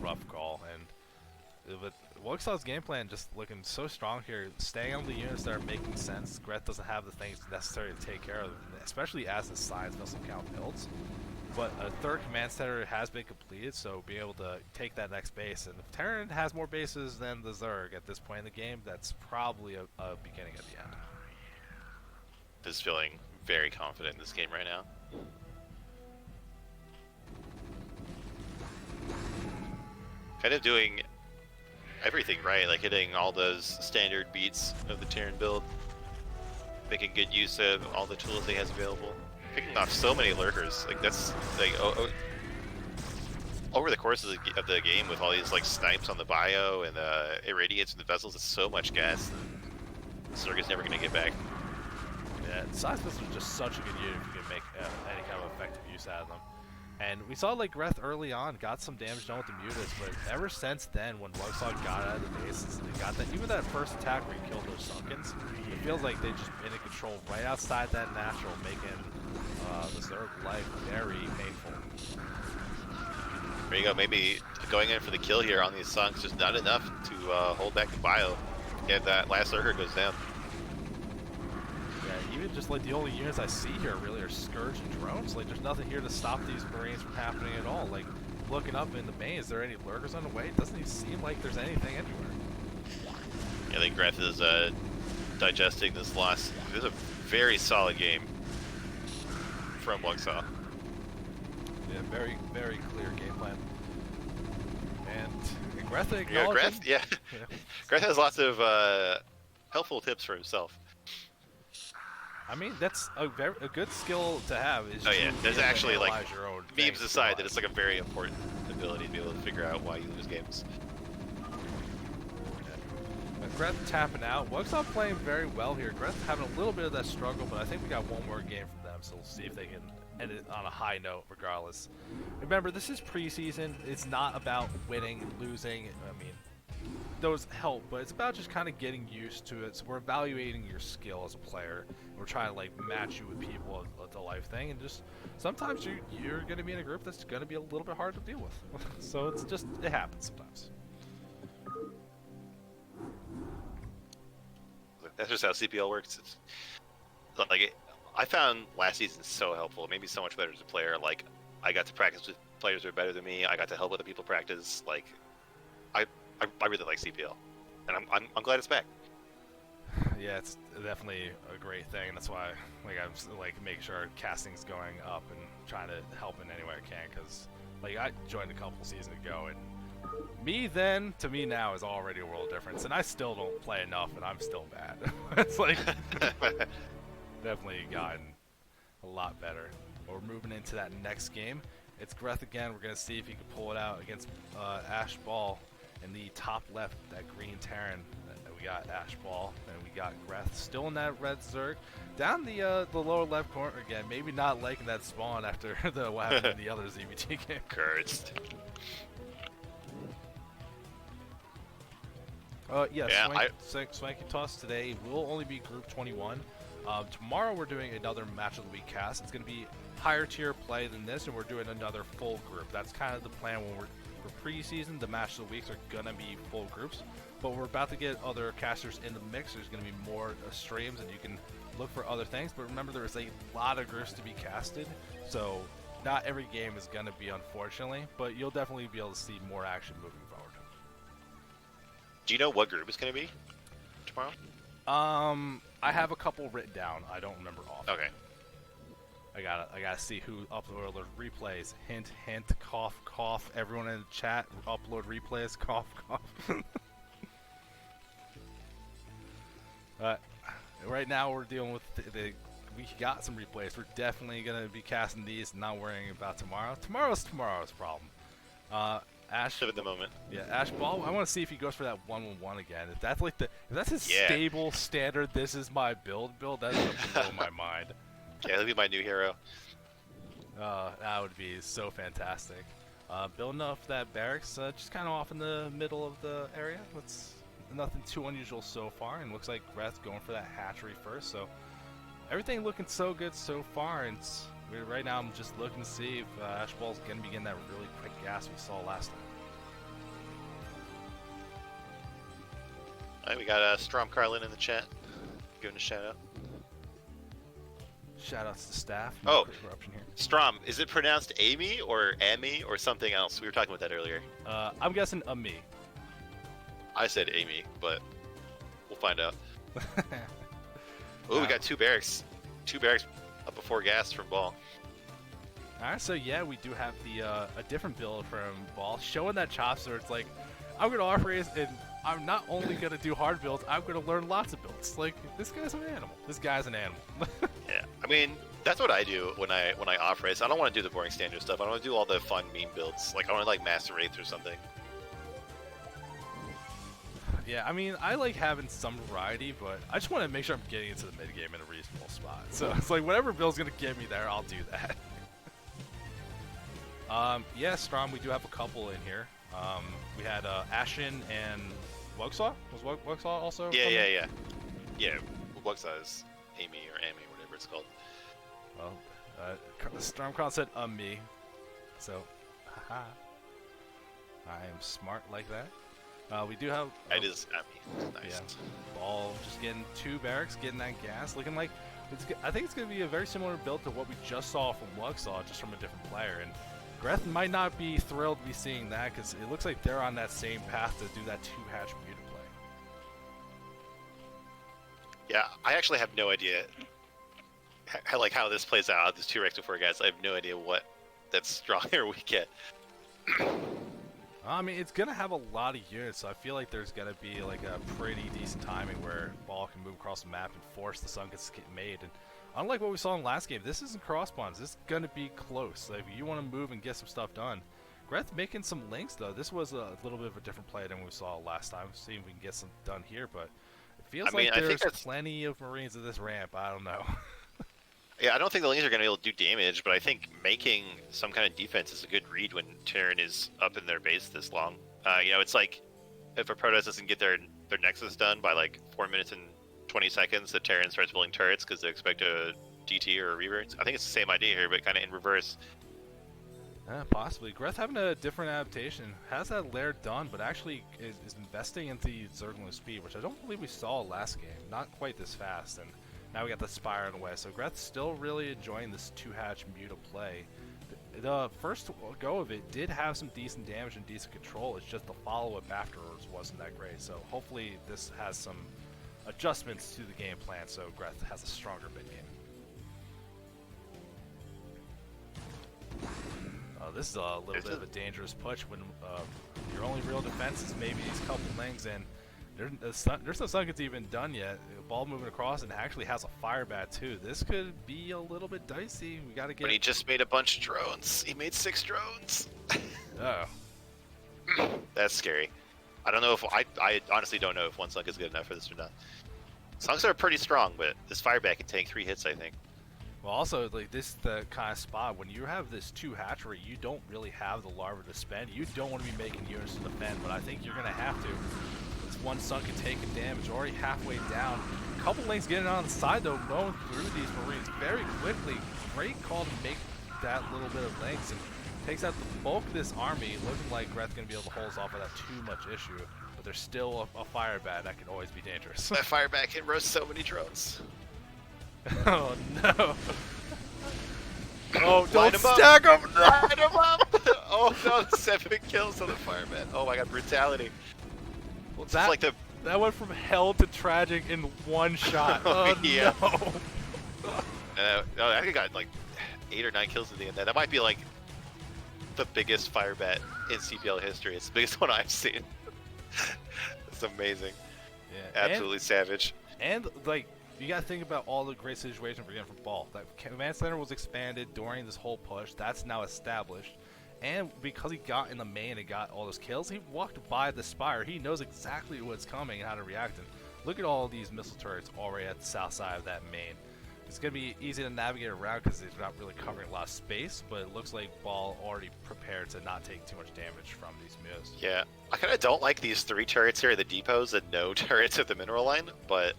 rough call, and with Wugsaw's game plan just looking so strong here, staying on the units that are making sense. Greth doesn't have the things necessary to take care of them, especially as the Science Vessel count builds. But a third command center has been completed, so being able to take that next base. And if Terran has more bases than the Zerg at this point in the game, that's probably a beginning at the end. Just feeling very confident in this game right now. Kind of doing everything right, like hitting all those standard beats of the Terran build, making good use of all the tools he has available, picking off so many lurkers. Like that's like over the course of the game with all these like snipes on the bio and the irradiates and the vessels, it's so much gas. Zerg is never going to get back. Yeah, Science Vessel is just such a good unit if you can make any kind of effective use out of them. And we saw like Greth early on got some damage done with the mutants, but ever since then, when Wugsaw got out of the bases and they got that, even that first attack where he killed those Sunkens, it feels like they've just been in control right outside that natural, making the Zerg life very painful. There you go. Maybe going in for the kill here on these Sunks just not enough to hold back the bio. If that last lurker goes down. Yeah, even just like the only units I see here really are Scourge and drones. Like there's nothing here to stop these Marines from happening at all. Like looking up in the main, is there any lurkers on the way? It doesn't even seem like there's anything anywhere. Yeah, I think Greth is digesting this loss. This is a very solid game from Wugsaw. Yeah, very, very clear game plan. And Greth Yeah, acknowledging... yeah. Greth has lots of helpful tips for himself. I mean, that's a good skill to have. Is Oh yeah, there's actually like your own memes aside that it's like a very important ability to be able to figure out why you lose games. Greth tapping out. Wugsaw playing very well here. Greth having a little bit of that struggle, but I think we got one more game from them, so we'll see if they can end it on a high note regardless. Remember, this is preseason. It's not about winning and losing. I mean, those help, but it's about just kind of getting used to it. So we're evaluating your skill as a player. We're trying to like match you with people at the life thing, and just sometimes you're going to be in a group that's going to be a little bit hard to deal with. So it's just, it happens sometimes. That's just how CPL works. It's like I found last season so helpful. It made me so much better as a player. Like I got to practice with players who are better than me. I got to help other people practice. Like I really like CPL, and I'm glad it's back. Yeah, it's definitely a great thing. That's why I'm like making sure casting's going up and trying to help in any way I can. Because like I joined a couple seasons ago, and me then to me now is already a world difference, and I still don't play enough, and I'm still bad. It's like definitely gotten a lot better. But we're moving into that next game. It's Greth again. We're gonna see if he can pull it out against Ash Ball in the top left. That green Terran. We got Ash Ball, and we got Greth still in that red Zerg. Down the lower left corner again. Maybe not liking that spawn after what happened in the other ZBT game. Cursed. Yeah, Swanky Toss today will only be Group 21. Tomorrow we're doing another Match of the Week cast. It's going to be higher tier play than this, and we're doing another full group. That's kind of the plan when for preseason. The Match of the Weeks are going to be full groups, but we're about to get other casters in the mix. There's going to be more streams, and you can look for other things. But remember, there's a lot of groups to be casted, so not every game is going to be, unfortunately, but you'll definitely be able to see more action moving forward. Do you know what group it's going to be tomorrow? I have a couple written down. I don't remember off. Okay. I gotta see who uploaded replays. Hint, hint, cough, cough. Everyone in the chat, upload replays. Cough, cough. Right now we're dealing with we got some replays. We're definitely gonna be casting these, and not worrying about tomorrow. Tomorrow's problem. Ash. Live at the moment. Yeah, Ash Ball. I want to see if he goes for that 1-1-1 again. If that's like if that's his Yeah. stable standard, this is my build. That's gonna blow my mind. Yeah, he'll be my new hero. That would be so fantastic. Building up that barracks, just kind of off in the middle of the area. That's nothing too unusual so far, and looks like Greth's going for that hatchery first. So everything looking so good so far, and right now I'm just looking to see if Ash Ball's gonna be getting that really quick gas we saw last time. All right, we got Strom Carlin in the chat. Giving a shout out. Shoutouts to staff. Oh. Quick corruption here. Strom, is it pronounced Amy or Amy or something else? We were talking about that earlier. I'm guessing a me. I said Amy, but we'll find out. Oh, Wow. we got two barracks. Two barracks up before gas from Ball. Alright, so yeah, we do have the a different build from Ball, showing that chops where it's like, I'm gonna offer it, and I'm not only gonna do hard builds, I'm gonna learn lots of builds. Like, this guy's an animal. This guy's an animal. Yeah, I mean, that's what I do when I off race. I don't want to do the boring standard stuff. I want to do all the fun meme builds. Like I want to like Master Wraith or something. Yeah, I mean, I like having some variety, but I just want to make sure I'm getting into the mid game in a reasonable spot. So it's like whatever build's gonna get me there, I'll do that. Yeah, Strom, we do have a couple in here. We had Ashen and Wugsaw. Was Wugsaw also? Yeah, coming? yeah. Wugsaw is Amy or Amy, whatever it's called. Well, Stormcon said me, so haha. I am smart like that. We do have. It is Amy. Nice. Yeah, Ball just getting two barracks, getting that gas, looking like I think it's going to be a very similar build to what we just saw from Wugsaw, just from a different player. And Greth might not be thrilled to be seeing that because it looks like they're on that same path to do that two-hatch muta play. Yeah, I actually have no idea how this plays out. There's two Rex before guys. I have no idea what that's stronger we get. I mean, it's going to have a lot of units, so I feel like there's going to be like a pretty decent timing where Ball can move across the map and force the sun gets made. And unlike what we saw in last game, this isn't cross spawns. This is going to be close. Like, if you want to move and get some stuff done. Greth making some links, though. This was a little bit of a different play than we saw last time. See if we can get some done here, but it feels like there's plenty of Marines at this ramp. I don't know. Yeah, I don't think the lanes are going to be able to do damage, but I think making some kind of defense is a good read when Terran is up in their base this long. You know, it's like if a Protoss doesn't get their Nexus done by like 4 minutes and 20 seconds, the Terran starts building turrets because they expect a DT or a Reaver. I think it's the same idea here, but kind of in reverse. Possibly. Greth having a different adaptation. Has that lair done, but actually is investing into Zergling speed, which I don't believe we saw last game. Not quite this fast, and now we got the Spire in the way. So Greth's still really enjoying this two-hatch muta play. The first go of it did have some decent damage and decent control. It's just the follow-up afterwards wasn't that great. So hopefully this has some adjustments to the game plan so Greth has a stronger mid-game. This is a little bit of a dangerous push when your only real defense is maybe these couple things, and there's no sun gets even done yet. Ball moving across and actually has a fire bat too. This could be a little bit dicey. We got to get. But he just made a bunch of drones. He made 6 drones. Oh. That's scary. I don't know if I honestly don't know if one sunk is good enough for this or not. Sunks are pretty strong, but this fire bat can take 3 hits, I think. Well, also, like, this is the kind of spot when you have this 2-hatchery, you don't really have the larva to spend. You don't want to be making units to defend, but I think you're going to have to. This one sunken taking damage, already halfway down. A couple lanes getting on the side, though, going through these Marines very quickly. Great call to make that little bit of lengths, and takes out the bulk of this army, looking like Greth's going to be able to hold off of that too much issue. But there's still a fire bat that can always be dangerous. That fire bat can roast so many drones. Oh no! Oh, don't Line 'em up. stack them! No! Line 'em up! Oh no, 7 kills on the fireman. Oh my god, brutality. Well, It's like the that went from hell to tragic in one shot. Oh, Oh, yeah. no. I think I got like 8 or 9 kills at the end. That might be like the biggest fire bet in CPL history. It's the biggest one I've seen. It's amazing. Yeah. Absolutely savage. And like, you gotta think about all the great situations we're getting from Ball. That command center was expanded during this whole push. That's now established. And because he got in the main and got all those kills, he walked by the spire. He knows exactly what's coming and how to react. And look at all these missile turrets already at the south side of that main. It's going to be easy to navigate around because it's not really covering a lot of space, but it looks like Ball already prepared to not take too much damage from these moves. Yeah, I kind of don't like these 3 turrets here at the depots and no turrets at the mineral line, but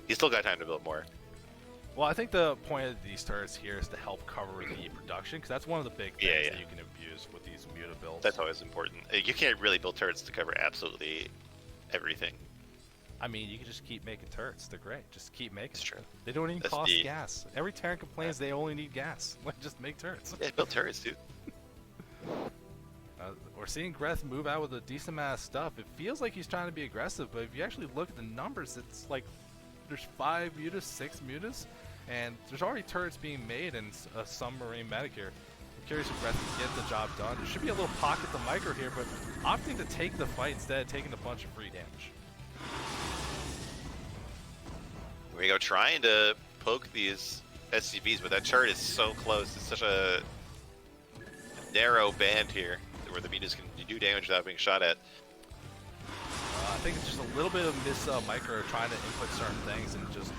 he's still got time to build more. Well, I think the point of these turrets here is to help cover the production, because that's one of the big things that you can abuse with these muta builds. That's always important. You can't really build turrets to cover absolutely everything. I mean, you can just keep making turrets. They're great. Just keep making It's true. them. They don't even That's cost the- gas. Every Terran complains they only need gas. Like, just make turrets. Yeah, build turrets, dude. We're seeing Greth move out with a decent amount of stuff. It feels like he's trying to be aggressive, but if you actually look at the numbers, it's like there's 5 mutas, 6 mutas, and there's already turrets being made and a submarine medic here. I'm curious if Greth can get the job done. There should be a little pocket to micro here, but opting to take the fight instead of taking a bunch of free damage. Here we go, trying to poke these SCVs, but that turret is so close. It's such a narrow band here where the mutas can do damage without being shot at. I think it's just a little bit of miss micro trying to input certain things and just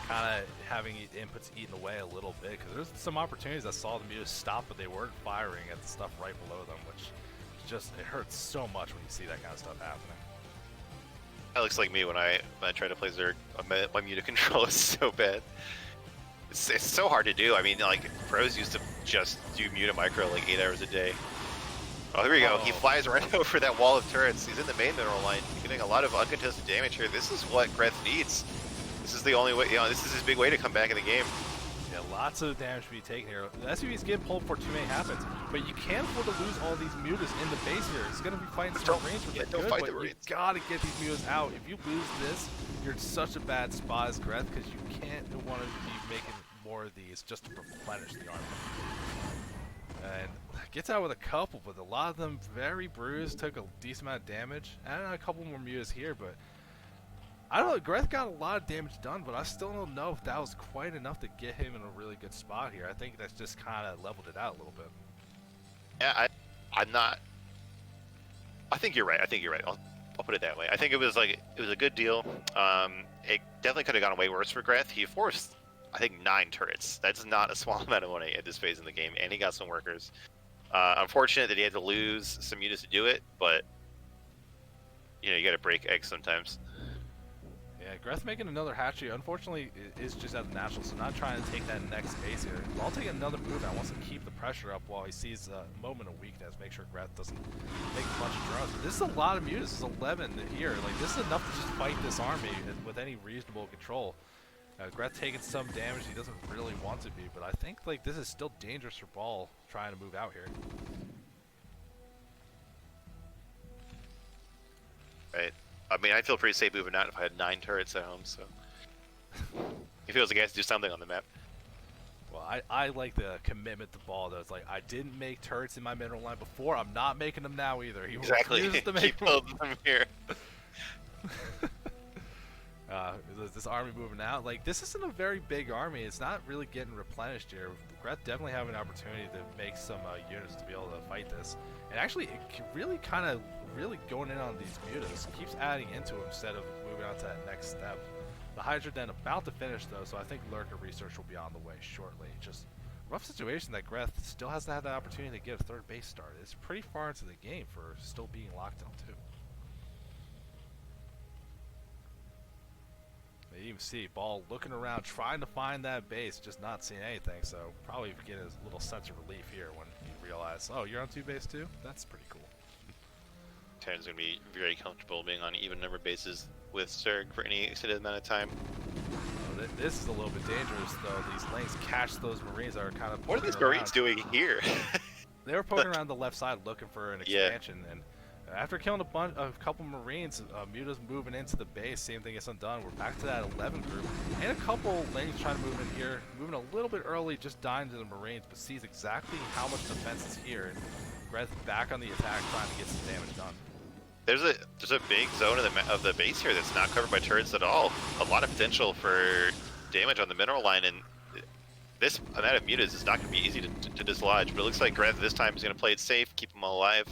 kind of having inputs eaten away a little bit, because there's some opportunities I saw the mutas stop, but they weren't firing at the stuff right below them, which just, it hurts so much when you see that kind of stuff happening. That looks like me when I try to play Zerg. My muta control is so bad. It's so hard to do. I mean, like, pros used to just do muta micro like 8 hours a day. Oh, here we go. He flies right over that wall of turrets. He's in the main mineral line, getting a lot of uncontested damage here. This is what Greth needs. This is the only way, this is his big way to come back in the game. Yeah, lots of damage to be taken here. The SUV's getting pulled before too many happens, but you can't afford to lose all these mutas in the base here. He's going to be fighting some Marines, which are good, but you got to get these mutas out. If you lose this, you're in such a bad spot as Greth, because you can't want to be making more of these just to replenish the army. And gets out with a couple, but a lot of them very bruised, took a decent amount of damage. And a couple more mutas here, but I don't know, Greth got a lot of damage done, but I still don't know if that was quite enough to get him in a really good spot here. I think that's just kind of leveled it out a little bit. Yeah, I'm not. I think you're right. I'll put it that way. I think it was a good deal. It definitely could have gone way worse for Greth. He forced, I think, 9 turrets. That's not a small amount of money at this phase in the game, and he got some workers. Unfortunate that he had to lose some units to do it, but you got to break eggs sometimes. Yeah, Greth making another hatchery. Unfortunately, it is just at the natural, so not trying to take that next base here. I'll take another move. I wants to keep the pressure up while he sees a moment of weakness. Make sure Greth doesn't make a bunch of drones. But this is a lot of mutas. This is 11 here. Like, this is enough to just fight this army with any reasonable control. Greth taking some damage he doesn't really want to be, but I think like this is still dangerous for Ball trying to move out here. Right. I mean, I feel pretty safe moving out if I had 9 turrets at home, so. He feels like he has to do something on the map. Well, I like the commitment to Ball, though. It's like, I didn't make turrets in my mineral line before, I'm not making them now either. He refuses to make them here. This army moving out, like, this isn't a very big army. It's not really getting replenished here. Greth definitely have an opportunity to make some units to be able to fight this. And actually, it can really kind of going in on these mutas. Keeps adding into them instead of moving on to that next step. The Hydra Den about to finish, though, so I think Lurker research will be on the way shortly. Just rough situation that Greth still hasn't had the opportunity to get a 3rd base started. It's pretty far into the game for still being locked on, too. You even see Ball looking around, trying to find that base, just not seeing anything. So probably get a little sense of relief here when you realize, oh, you're on 2 base too? That's pretty cool. Terran's going to be very comfortable being on even number bases with Zerg for any extended amount of time. This is a little bit dangerous, though. These lanes catch those Marines that are kind of What are these Marines doing here? They were poking around the left side looking for an expansion, and After killing a couple Marines, Muta's moving into the base. Same thing gets undone. We're back to that 11 group. And a couple lanes trying to move in here. Moving a little bit early, just dying to the Marines, but sees exactly how much defense is here. And Greth back on the attack, trying to get some damage done. There's a big zone of the base here that's not covered by turrets at all. A lot of potential for damage on the mineral line, and this amount of mutas is not going to be easy to dislodge. But it looks like Greth this time is going to play it safe, keep them all alive.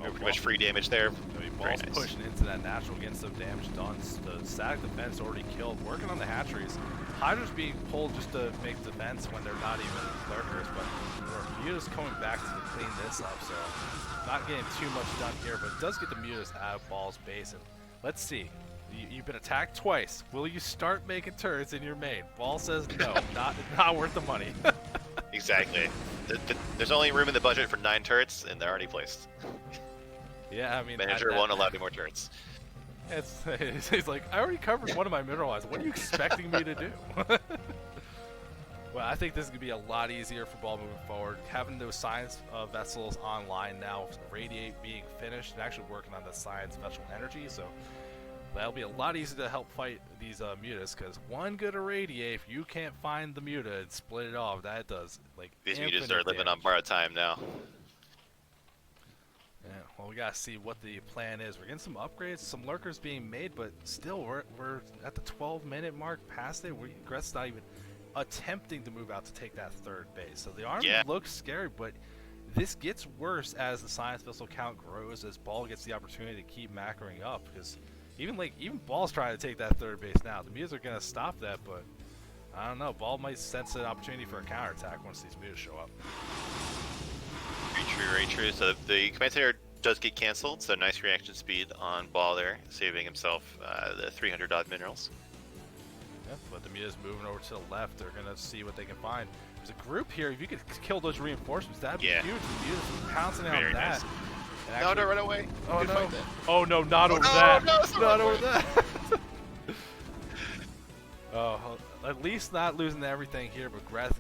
Pretty much free damage there. Ball's pushing into that natural, getting some damage done. The static defense already killed. Working on the hatcheries. Hydra's being pulled just to make defense when they're not even lurkers, but Muta's coming back to clean this up, so not getting too much done here, but it does get the Mutas out of Ball's base. And let's see. You've been attacked twice. Will you start making turrets in your main? Ball says no, not worth the money. Exactly. There's only room in the budget for 9 turrets, and they're already placed. Yeah, I mean, manager won't allow any more turrets. He's like, I already covered one of my mineralized. What are you expecting me to do? Well, I think this is going to be a lot easier for Ball moving forward. Having those science vessels online now, Radiate being finished, and actually working on the science vessel energy, so that'll be a lot easier to help fight these mutas, because one good Irradiate, if you can't find the muta and split it off, that does, like, these mutas are living on borrowed time now. Yeah, well, we gotta see what the plan is. We're getting some upgrades, some lurkers being made, but still, we're at the 12-minute mark past it. Greth's not even attempting to move out to take that third base. So the army looks scary, but this gets worse as the science vessel count grows, as Ball gets the opportunity to keep macroing up, because even Ball's trying to take that third base now. The mutas are gonna stop that, but I don't know. Ball might sense an opportunity for a counterattack once these mutas show up. Very true. So the command center does get canceled, so nice reaction speed on Ball there, saving himself the 300 odd minerals. Yeah, but the muta's moving over to the left. They're gonna see what they can find. There's a group here. If you could kill those reinforcements, that'd be huge. The muta's pouncing out that. Nice. Actually, no, run away. Oh no! Oh no, not over that! No, not over that! Oh, at least not losing everything here, but Greth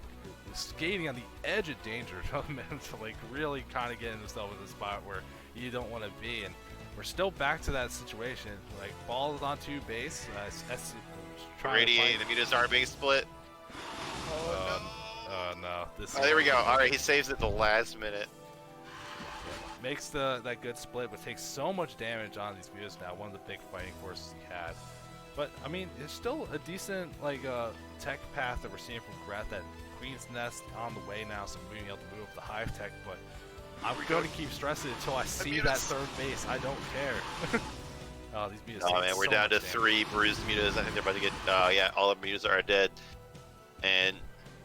skating on the edge of danger to like really kind of getting himself in the spot where you don't want to be, and we're still back to that situation. Like, Ball is on 2 base. Radiate, the mutas are being split. Oh no! There we go. All right, he saves it at the last minute. Yeah, makes that good split, but takes so much damage on these mutas now. One of the big fighting forces he had. But I mean, it's still a decent tech path that we're seeing from Greth. That Queen's Nest on the way now, so being able to move up the hive tech, but I'm going to keep stressing it until I see that third base. I don't care. Oh, these mutas. Oh man, we're down to 3 bruised mutas. I think they're about to get. Yeah, all the mutas are dead. And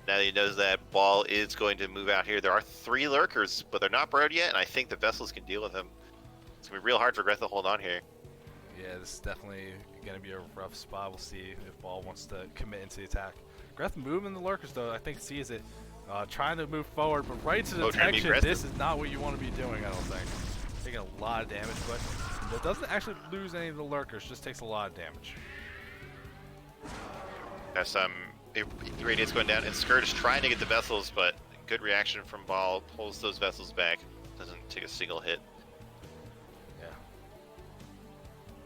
now that he knows that, Ball is going to move out here. There are 3 lurkers, but they're not burrowed yet, and I think the vessels can deal with them. It's gonna be real hard for Greth to hold on here. Yeah, this is definitely gonna be a rough spot. We'll see if Ball wants to commit into the attack. Greth moving the lurkers though, I think sees it, trying to move forward, but right to detection. This is not what you want to be doing, I don't think. Taking a lot of damage, but it doesn't actually lose any of the lurkers, just takes a lot of damage. That's Radiate's going down, and Scourge trying to get the vessels, but good reaction from Ball, pulls those vessels back, doesn't take a single hit.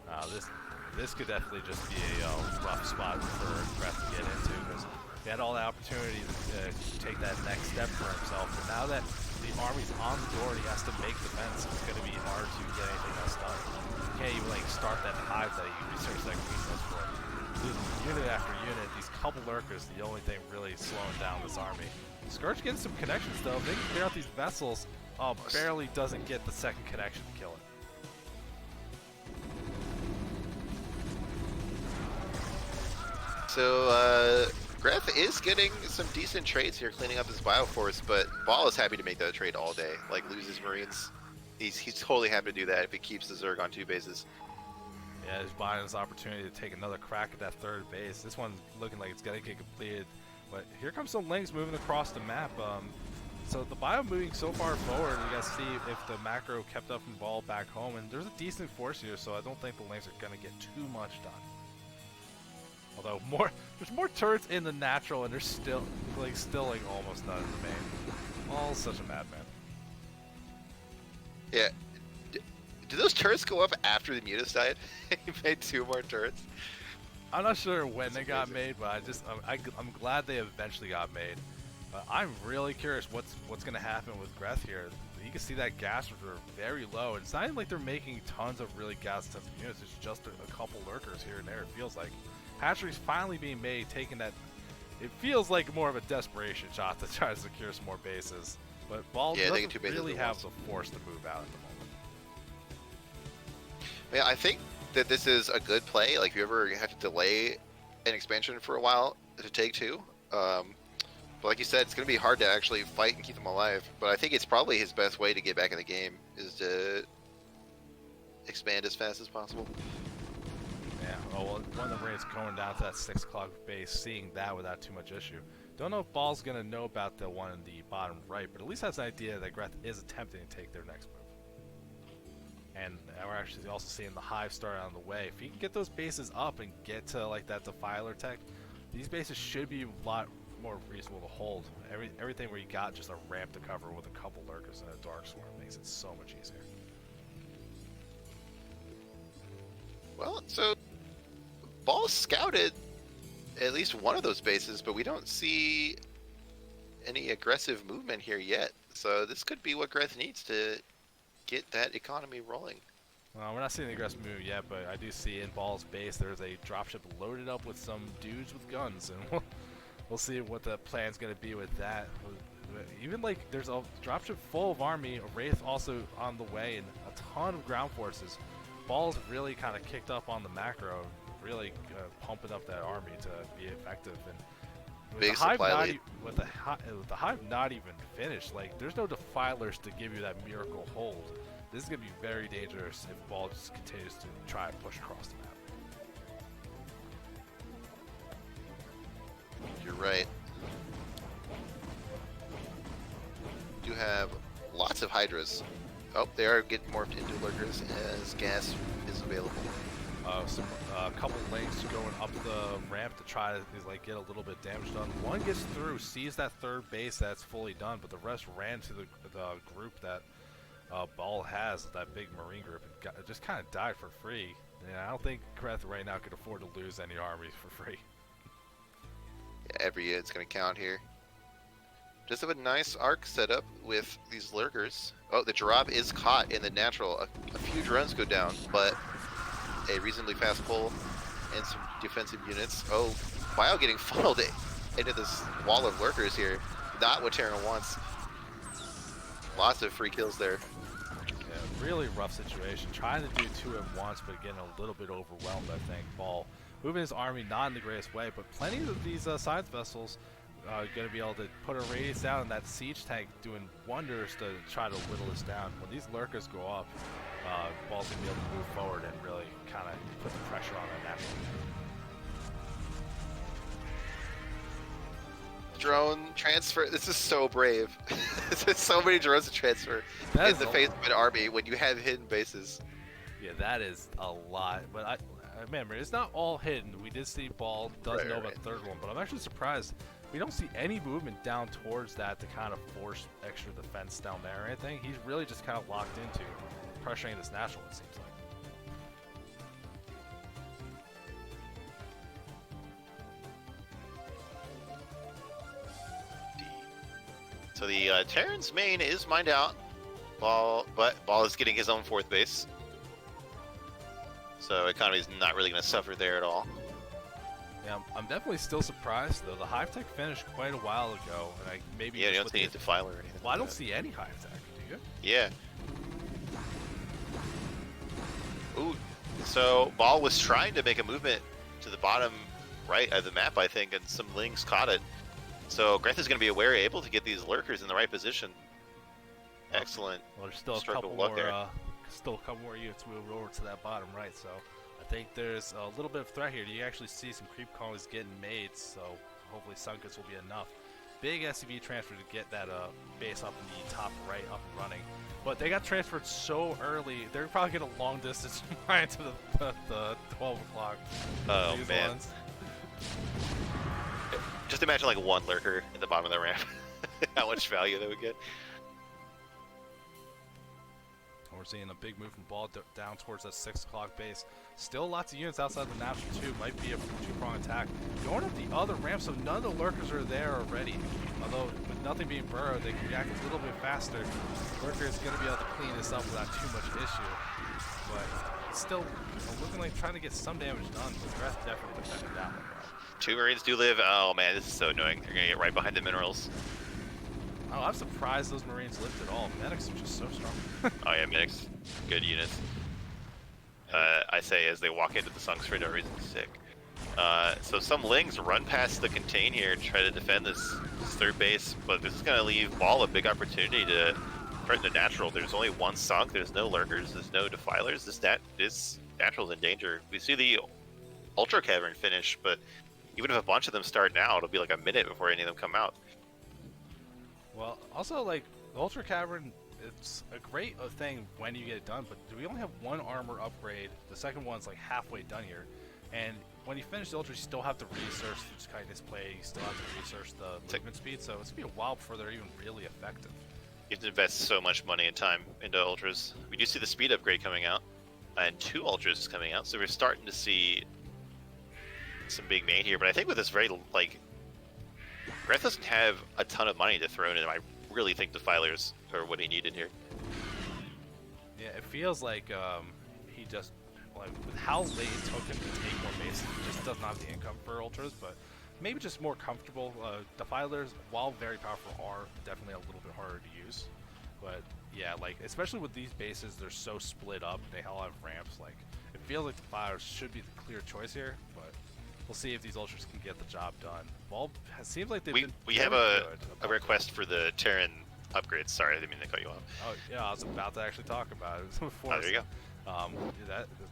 Yeah. This could definitely just be a rough spot for Greth to get into, because he had all the opportunity to take that next step for himself, but now that the army's on the door and he has to make defense, it's going to be hard to get anything else done. You can't even start that hive that you researched that Queen's Nest for. Unit after unit, these couple lurkers, the only thing really slowing down this army. Scourge getting some connections though. If they can clear out these vessels, barely doesn't get the second connection to kill it. So, Greth is getting some decent trades here, cleaning up his Bioforce, but Ball is happy to make that trade all day. Lose his Marines. He's totally happy to do that if it keeps the Zerg on 2 bases. Yeah, he's buying this opportunity to take another crack at that third base. This one's looking like it's going to get completed. But here comes some links moving across the map. So the bio moving so far forward, we got to see if the macro kept up from Ball back home. And there's a decent force here, so I don't think the links are going to get too much done. Although there's more turrets in the natural, and there's still almost none in the main. Ball's such a madman. Yeah. Did those turrets go up after the Mutas died? He made 2 more turrets. I'm not sure when That's they got amazing. made, but I'm glad they eventually got made. I'm really curious what's gonna happen with Greth here. You can see that gas reserve very low. It's not even like they're making tons of really gas-intensive units. It's just a couple lurkers here and there. It feels like hatchery's finally being made, taking that. It feels like more of a desperation shot to try to secure some more bases. But Ball taking doesn't 2 bases really at have once. the force to move out at the moment. Yeah, I think that this is a good play. Like, if you ever had to delay an expansion for a while to take 2. But like you said, it's going to be hard to actually fight and keep them alive. But I think it's probably his best way to get back in the game is to expand as fast as possible. Yeah, well, one of the raids going down to that 6 o'clock base, seeing that without too much issue. Don't know if Ball's going to know about the one in the bottom right, but at least has an idea that Greth is attempting to take their next move. And we're actually also seeing the Hive start on the way. If he can get those bases up and get to like that Defiler tech, these bases should be a lot more reasonable to hold. Everything where you got just a ramp to cover with a couple lurkers and a Dark Swarm makes it so much easier. Well, so Ball scouted at least one of those bases, but we don't see any aggressive movement here yet. So this could be what Greth needs to get that economy rolling. Well, we're not seeing the aggressive move yet, but I do see in Ball's base there's a dropship loaded up with some dudes with guns, and we'll see what the plan's going to be with that. Even like there's a dropship full of army, a Wraith also on the way, and a ton of ground forces. Ball's really kind of kicked up on the macro, really pumping up that army to be effective. And with Big the Hive supply not lead. with the Hive not even finished, like there's no Defilers to give you that miracle hold. This is going to be very dangerous if Ball just continues to try and push across the map. You're right. Do have lots of Hydras. Oh, they are getting morphed into lurkers as gas is available. A couple lanes going up the ramp to try to like get a little bit damage done. One gets through, sees that third base that's fully done, but the rest ran to the group that Ball has, that big Marine group, and just kind of died for free. And I don't think Greth right now could afford to lose any armies for free. Yeah, every hit's going to count here. Just have a nice arc set up with these lurkers. Oh, the drop is caught in the natural. A few drones go down, but a reasonably fast pull and some defensive units. Oh, Bio getting funneled into this wall of lurkers here. Not what Terran wants. Lots of free kills there. Yeah, really rough situation. Trying to do 2 at once, but getting a little bit overwhelmed, I think. Ball moving his army not in the greatest way, but plenty of these science vessels going to be able to put a radius down, and that siege tank doing wonders to try to whittle this down. When these lurkers go up, Ball's going to be able to move forward and really kind of put the pressure on that natural. Drone transfer. This is so brave. There's so many drones to transfer in the face of an army when you have hidden bases. Yeah, that is a lot. But I remember, it's not all hidden. We did see Ball does know about the third one, but I'm actually surprised we don't see any movement down towards that to kind of force extra defense down there or anything. He's really just kind of locked into pressuring this national, it seems like. So the Terran's main is mined out. But Ball is getting his own 4th base. So economy's not really going to suffer there at all. Yeah, I'm definitely still surprised though. The Hive Tech finished quite a while ago, and maybe Yeah, you don't see any Defiler or anything. Well, I don't see any Hive Tech. Do you? Yeah. Ooh, so Ball was trying to make a movement to the bottom right of the map, I think, and some Lings caught it. So Greth is going to be aware, able to get these lurkers in the right position. Excellent. Well, there's still a Stroke of couple luck more. there. Still a couple more units moved over to that bottom right, so I think there's a little bit of threat here. You actually see some creep colonies getting made, so hopefully Sunkets will be enough. Big SCV transfer to get that base up in the top right up and running. But they got transferred so early, they're probably getting a long distance line to the 12 o'clock. Oh, These man. ones. Just imagine like one lurker in the bottom of the ramp. How much value they would get. we're seeing a big move from ball down towards that 6 o'clock base. Still lots of units outside the natural too. Might be a two-prong attack. Going up the other ramp, so none of the lurkers are there already. Although with nothing being burrowed, they can react a little bit faster. Lurker is going to be able to clean this up without too much issue. But it's still looking like trying to get some damage done. But Breath definitely defended that one. 2 Marines do live. Oh man, this is so annoying. They're gonna get right behind the minerals. Oh, I'm surprised those Marines lived at all. Medics are just so strong. Oh yeah, medics, good units. I say as they walk into the sunks for no reason. Sick. So some Lings run past the contain here to try to defend this third base, but this is going to leave Ball a big opportunity to threaten the natural. There's only 1 sunk, there's no lurkers, there's no defilers. This natural's in danger. We see the Ultra Cavern finish, but even if a bunch of them start now, it'll be like a minute before any of them come out. Well, also, like, the Ultra Cavern, it's a great thing when you get it done, but we only have 1 armor upgrade. The second one's, like, halfway done here. And when you finish the Ultra, you still have to research the kindness play, you still have to research the movement speed, so it's going to be a while before they're even really effective. You have to invest so much money and time into Ultras. We do see the speed upgrade coming out, and 2 Ultras coming out, so we're starting to see some big main here, but I think with this very, like, Greth doesn't have a ton of money to throw in him. I really think Defilers are what he needed here. Yeah, it feels like he just, like, with how late it took him to take more bases, he just doesn't have the income for Ultras, but maybe just more comfortable. Defilers, while very powerful, are definitely a little bit harder to use. But yeah, like, especially with these bases, they're so split up, they all have ramps, like, it feels like Defilers should be the clear choice here, but we'll see if these Ultras can get the job done. Bulb seems like we have a request for the Terran upgrades. Sorry, I didn't mean to cut you off. Oh yeah, I was about to actually talk about it before. Oh, there you go.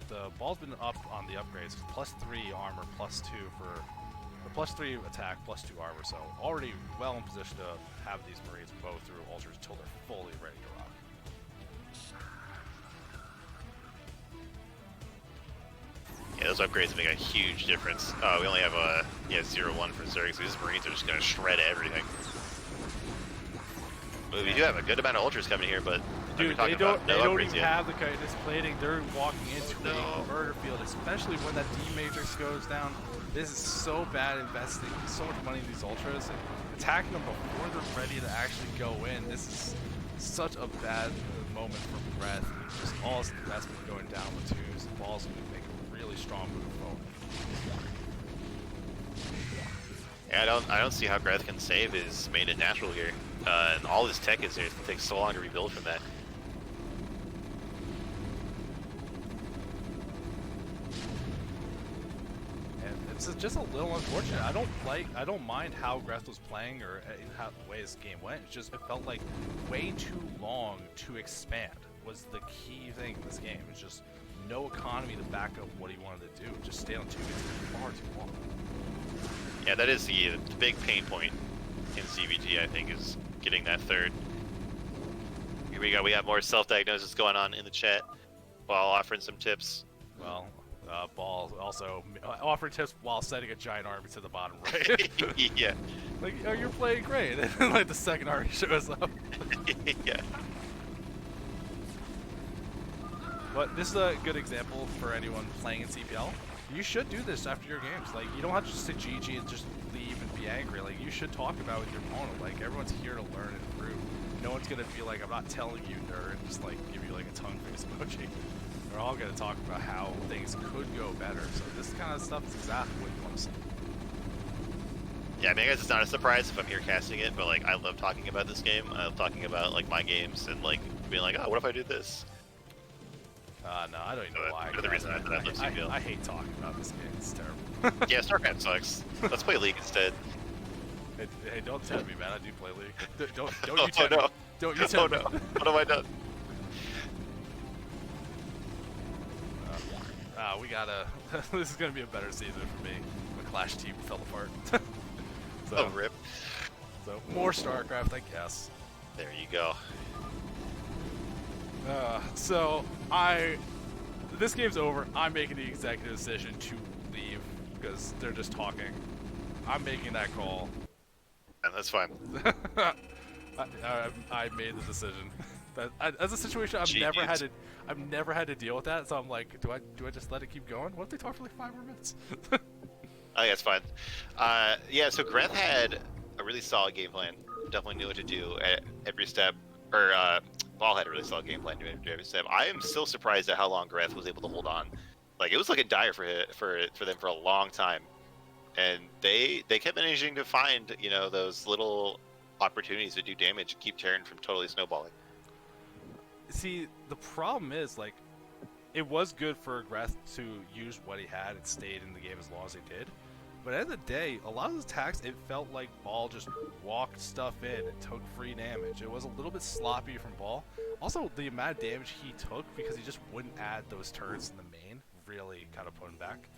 The ball's been up on the upgrades. +3 armor, +2 for, or +3 attack, +2 armor. So already well in position to have these Marines bow through Ultras until they're fully ready to rock. Yeah, those upgrades make a huge difference. We only have a 0-1 for Zerg, so these Marines are just going to shred everything. Well, we do have a good amount of Ultras coming here, but dude, they don't even have the kindness plating. They're walking into a murder field, especially when that D matrix goes down. This is so bad investing so much money in these Ultras and attacking them before they're ready to actually go in. This is such a bad moment for Breath. Just all this investment going down with twos. The ball's going to make a really strong move forward. Yeah, I don't see how Greth can save his main natural here. And all his tech is there. It takes so long to rebuild from that. And it's just a little unfortunate. I don't mind how Greth was playing or how the way this game went. It's just it felt like way too long to expand was the key thing in this game. It's just no economy to back up what he wanted to do. Just stay on 2 gets far too long. Yeah, that is the big pain point in CVG, I think, is getting that third. Here we go. We have more self-diagnosis going on in the chat while offering some tips. Well, Ball also offered tips while sending a giant army to the bottom right. Yeah. Like, oh, you're playing great. And then, like, the second army shows up. Yeah. But this is a good example for anyone playing in CPL. You should do this after your games. Like, you don't have to just say GG and just leave and be angry. Like, you should talk about it with your opponent. Like, everyone's here to learn and improve. No one's gonna be like, I'm not telling you, nerd, and just like give you like a tongue face emoji. We're all gonna talk about how things could go better. So this kind of stuff is exactly what you want to see. Yeah, I mean, I guess it's not a surprise if I'm here casting it, but like, I love talking about this game. I love talking about like my games and like being like, oh, what if I do this? No, I don't even know why. The reason I hate talking about this game. It's terrible. Yeah, StarCraft sucks. Let's play League instead. Hey, don't tempt me, man. I do play League. Don't Oh, you tempt no. me. Don't you tempt me. What have I done? We gotta. This is gonna be a better season for me. The Clash team fell apart. So, oh, rip. So more StarCraft, I guess. There you go. This game's over. I'm making the executive decision to leave because they're just talking. I'm making that call. And that's fine. I made the decision. As a situation, Jeez. I've never had to deal with that. So I'm like, do I just let it keep going? What if they talk for like 5 more minutes? I guess fine. Yeah, so Greth had a really solid game plan. Definitely knew what to do at every step. Or Ball had a really solid game plan to do every step. I am still surprised at how long Greth was able to hold on. Like it was looking dire for them for a long time, and they kept managing to find those little opportunities to do damage and keep Terran from totally snowballing. See, the problem is like, it was good for Greth to use what he had and stayed in the game as long as he did. But at the end of the day, a lot of those attacks, it felt like Ball just walked stuff in and took free damage. It was a little bit sloppy from Ball. Also, the amount of damage he took because he just wouldn't add those turrets in the main really kind of put him back.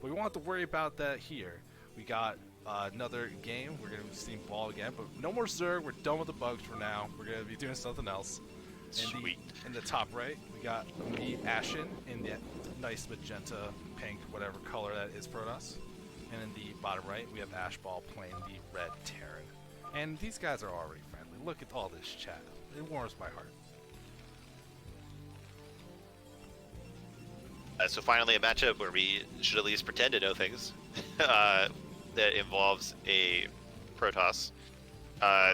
But we won't have to worry about that here. We got another game. We're going to be seeing Ball again, but no more Zerg. We're done with the bugs for now. We're going to be doing something else. Sweet. In the top right, we got me Ashen in the nice magenta, pink, whatever color that is Protoss. And in the bottom right, we have Ashball playing the red Terran. And these guys are already friendly. Look at all this chat. It warms my heart. So finally, a matchup where we should at least pretend to know things that involves a Protoss.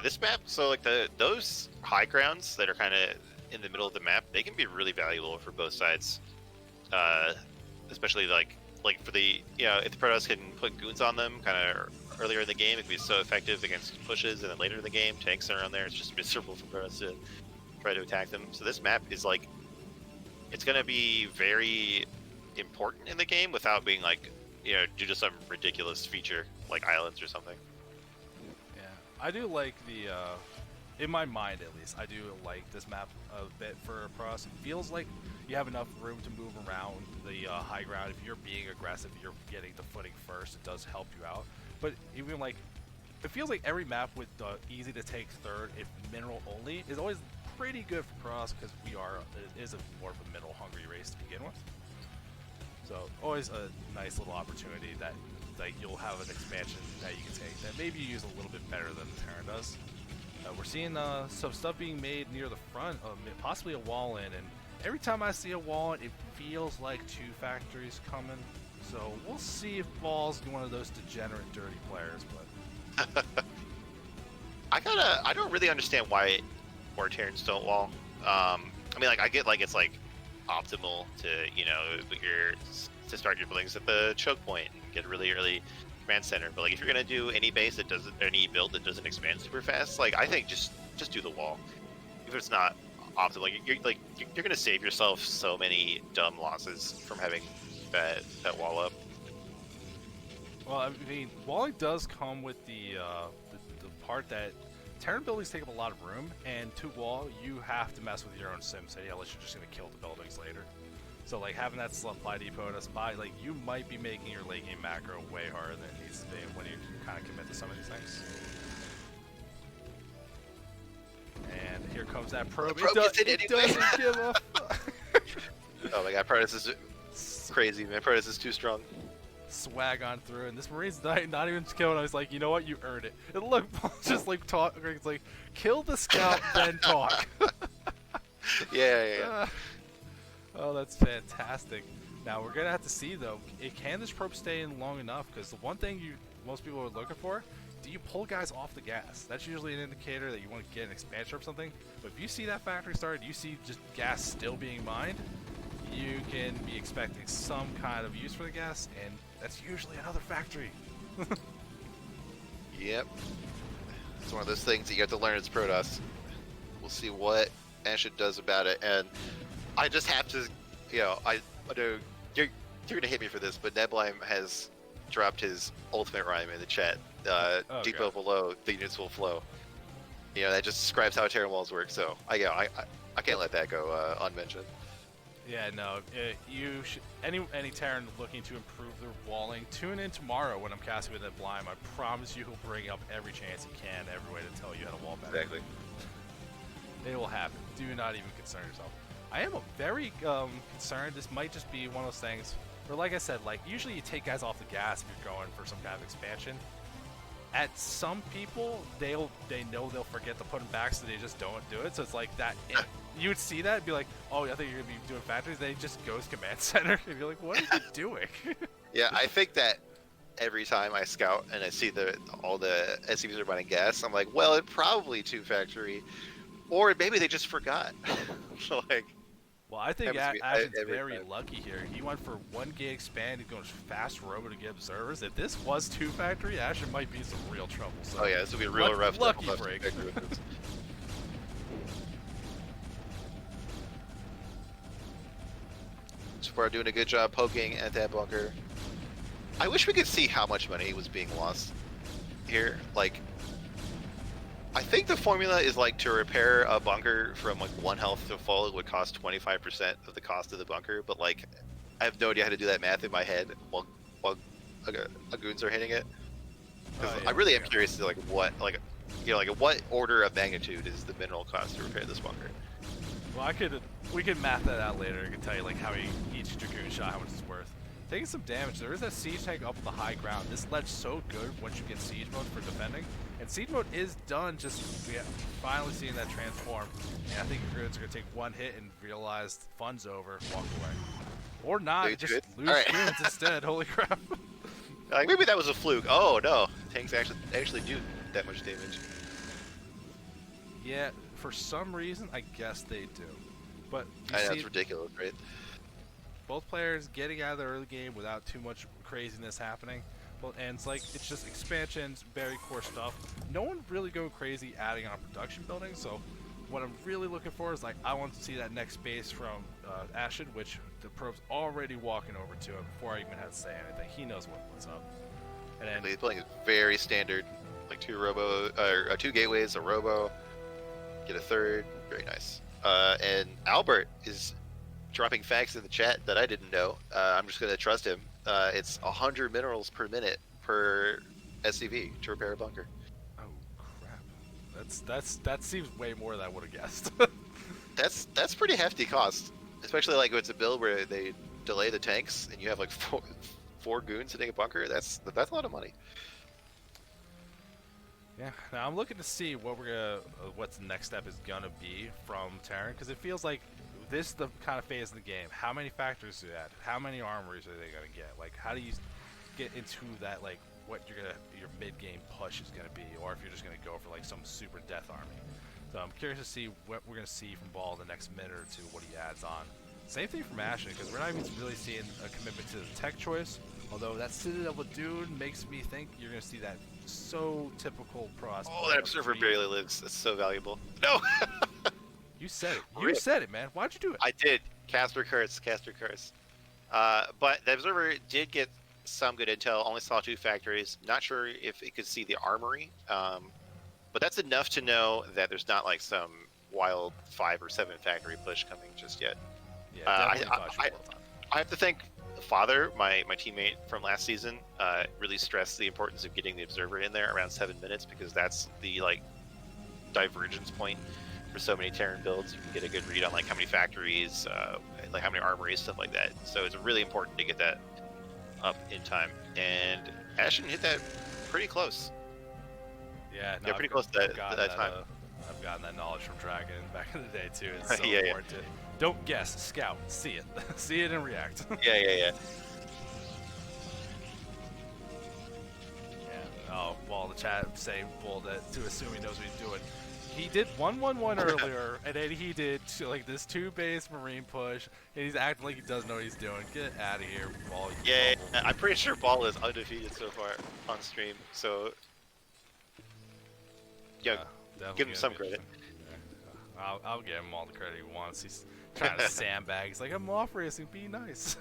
This map, so like those high grounds that are kind of in the middle of the map, they can be really valuable for both sides. Especially like for the if the Protoss can put goons on them kind of earlier in the game, it can be so effective against pushes, and then later in the game, tanks are on there. It's just miserable for Protoss to try to attack them. So this map is like, it's gonna be very important in the game without being like due to some ridiculous feature like islands or something. Yeah, I do like the, in my mind at least, I do like this map a bit for Protoss. It feels like you have enough room to move around the high ground. If you're being aggressive, you're getting the footing first, it does help you out. But even like, it feels like every map with easy to take third, if mineral only, is always pretty good for Protoss because it is more of a mineral hungry race to begin with. So always a nice little opportunity that you'll have an expansion that you can take that maybe you use a little bit better than the Terran does. We're seeing some stuff being made near the front, possibly a wall in, and every time I see a wall in, it feels like 2 factories coming. So we'll see if Ball's one of those degenerate, dirty players. But I don't really understand why more Terrans don't wall. I mean, like I get like it's like optimal to to start your buildings at the choke point and get a really early command center. But like if you're gonna do any base that doesn't, any build that doesn't expand super fast, like I think just do the wall. If it's not optimal, you're gonna save yourself so many dumb losses from having that wall up. well, I mean, walling does come with the part that Terran buildings take up a lot of room, and to wall, you have to mess with your own SimCity, unless you're just going to kill the buildings later. So, like, having that supply depot to spy, like, you might be making your late game macro way harder than it needs to be when you kind of commit to some of these things. And here comes that probe. Probe gets it anyway. Doesn't give a fuck. Oh my god, Protoss is crazy, man. Protoss is too strong. Swag on through, and this Marine's not even killing. I was like, you know what, you earned it. And look, Paul's just like talk. It's like, kill the scout, then talk. Yeah. Oh, that's fantastic. Now we're gonna have to see though. Can this probe stay in long enough? Because the one thing most people are looking for, do you pull guys off the gas? That's usually an indicator that you want to get an expansion or something. But if you see that factory started, you see just gas still being mined, you can be expecting some kind of use for the gas, and that's usually another factory. Yep. It's one of those things that you have to learn as Protoss. We'll see what Ashen does about it, and I just have to, I know you're gonna hit me for this, but Neblime has dropped his ultimate rhyme in the chat. Depot below, the units will flow. That just describes how Terran walls work. So I can't let that go unmentioned. Yeah, no. You should, any Terran looking to improve their walling, tune in tomorrow when I'm casting with Neblime. I promise you he'll bring up every chance he can, every way to tell you how to wall better. Exactly. It will happen. Do not even concern yourself. I am very concerned. This might just be one of those things where, like I said, like usually you take guys off the gas if you're going for some kind of expansion. At some people, they know they'll forget to put them back, so they just don't do it. So it's like that you would see that and be like, oh, I think you're gonna be doing factories. Then he just goes command center, and you're like, what are you doing? Yeah, I think that every time I scout and I see all the SCVs are running gas, I'm like, well, it probably 2 factory, or maybe they just forgot. So like, Well, I think happens to me Ashen's every very time. lucky here. He went for 1 gig expand. He's going fast robo to get observers. If this was 2 factory, Ashen might be in some real trouble. So Oh yeah, this will be a real rough lucky left break. factory with this. Spar doing a good job poking at that bunker. I wish we could see how much money was being lost here. Like, I think the formula is like to repair a bunker from like 1 health to full would cost 25% of the cost of the bunker, but like, I have no idea how to do that math in my head while goons are hitting it. 'Cause Yeah, I really am curious to like what what order of magnitude is the mineral cost to repair this bunker. Well, we could math that out later. I can tell you like how each Dragoon shot, how much it's worth. Taking some damage. There is that siege tank up the high ground. This ledge so good once you get siege mode for defending. And siege mode is done. Just finally seeing that transform. And I think Dragoons are gonna take 1 hit and realize fun's over, walk away, or not. Just lose Dragoons instead. Holy crap! Like maybe that was a fluke. Oh no, tanks actually do that much damage. Yeah, for some reason, I guess they do. But I know, it's ridiculous, right? both players getting out of the early game without too much craziness happening. Well, and it's like, it's just expansions, very core stuff. No one really go crazy adding on production buildings, so what I'm really looking for is like, I want to see that next base from Ashen, which the pro's already walking over to him before I even had to say anything. He knows what's up. And then He's playing is very standard, like 2 gateways, a robo, get a 3rd, very nice. And Albert is dropping facts in the chat that I didn't know. I'm just gonna trust him. It's 100 minerals per minute per SCV to repair a bunker. oh crap, that seems way more than I would have guessed. That's pretty hefty cost, especially like if it's a build where they delay the tanks and you have like four goons hitting a bunker. That's a lot of money. Yeah, now I'm looking to see what's the next step is gonna be from Terran, because it feels like this is the kind of phase in the game. How many factories do you add? How many armories are they gonna get? Like, how do you get into that, like what your mid game push is gonna be, or if you're just gonna go for like some super death army. So I'm curious to see what we're gonna see from Ball the next minute or two, what he adds on. Same thing from Ashen, because we're not even really seeing a commitment to the tech choice. Although that Citadel Dude makes me think you're gonna see that so typical pro. Oh, that observer barely lives. That's so valuable. No. You said it. You said it, man. Why'd you do it? I did. Caster curse. But the observer did get some good intel. Only saw 2 factories. Not sure if it could see the armory. But that's enough to know that there's not like some wild 5 or 7 factory push coming just yet. Yeah, definitely I have to thank Father, my teammate from last season, really stressed the importance of getting the observer in there around 7 minutes, because that's the like divergence point for so many Terran builds. You can get a good read on like how many factories, like how many armories, stuff like that. So it's really important to get that up in time. And Ashen hit that pretty close. Yeah, Yeah, pretty close to that time. I've gotten that knowledge from Dragon back in the day too. It's so Yeah, important to don't guess, scout, see it, see it and react. Yeah. Yeah. Oh, well, the chat saying bull that to assume he knows what he's doing. He did 1-1-1 earlier, and then he did like this 2-base marine push, and he's acting like he doesn't know what he's doing. Get out of here, Ball. Yeah, I'm pretty sure Ball is undefeated so far on stream. So yeah, give him some credit. Yeah. I'll give him all the credit he wants. He's trying to sandbag. He's like, I'm off racing, be nice.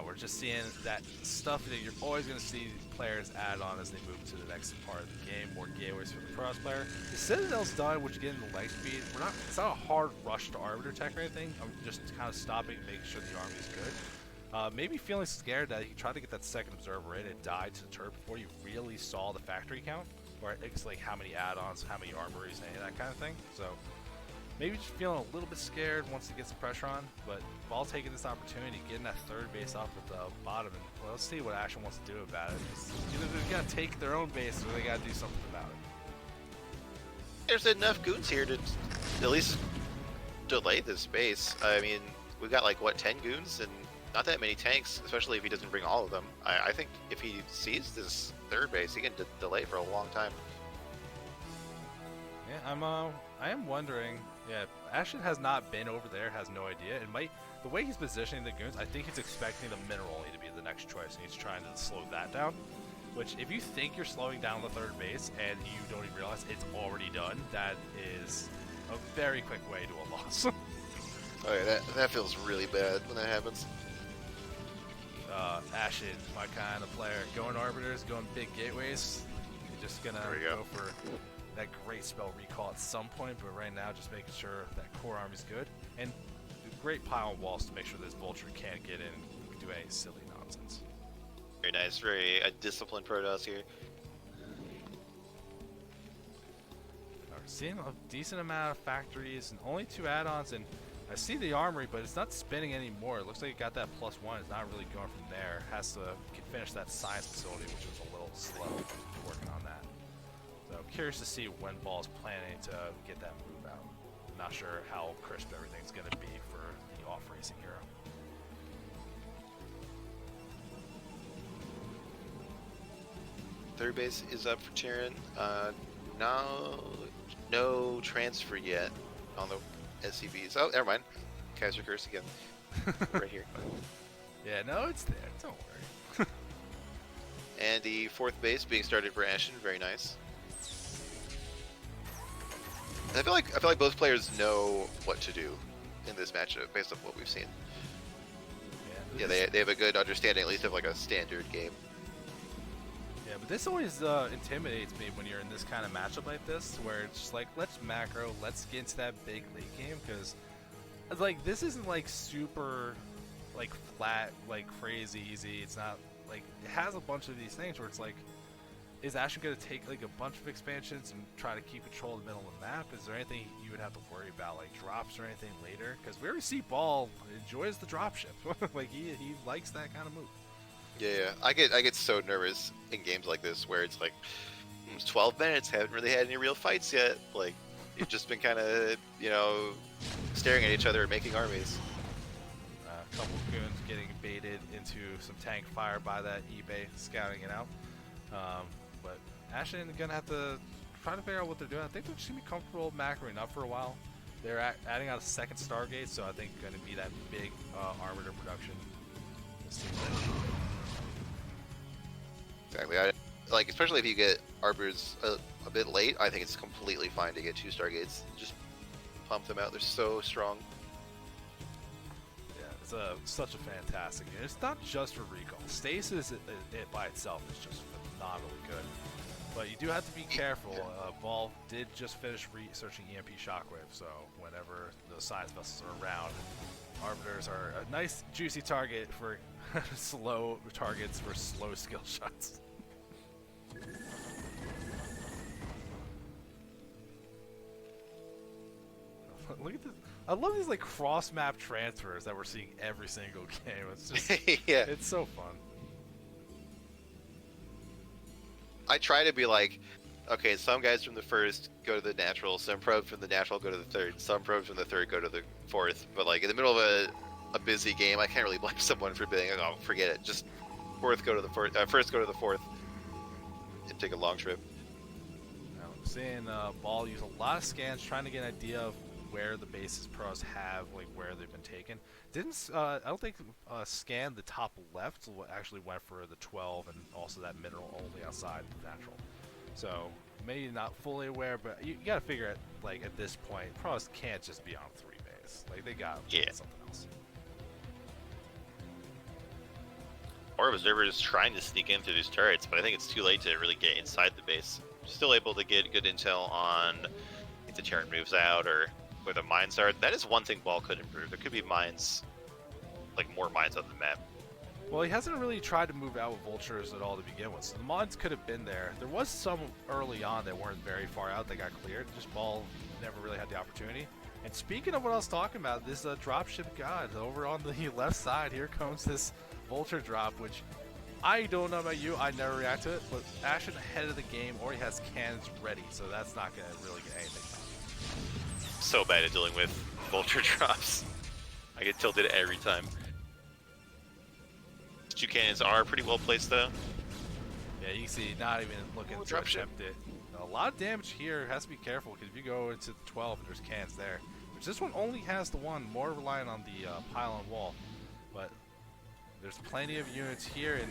We're just seeing that stuff that you're always going to see players add on as they move to the next part of the game. More gateways for the cross player. The Citadel's done, which again, the leg speed. It's not a hard rush to Arbiter tech or anything. I'm just kind of stopping and making sure the army is good. Maybe feeling scared that you tried to get that second observer in and died to the turret before you really saw the factory count, or it's like how many add-ons, how many armories, and that kind of thing. So maybe just feeling a little bit scared once he gets the pressure on, but Ball taking this opportunity, getting that 3rd base off at the bottom, and well, let's see what Ashen wants to do about it. Either they're gonna take their own base, or they gotta do something about it. there's enough goons here to at least delay this base. I mean, we've got like what 10 goons and not that many tanks, especially if he doesn't bring all of them. I think if he sees this third base, he can delay for a long time. Yeah, I am wondering. Yeah, Ashton has not been over there, has no idea. It might, the way he's positioning the goons, I think he's expecting the mineral only to be the next choice, and he's trying to slow that down. Which, if you think you're slowing down the third base and you don't even realize it's already done, that is a very quick way to a loss. Oh yeah, that feels really bad when that happens. Ashen, my kind of player, going arbiters, going big gateways. You're just gonna go for that great spell recall at some point, but right now just making sure that core army's good. And a great pile of walls to make sure this vulture can't get in and do any silly nonsense. Very nice, very disciplined Protoss here. We're seeing a decent amount of factories and only 2 add-ons, and I see the armory, but it's not spinning anymore. It looks like it got that +1. It's not really going from there. Has to finish that science facility, which was a little slow working on that. So curious to see when Ball's planning to get that move out. Not sure how crisp everything's going to be for the off-racing hero. Third base is up for Tyrion. No transfer yet on the SCVs. Oh, never mind. Kaiser Curse again. Right here. Yeah, no, it's there. Don't worry. And the fourth base being started for Ashen. Very nice. I feel like both players know what to do in this matchup based on what we've seen. Yeah, they have a good understanding at least of like a standard game. Yeah, but this always intimidates me when you're in this kind of matchup like this, where it's just like, let's macro, let's get into that big late game, because like this isn't like super like flat, like crazy easy. It's not like, it has a bunch of these things where it's like, is Ashen going to take like a bunch of expansions and try to keep control of the middle of the map? Is there anything you would have to worry about, like drops or anything later? Because we already see Ball enjoys the dropship. Like he likes that kind of move. Yeah, I get so nervous in games like this where it's like, it's 12 minutes, haven't really had any real fights yet. Like, you've just been kind of, you know, staring at each other and making armies. A couple goons getting baited into some tank fire by that eBay, scouting it out. But Ashen gonna have to try to figure out what they're doing. I think they're just gonna be comfortable macroing up for a while. They're adding on a second Stargate, so I think gonna be that big arbiter production. Exactly. Like, especially if you get arbiters a bit late, I think it's completely fine to get 2 Stargates. Just pump them out. They're so strong. Yeah, it's such a fantastic game. It's not just for recall. Stasis it by itself is just phenomenally good. But you do have to be careful. Ball did just finish researching EMP Shockwave, so whenever those science vessels are around, arbiters are a nice juicy target for slow targets for slow skill shots. Look at this. I love these like cross map transfers that we're seeing every single game. It's just yeah. It's so fun. I try to be like, okay, some guys from the first go to the natural, some probes from the natural go to the third, some probes from the third go to the fourth. But like in the middle of a busy game, I can't really blame someone for being, oh, forget it. Just first go to the fourth, and take a long trip. Now, I'm seeing Ball use a lot of scans, trying to get an idea of where the bases pros have, like where they've been taken. Didn't I don't think scan the top left actually went for the 12 and also that mineral only outside the natural. So maybe not fully aware, but you gotta figure it like at this point, pros can't just be on 3 base. Like they got something else. Or observers trying to sneak in through these turrets, but I think it's too late to really get inside the base. Still able to get good intel on if the turret moves out or where the mines are. That is one thing Ball could improve. There could be mines, like more mines on the map. Well, he hasn't really tried to move out with vultures at all to begin with, so the mines could have been there. There was some early on that weren't very far out that got cleared. Just Ball never really had the opportunity. And speaking of what I was talking about, this dropship god over on the left side, here comes this vulture drop, which I don't know about you, I never react to it, but Ashen ahead of the game already has cannons ready, so that's not going to really get anything done. So bad at dealing with vulture drops. I get tilted every time. 2 cannons are pretty well placed though. Yeah, you can see not even looking to attempt it. A lot of damage here, has to be careful, because if you go into the 12, there's cannons there. Which this one only has the one, more reliant on the pylon wall. But there's plenty of units here, and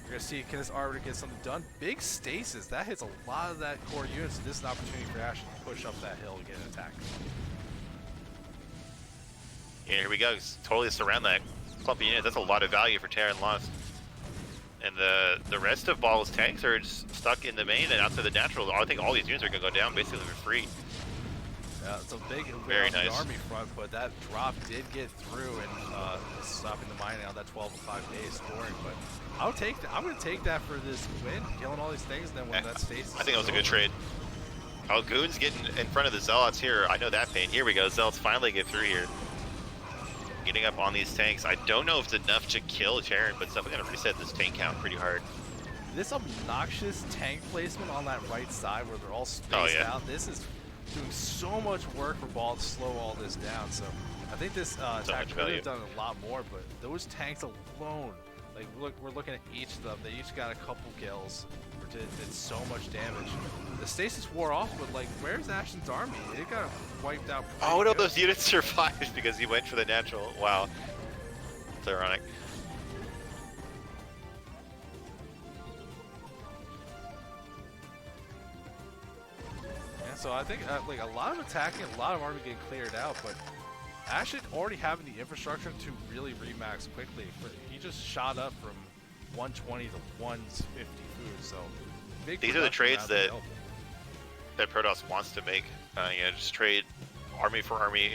you're going to see, can this Arbiter get something done? Big stasis, that hits a lot of that core units, and this is an opportunity for Ash to push up that hill and get an attack. Yeah, here we go. Totally surround that clumpy unit. That's a lot of value for Terran lost. And the rest of Ball's tanks are just stuck in the main and out to the natural. I think all these units are going to go down basically for free. Yeah, it's a big Very on nice. the army front, but that drop did get through and stopping the mining on that 12 and 5 days scoring. But I'll take that. I'm going to take that for this win, killing all these things. And then when that stasis, I think that was a good over. trade. Oh, Goon's getting in front of the Zealots here. I know that pain. Here we go. Zealots finally get through here. Getting up on these tanks. I don't know if it's enough to kill Terran, but it's definitely going to reset this tank count pretty hard. This obnoxious tank placement on that right side where they're all spaced out, this is doing so much work for Ball to slow all this down. So I think this attack could have done a lot more, but those tanks alone, like we're looking at each of them, they each got a couple kills, did so much damage. The stasis wore off, but like, where's Ashen's army? It got wiped out. Oh no, those units survived because he went for the natural. Wow, it's ironic. Yeah, so I think like a lot of attacking, a lot of army getting cleared out, but Ashen already having the infrastructure to really remax quickly. He just shot up from 120 to 150 food, so big. These are the trades that Protoss wants to make. You know, just trade army for army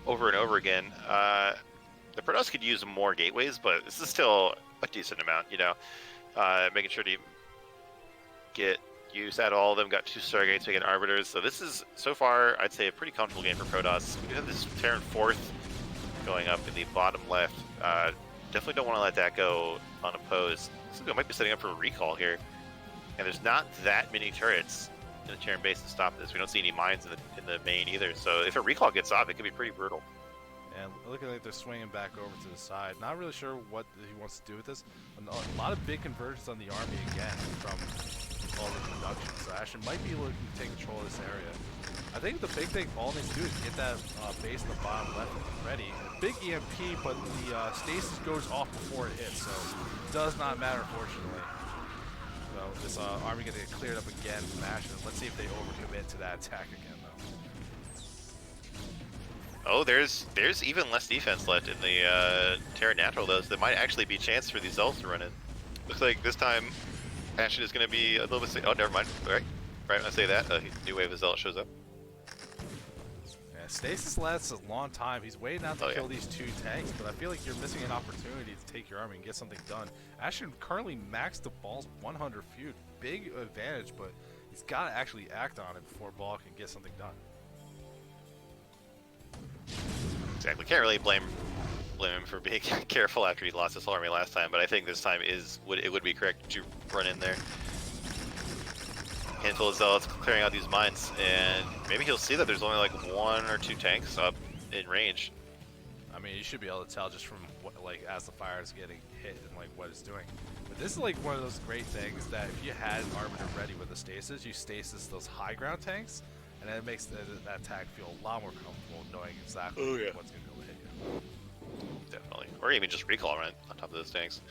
over and over again. The Protoss could use more gateways, but this is still a decent amount. You know, making sure to get use out of all of them. Got 2 Stargates, making Arbiters. So this is so far, I'd say, a pretty comfortable game for Protoss. We do have this Terran 4th going up in the bottom left. Definitely don't want to let that go unopposed. Looks like I might be setting up for a recall here. And there's not that many turrets in the Terran base to stop this. We don't see any mines in the main either. So if a recall gets off, it could be pretty brutal. And looking like they're swinging back over to the side. Not really sure what he wants to do with this. A lot of big conversions on the army again from all the production. So Ashen might be looking to take control of this area. I think the big thing all needs to do is get that base in the bottom left ready. Big EMP, but the stasis goes off before it hits, so it does not matter, fortunately. So this army gonna get cleared up again from Ashen. Let's see if they overcommit to that attack again, though. Oh, there's even less defense left in the Terran Natural, though, so there might actually be a chance for these Zealots to run in. Looks like this time Ashen is going to be a little bit... Oh, never mind. Right when I say that, a new wave of Zealot shows up. Yeah, stasis lasts a long time. He's waiting out to kill these 2 tanks, but I feel like you're missing an opportunity to take your army and get something done. Ashen currently maxed the Ball's 100 feud. Big advantage, but he's got to actually act on it before Ball can get something done. Exactly. Can't really blame him for being careful after he lost his whole army last time, but I think this time it would be correct to run in there. Handful of Zealots clearing out these mines, and maybe he'll see that there's only like 1 or 2 tanks up in range. I mean, you should be able to tell just from what, like, as the fire is getting hit and like what it's doing. But this is like one of those great things that if you had an Arbiter ready with the stasis, you stasis those high ground tanks, and then it makes that attack feel a lot more comfortable knowing exactly what's going to be able to hit you. Definitely. Or even just recall right on top of those tanks.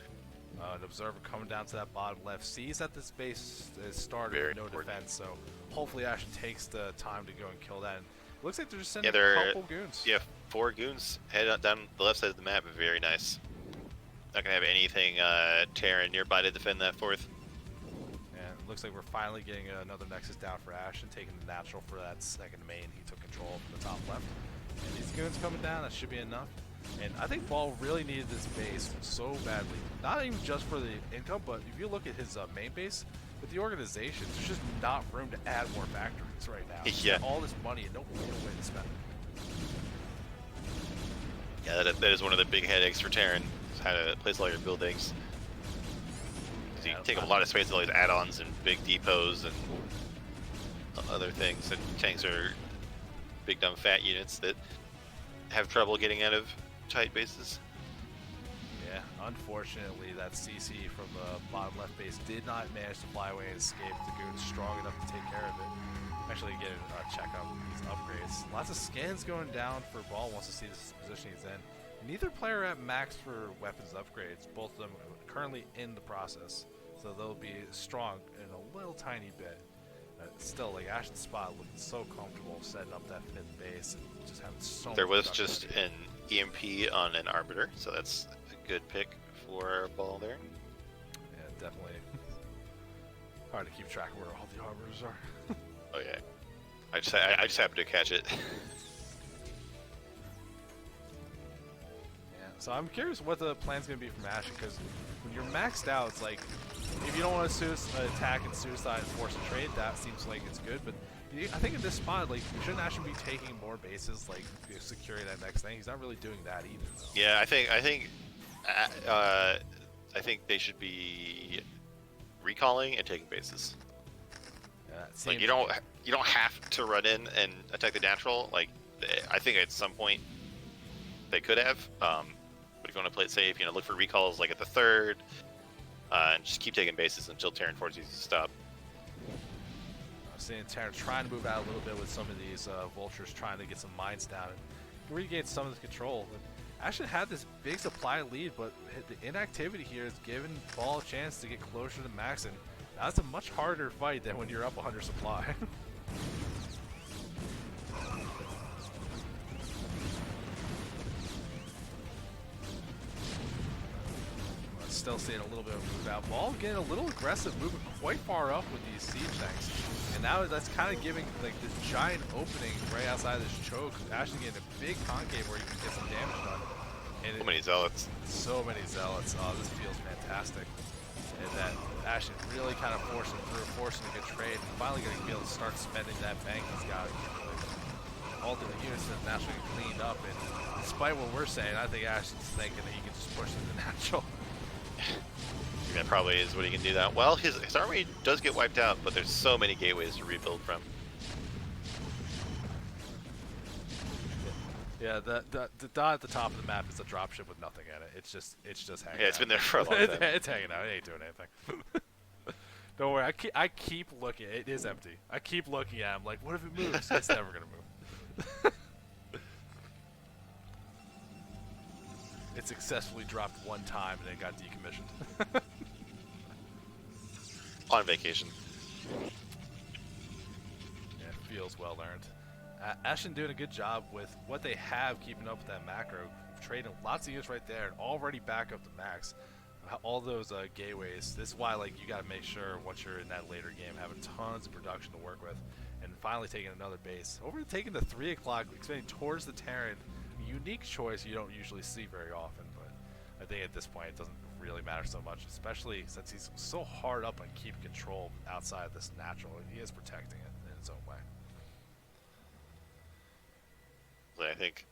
An observer coming down to that bottom left sees that this base is started with no defense, so hopefully Ashen takes the time to go and kill that. And it looks like they're just sending a couple goons. Yeah, 4 goons head down the left side of the map. Very nice. Not gonna have anything Terran nearby to defend that 4th. And it looks like we're finally getting another Nexus down for Ashen, taking the natural for that 2nd main. He took control from the top left. And these goons coming down, that should be enough. And I think Ball really needed this base so badly. Not even just for the income, but if you look at his main base, with the organization, there's just not room to add more factories right now. Yeah. All this money and no real way to spend it. Yeah, that is one of the big headaches for Terran. how to place all your buildings. So you Yeah, take up a lot of space with all these add-ons and big depots and other things, and tanks are big dumb fat units that have trouble getting out of tight bases. Yeah, unfortunately, that CC from the bottom left base did not manage to fly away and escape. The goon's strong enough to take care of it. Actually, get a check on these upgrades. Lots of scans going down for Ball. Wants to see this position he's in. Neither player at max for weapons upgrades. Both of them currently in the process, so they'll be strong in a little tiny bit. Still, like Ashen's spot looking so comfortable setting up that fifth base and just having so. There much was just an EMP on an Arbiter, so that's a good pick for Ball there. Yeah, definitely. Hard to keep track of where all the arbiters are. Oh yeah, I just happened to catch it. Yeah, so I'm curious what the plan's gonna be from Ashen, because when you're maxed out, it's like if you don't want to attack and suicide and force a trade, that seems like it's good. But I think in this spot, like, shouldn't Ashen be taking more bases, like securing that next thing? He's not really doing that either, though. Yeah, I think they should be recalling and taking bases. Yeah, like you don't have to run in and attack the natural. Like I think at some point they could have. But if you want to play it safe, look for recalls like at the third, and just keep taking bases until Terran forces you to stop. I'm seeing Terran trying to move out a little bit with some of these vultures, trying to get some mines down and regain some of the control. Ashen had this big supply lead, but the inactivity here has given Ball a chance to get closer to max, and that's a much harder fight than when you're up 100 supply. Still seeing a little bit of move out. Ball getting a little aggressive, moving quite far up with these siege tanks. And now that's kind of giving like this giant opening right outside this choke. Ashen getting a big concave where he can get some damage done. And So many zealots. So many zealots. Oh, this feels fantastic. And that Ashen really kind of forcing a good trade. And finally going to be able to start spending that bank he's got. All the units that naturally cleaned up. And despite what we're saying, I think Ashen's thinking that he can just push into the natural. That probably is what he can do that. Well, his army does get wiped out, but there's so many gateways to rebuild from. Yeah, the dot at the top of the map is a dropship with nothing in it. It's just hanging out. Yeah, it's been there for a long time. It's hanging out. It ain't doing anything. Don't worry. I keep looking. It is empty. I keep looking at him like, what if it moves? It's never gonna move. It successfully dropped one time and then got decommissioned. On vacation. Yeah, it feels well earned. Ashen doing a good job with what they have, keeping up with that macro, trading lots of units right there, and already back up to max. All those gateways. This is why, like, you got to make sure once you're in that later game, having tons of production to work with, and finally taking another base. Overtaking the 3 o'clock, expanding towards the Terran. Unique choice you don't usually see very often, but I think at this point it doesn't really matter so much, especially since he's so hard up on keeping control outside of this natural. He is protecting it in his own way. I think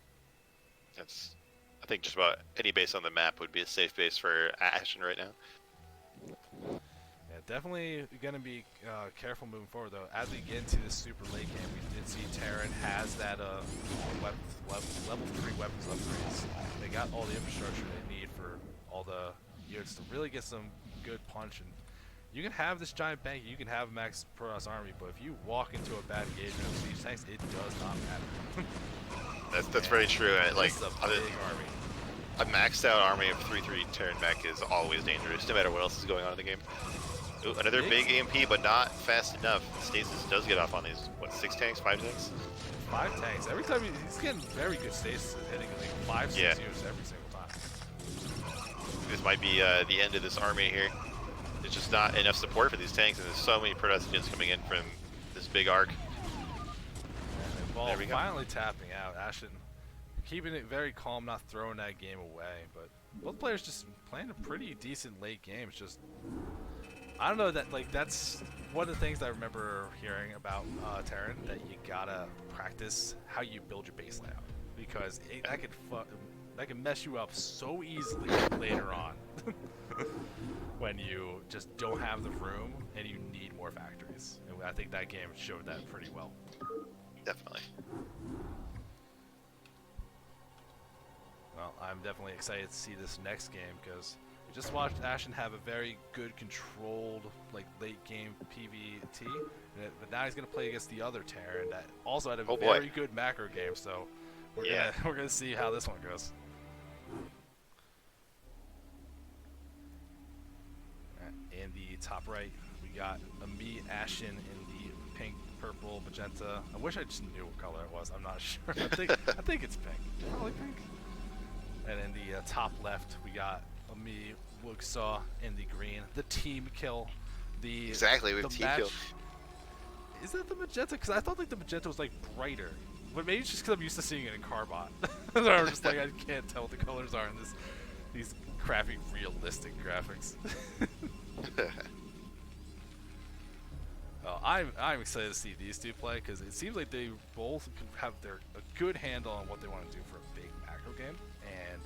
just about any base on the map would be a safe base for Ashen right now. Yeah, definitely going to be careful moving forward, though. As we get into this super late game, we did see Terran has that level 3 weapons upgrades. They got all the infrastructure they need for all the units to really get some good punch. And you can have this giant bank, you can have max Protoss army, but if you walk into a bad engagement of siege tanks, it does not matter. That's very true. Like this is a big army. A maxed out army of 3/3 Terran mech is always dangerous, no matter what else is going on in the game. Ooh, another big EMP, but not fast enough. Stasis does get off on these, what, 6 tanks, 5 tanks? 5 tanks. Every time he's getting very good stasis, hitting like 5, 6 units every single time. This might be the end of this army here. There's just not enough support for these tanks, and there's so many Protoss units coming in from this big arc. And Ball finally tapping out. Ashen keeping it very calm, not throwing that game away. But both players just playing a pretty decent late game. It's just, I don't know, that like that's one of the things that I remember hearing about Terran, that you gotta practice how you build your base layout, because that could That can mess you up so easily later on when you just don't have the room and you need more factories. And I think that game showed that pretty well. Definitely. Well, I'm definitely excited to see this next game because we just watched Ashen have a very good controlled like late game PvT, but now he's gonna play against the other Terran that also had a very good macro game. So we're gonna see how this one goes. In the top right, we got me Ashen in the pink, purple, magenta. I wish I just knew what color it was. I'm not sure. I think it's pink. Probably pink. And in the top left, we got me Wugsaw in the green. The team kill. Exactly, we have team kill. Is that the magenta? Because I thought like the magenta was like brighter. But maybe it's just because I'm used to seeing it in Carbot. So I'm just like, I can't tell what the colors are in these crappy realistic graphics. I'm excited to see these two play because it seems like they both have a good handle on what they want to do for a big macro game, and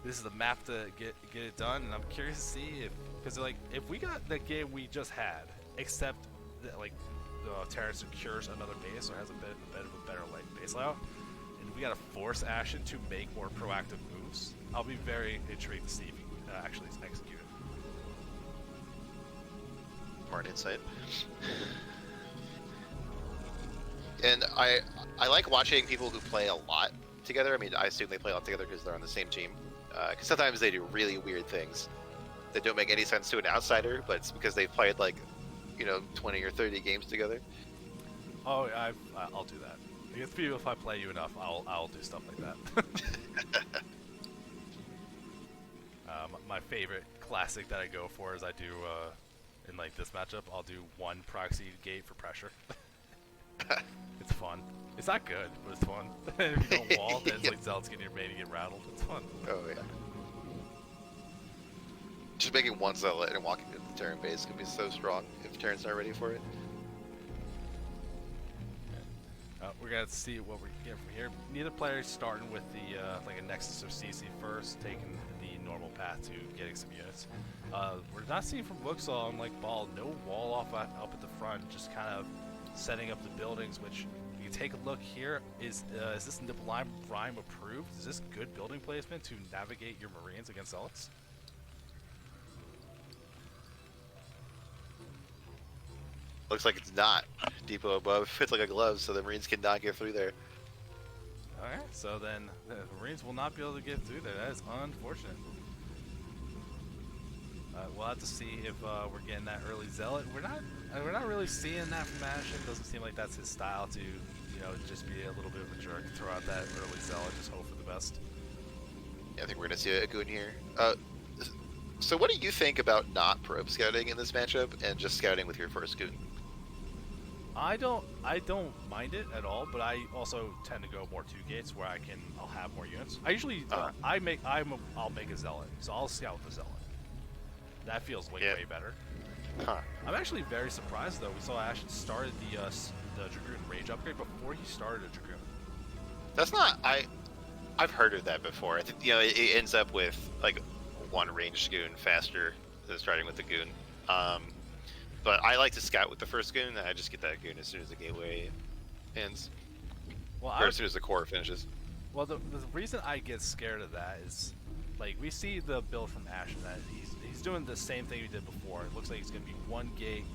this is the map to get it done. And I'm curious to see because like if we got the game we just had, except that like Terran secures another base or has a bit of a better like base layout, and we gotta force Ashen to make more proactive moves, I'll be very intrigued to see if he actually execute it. Smart insight. And I like watching people who play a lot together. I mean, I assume they play a lot together because they're on the same team. Because sometimes they do really weird things that don't make any sense to an outsider, but it's because they've played like, 20 or 30 games together. Oh, I'll do that. Against people, if I play you enough, I'll do stuff like that. My favorite classic that I go for is I do in like this matchup, I'll do one proxy gate for pressure. It's fun. It's not good, but it's fun. If you don't wall, then it's like Zealots getting your main and get rattled. It's fun. Oh yeah. Just making one Zealot and walking into the Terran base can be so strong if Terran's not ready for it. We're gonna see what we get from here. Neither player is starting with the like a Nexus or CC first, taking the normal path to getting some units. We're not seeing from Wugsaw on like Ball, no wall off up at the front, just kind of setting up the buildings. Which you can take a look here. Is this Nipple Rhyme approved? Is this good building placement to navigate your Marines against Zealots? Looks like it's not. Depot above fits like a glove, so the Marines cannot get through there. Alright, so then the Marines will not be able to get through there. That is unfortunate. We'll have to see if we're getting that early Zealot. We're not really seeing that from Ashen. Doesn't seem like that's his style to, just be a little bit of a jerk, throw out that early Zealot, just hope for the best. Yeah, I think we're gonna see a goon here. So what do you think about not probe scouting in this matchup and just scouting with your first goon? I don't mind it at all, but I also tend to go more 2 gates where I'll have more units. I usually I'll make a Zealot, so I'll scout with the Zealot. That feels way better. Huh. I'm actually very surprised though. We saw Ashen started the Dragoon Rage upgrade before he started a Dragoon. That's not I've heard of that before. I think it ends up with like one ranged goon faster than starting with the goon. But I like to scout with the first goon, and I just get that goon as soon as the gateway ends. Well, or as soon as the core finishes. Well, the reason I get scared of that is, like, we see the build from Ashen that he's doing the same thing he did before. It looks like he's going to be 1 gate,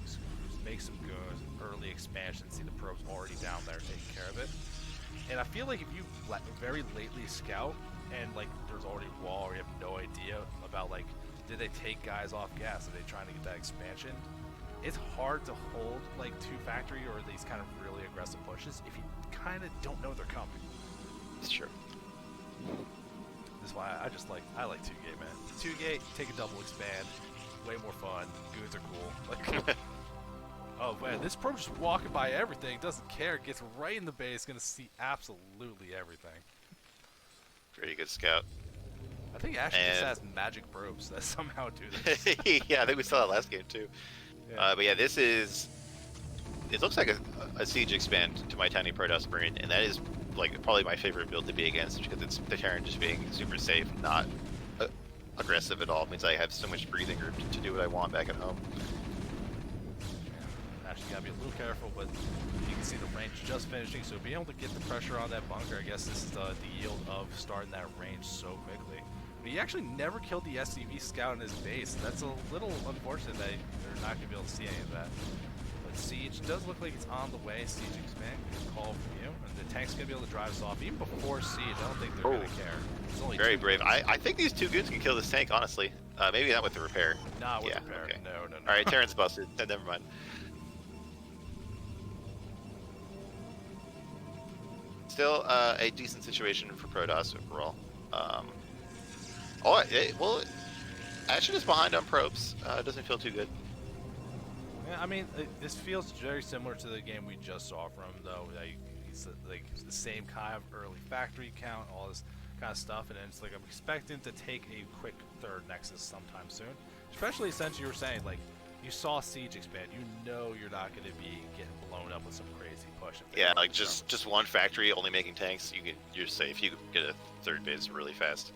make some goons, early expansion, see the probes already down there taking care of it. And I feel like if you very lately scout, and like there's already a wall, or you have no idea about like, did they take guys off gas? Are they trying to get that expansion? It's hard to hold like 2 factory or these kind of really aggressive pushes if you kind of don't know they're coming. It's true. That's why I like 2 gate, man. 2 gate, take a double expand, way more fun. Goons are cool. Like, oh man, this probe just walking by everything, doesn't care, gets right in the base, gonna see absolutely everything. Pretty good scout. I think Ashen just has magic probes that somehow do this. Yeah, I think we saw that last game too. Yeah. But yeah, it looks like a siege expand to my tiny Protoss Marine, and that is like probably my favorite build to be against because it's the Terran just being super safe, not aggressive at all. It means I have so much breathing room to do what I want back at home. Actually, you gotta be a little careful, but you can see the range just finishing, so being able to get the pressure on that bunker, I guess this is the yield of starting that range so quickly. But he actually never killed the SCV scout in his base. That's a little unfortunate that they're not gonna be able to see any of that. But Siege does look like it's on the way. Siege expand, good call from you. And the tank's gonna be able to drive us off. Even before Siege, I don't think they're gonna care. It's only very brave. I think these 2 goons can kill this tank, honestly. Maybe not with the repair. Not with yeah, repair. okay. No. Alright, Terran's busted. Never mind. Still a decent situation for Protoss overall. Well, Ashen is behind on probes. Doesn't feel too good. Yeah, I mean, this feels very similar to the game we just saw from him, though. He's like the same kind of early factory count, all this kind of stuff, and then it's like I'm expecting to take a quick 3rd Nexus sometime soon. Especially since you were saying, like, you saw Siege expand, you know you're not going to be getting blown up with some crazy push. Yeah, like just one factory only making tanks, you're safe. You can get a 3rd base really fast.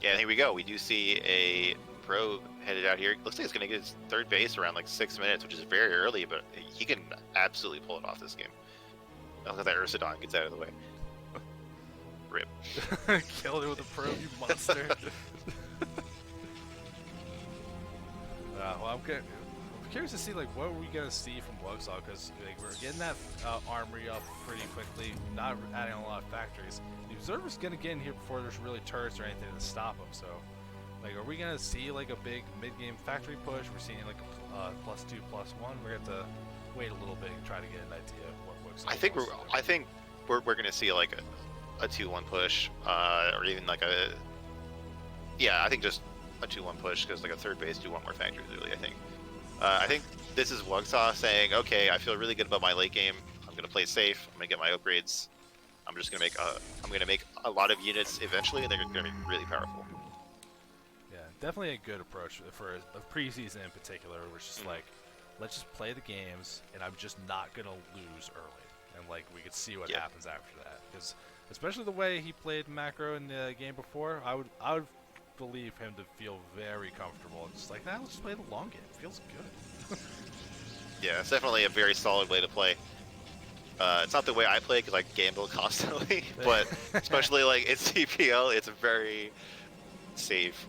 Yeah, here we go. We do see a probe headed out here. Looks like it's going to get its 3rd base around like 6 minutes, which is very early, but he can absolutely pull it off this game. Look at that Ursidon gets out of the way. Rip. Killed it with a probe, you monster. Well, I'm curious to see like what are we gonna see from Wuxaw, because like, we're getting that armory up pretty quickly, not adding a lot of factories. The Observer's gonna get in here before there's really turrets or anything to stop him. So, like, are we gonna see like a big mid-game factory push? We're seeing like a +2, +1. We're gonna have to wait a little bit and try to get an idea of what Wuxaw. I think we're gonna see like a 2-1 push, or even like I think just a 2-1 push, because like a 3rd base, do want more factories really. I think this is Wuxaw saying, okay, I feel really good about my late game. I'm gonna play safe. I'm gonna get my upgrades. I'm just gonna make a lot of units eventually, and they're gonna be really powerful. Yeah, definitely a good approach for a preseason in particular, which is like, let's just play the games, and I'm just not gonna lose early, and like we could see what happens after that. Because especially the way he played macro in the game before, I would believe him to feel very comfortable. It's just like, let's just play the long game. It feels good. Yeah, it's definitely a very solid way to play. It's not the way I play because I gamble constantly, but especially like in CPL, it's a very safe,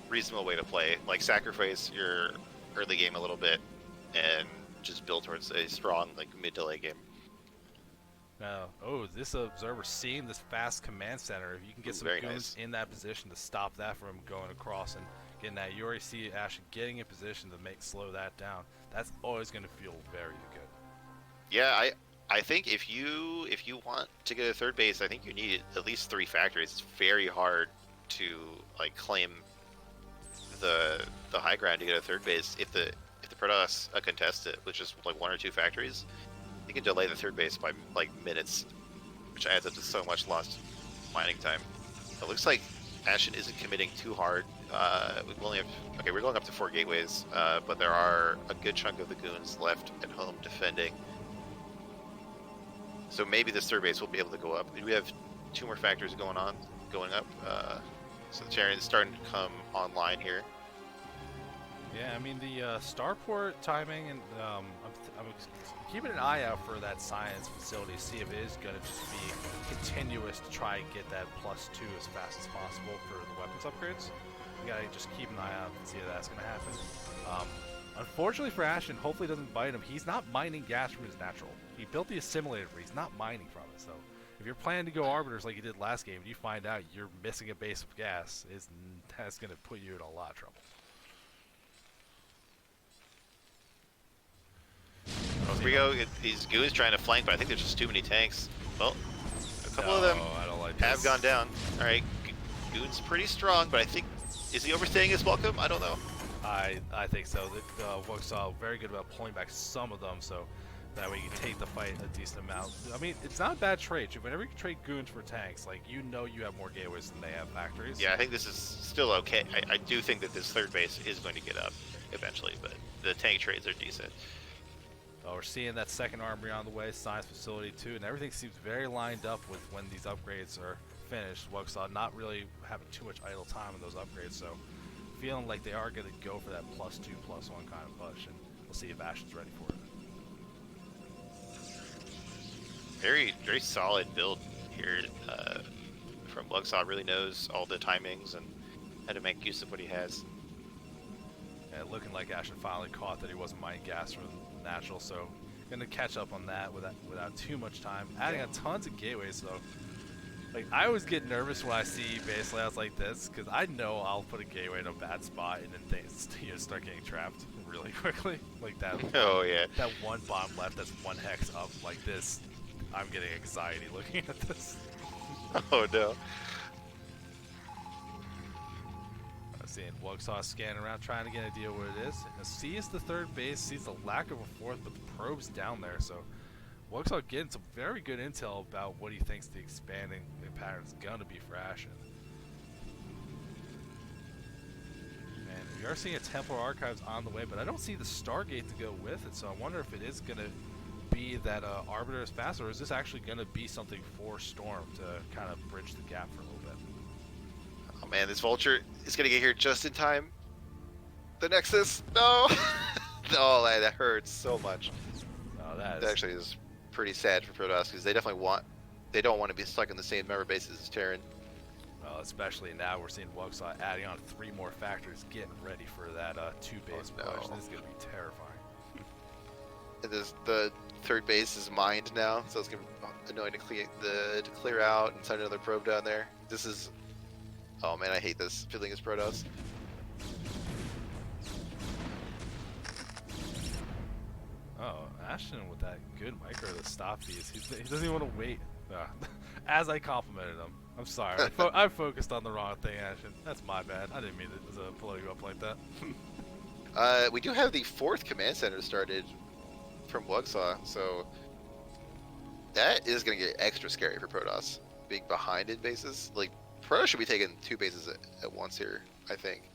reasonable way to play. Like, sacrifice your early game a little bit and just build towards a strong like mid to late game. Now, this Observer seeing this fast command center, if you can get some goons in that position to stop that from going across and getting that, you already see Ashen getting in position to slow that down. That's always going to feel very good. Yeah, I think if you want to get a 3rd base, I think you need at least 3 factories. It's very hard to like claim the high ground to get a 3rd base. If the Protoss contest it with just like 1 or 2 factories, you can delay the 3rd base by like minutes, which adds up to so much lost mining time. It looks like Ashen isn't committing too hard. We're going up to 4 gateways, but there are a good chunk of the goons left at home defending. So maybe this 3rd base will be able to go up. We have 2 more factors going up. So the Terran is starting to come online here. Yeah, I mean the starport timing, and I'm keeping an eye out for that science facility, see if it is going to just be continuous to try and get that +2 as fast as possible for the weapons upgrades. You gotta just keep an eye out and see if that's going to happen. Unfortunately for Ashen, hopefully it doesn't bite him. He's not mining gas from his natural. He built the assimilator, but he's not mining from it. So if you're planning to go arbiters like you did last game, and you find out you're missing a base of gas, that's going to put you in a lot of trouble. Here we go. These goons trying to flank, but I think there's just too many tanks. Well, a couple of them have gone down. All right, goon's pretty strong, but I think, is he overstaying his welcome? I don't know. I think so. Wuxaw very good about pulling back some of them, so that way you can take the fight a decent amount. I mean, it's not a bad trade. Whenever you can trade goons for tanks, like, you know you have more gateways than they have factories. Yeah, I think this is still okay. I do think that this 3rd base is going to get up eventually, but the tank trades are decent. We're seeing that second armory on the way, science facility too, and everything seems very lined up with when these upgrades are finished. Wuxaw not really having too much idle time on those upgrades, so feeling like they are going to go for that +2, +1 kind of push, and we'll see if Ashen's ready for it. Very, very solid build here from Wuxaw. Really knows all the timings and how to make use of what he has. Yeah, looking like Ashen finally caught that he wasn't mining gas from natural, so gonna catch up on that without too much time. Adding on tons of gateways though. Like, I always get nervous when I see base layouts like this, because I know I'll put a gateway in a bad spot and then things start getting trapped really quickly. Like that. Oh yeah. That one bomb left that's 1 hex up like this. I'm getting anxiety looking at this. Oh no. I'm seeing Wuxaw scanning around trying to get an idea what it is. And sees the third base, sees the lack of a fourth, but the probe's down there, so Wuxaw getting some very good intel about what he thinks the expanding pattern is going to be for Ashen. And we are seeing a Templar Archives on the way, but I don't see the Stargate to go with it, so I wonder if it is going to be that Arbiter is fast, or is this actually going to be something for Storm to kind of bridge the gap for a little bit? Oh man, this Vulture is going to get here just in time. The Nexus, no! Oh, that hurts so much. Oh, that actually is pretty sad for Protoss, because they definitely don't want to be stuck in the same member bases as Terran. Well, especially now we're seeing Wuxaw adding on 3 more factors, getting ready for that 2-base push. This is going to be terrifying. And the third base is mined now, so it's going to be annoying to clear out and send another probe down there. This is... Oh man, I hate this feeling as Protoss. Oh, Ashton with that good micro to stop these. He doesn't even want to wait. As I complimented him. I'm sorry. I focused on the wrong thing, Ashton. That's my bad. I didn't mean it to blow you up like that. We do have the 4th command center started from Wuxaw, so that is going to get extra scary for Protoss. Being behind in bases. Like, Protoss should be taking 2 bases at once here, I think.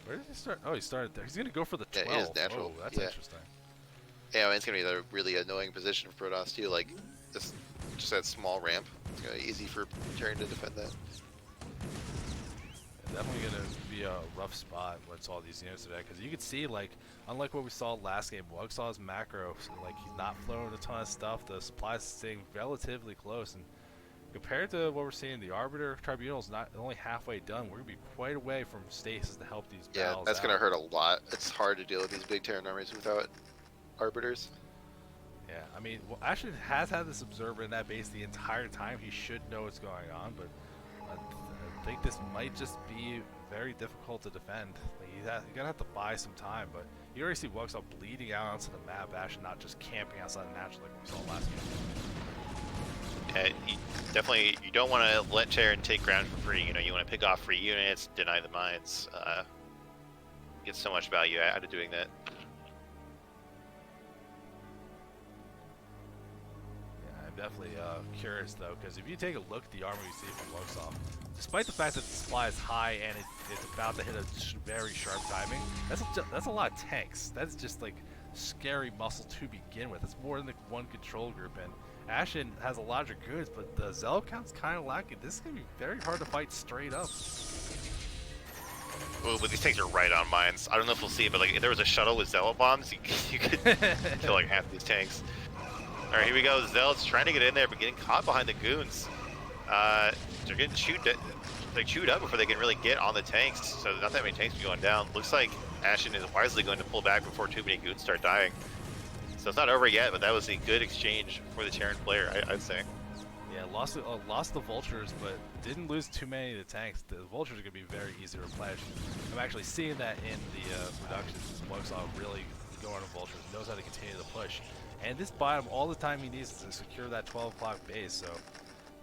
Where did he start? Oh, he started there. He's going to go for the 12. Yeah, it is natural. Oh, that's interesting. Yeah, I mean, it's going to be a really annoying position for Protoss, too. Like, just that small ramp. It's going to be easy for Terran to defend that. Yeah, definitely going to be a rough spot when it's all these units today, because you can see, like, unlike what we saw last game, Wuxaw's macro, so, like, he's not flowing a ton of stuff. The supply's staying relatively close, and compared to what we're seeing, the Arbiter Tribunal is not only halfway done. We're going to be quite away from stasis to help these battles. Yeah, that's going to hurt a lot. It's hard to deal with these big Terran armies without Arbiters. Yeah, I mean, well, Ashton has had this observer in that base the entire time. He should know what's going on, but I think this might just be very difficult to defend. Like, you're going to have to buy some time, but you already see Wuxaw bleeding out onto the map. Ashton not just camping outside the natural like we saw last game. Yeah, you don't want to let Terran take ground for free. You know, you want to pick off free units, deny the mines. Get so much value out of doing that. Definitely curious though, because if you take a look at the armor you see from Wuxaw, despite the fact that the supply is high and it's about to hit a very sharp timing, that's a lot of tanks. That's just like scary muscle to begin with. It's more than the one control group, and Ashen has a lot of goods, but the Zealot count's kind of lacking. This is gonna be very hard to fight straight up. Well, but these tanks are right on mines. I don't know if we'll see it, but like if there was a shuttle with Zealot bombs, you could kill like half these tanks. Alright, here we go. Zealots trying to get in there, but getting caught behind the goons. They're getting chewed up before they can really get on the tanks, so not that many tanks are going down. Looks like Ashen is wisely going to pull back before too many goons start dying. So it's not over yet, but that was a good exchange for the Terran player, I'd say. Yeah, lost the Vultures, but didn't lose too many of the tanks. The Vultures are going to be very easy to replenish. I'm actually seeing that in the reductions. Wuxaw really going on Vultures, knows how to continue the push. And this bottom, all the time he needs to secure that 12 o'clock base, so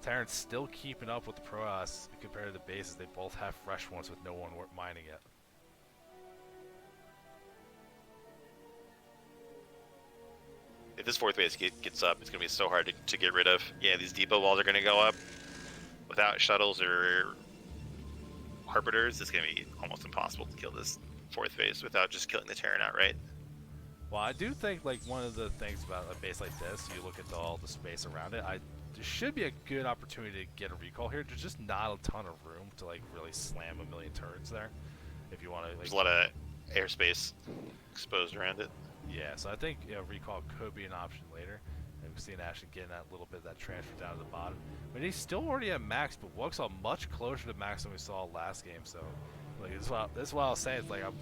Terran's still keeping up with the Protoss compared to the bases. They both have fresh ones with no one mining yet. If this 4th base gets up, it's going to be so hard to get rid of. Yeah, these depot walls are going to go up. Without shuttles or Arbiters, it's going to be almost impossible to kill this 4th base without just killing the Terran outright. Well, I do think like one of the things about a base like this, you look at all the space around it. There should be a good opportunity to get a recall here. There's just not a ton of room to like really slam a million turrets there. If you want to, like, There's a lot of airspace exposed around it. yeah. So I think recall could be an option later. And we've seen Ashen getting that little bit of that transfer down to the bottom. But he's still already at max, but Wuxall much closer to max than we saw last game. So like this is what I'll say. It's like I'm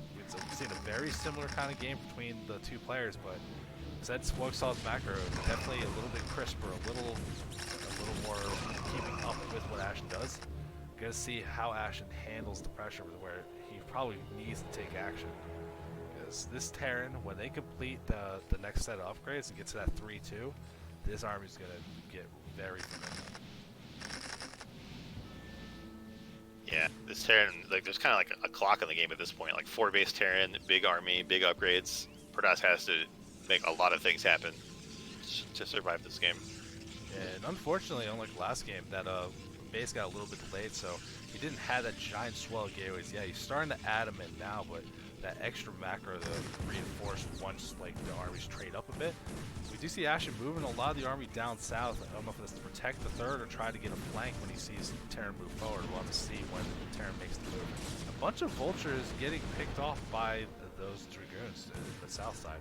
seeing a very similar kind of game between the two players, but since Wuxall's macro definitely a little bit crisper, a little more keeping up with what Ashen does. Gonna see how Ashen handles the pressure where he probably needs to take action. Because this Terran, when they complete the next set of upgrades and get to that 3-2, this army's gonna get very familiar. Yeah, this Terran, like, there's kind of like a clock in the game at this point. Like 4 base Terran, big army, big upgrades. Protoss has to make a lot of things happen to survive this game. And unfortunately, unlike last game, that base got a little bit delayed, so he didn't have that giant swell of gateways. Yeah, he's starting to add them in now, but that extra macro to reinforce once like the armies trade up a bit. We do see Ashen moving a lot of the army down south. I don't know if it's to protect the third or try to get a flank when he sees Terran move forward. We'll have to see when Terran makes the move. A bunch of vultures getting picked off by those dragoons to the south side.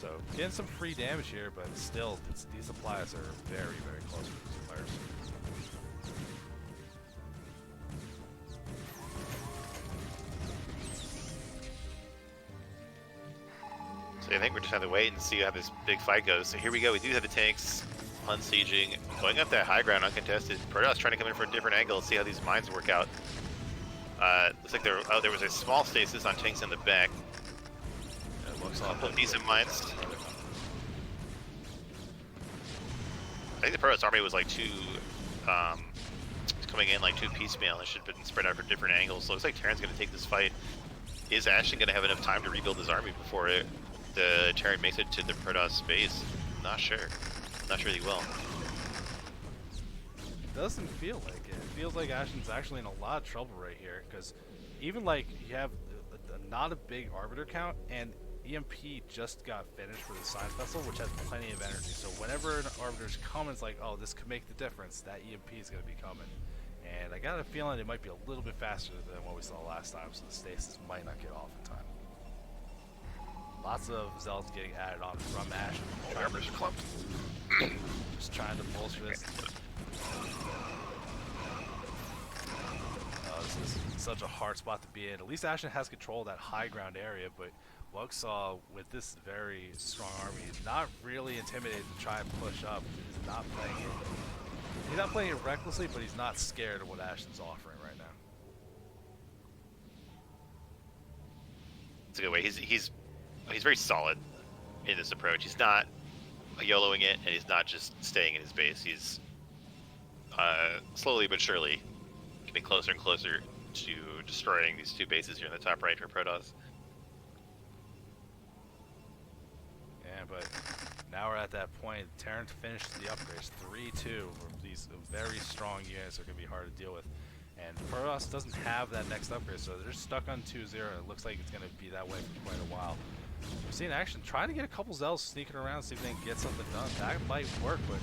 So getting some free damage here, but still, these supplies are very, very close for these players. So I think we're just have to wait and see how this big fight goes. So here we go. We do have the tanks unsieging, going up that high ground uncontested. Protoss trying to come in for a different angle and see how these mines work out. Looks like there was a small stasis on tanks in the back. It looks A like couple of decent mines. I think the Protoss army was like coming in like too piecemeal. It should have been spread out for different angles. So it looks like Terran's going to take this fight. Is Ashen going to have enough time to rebuild his army before the Terran makes it to the Protoss base? Not sure. Not sure he will. It doesn't feel like it. It feels like Ashen's actually in a lot of trouble right here, because even like you have not a big Arbiter count, and EMP just got finished for the Science Vessel, which has plenty of energy. So whenever an Arbiter's coming, it's like, oh, this could make the difference. That EMP is going to be coming. And I got a feeling it might be a little bit faster than what we saw last time, so the stasis might not get off in time. Lots of Zealots getting added on from Ashen. Arbiter's clumped. Just trying to bolster this. This is such a hard spot to be in. At least Ashen has control of that high ground area, but Wuxall, with this very strong army, is not really intimidated to try and push up. He's not playing it. He's not playing it recklessly, but he's not scared of what Ashen's offering right now. It's a good way. He's very solid in this approach. He's not YOLOing it, and he's not just staying in his base. He's slowly but surely getting closer and closer to destroying these 2 bases here in the top right for Protoss. Yeah, but now we're at that point. Terran finished the upgrades 3-2. These very strong units are going to be hard to deal with. And Protoss doesn't have that next upgrade, so they're stuck on 2-0. It looks like it's going to be that way for quite a while. We're seeing Action trying to get a couple Zealots sneaking around, see if they can get something done. That might work, but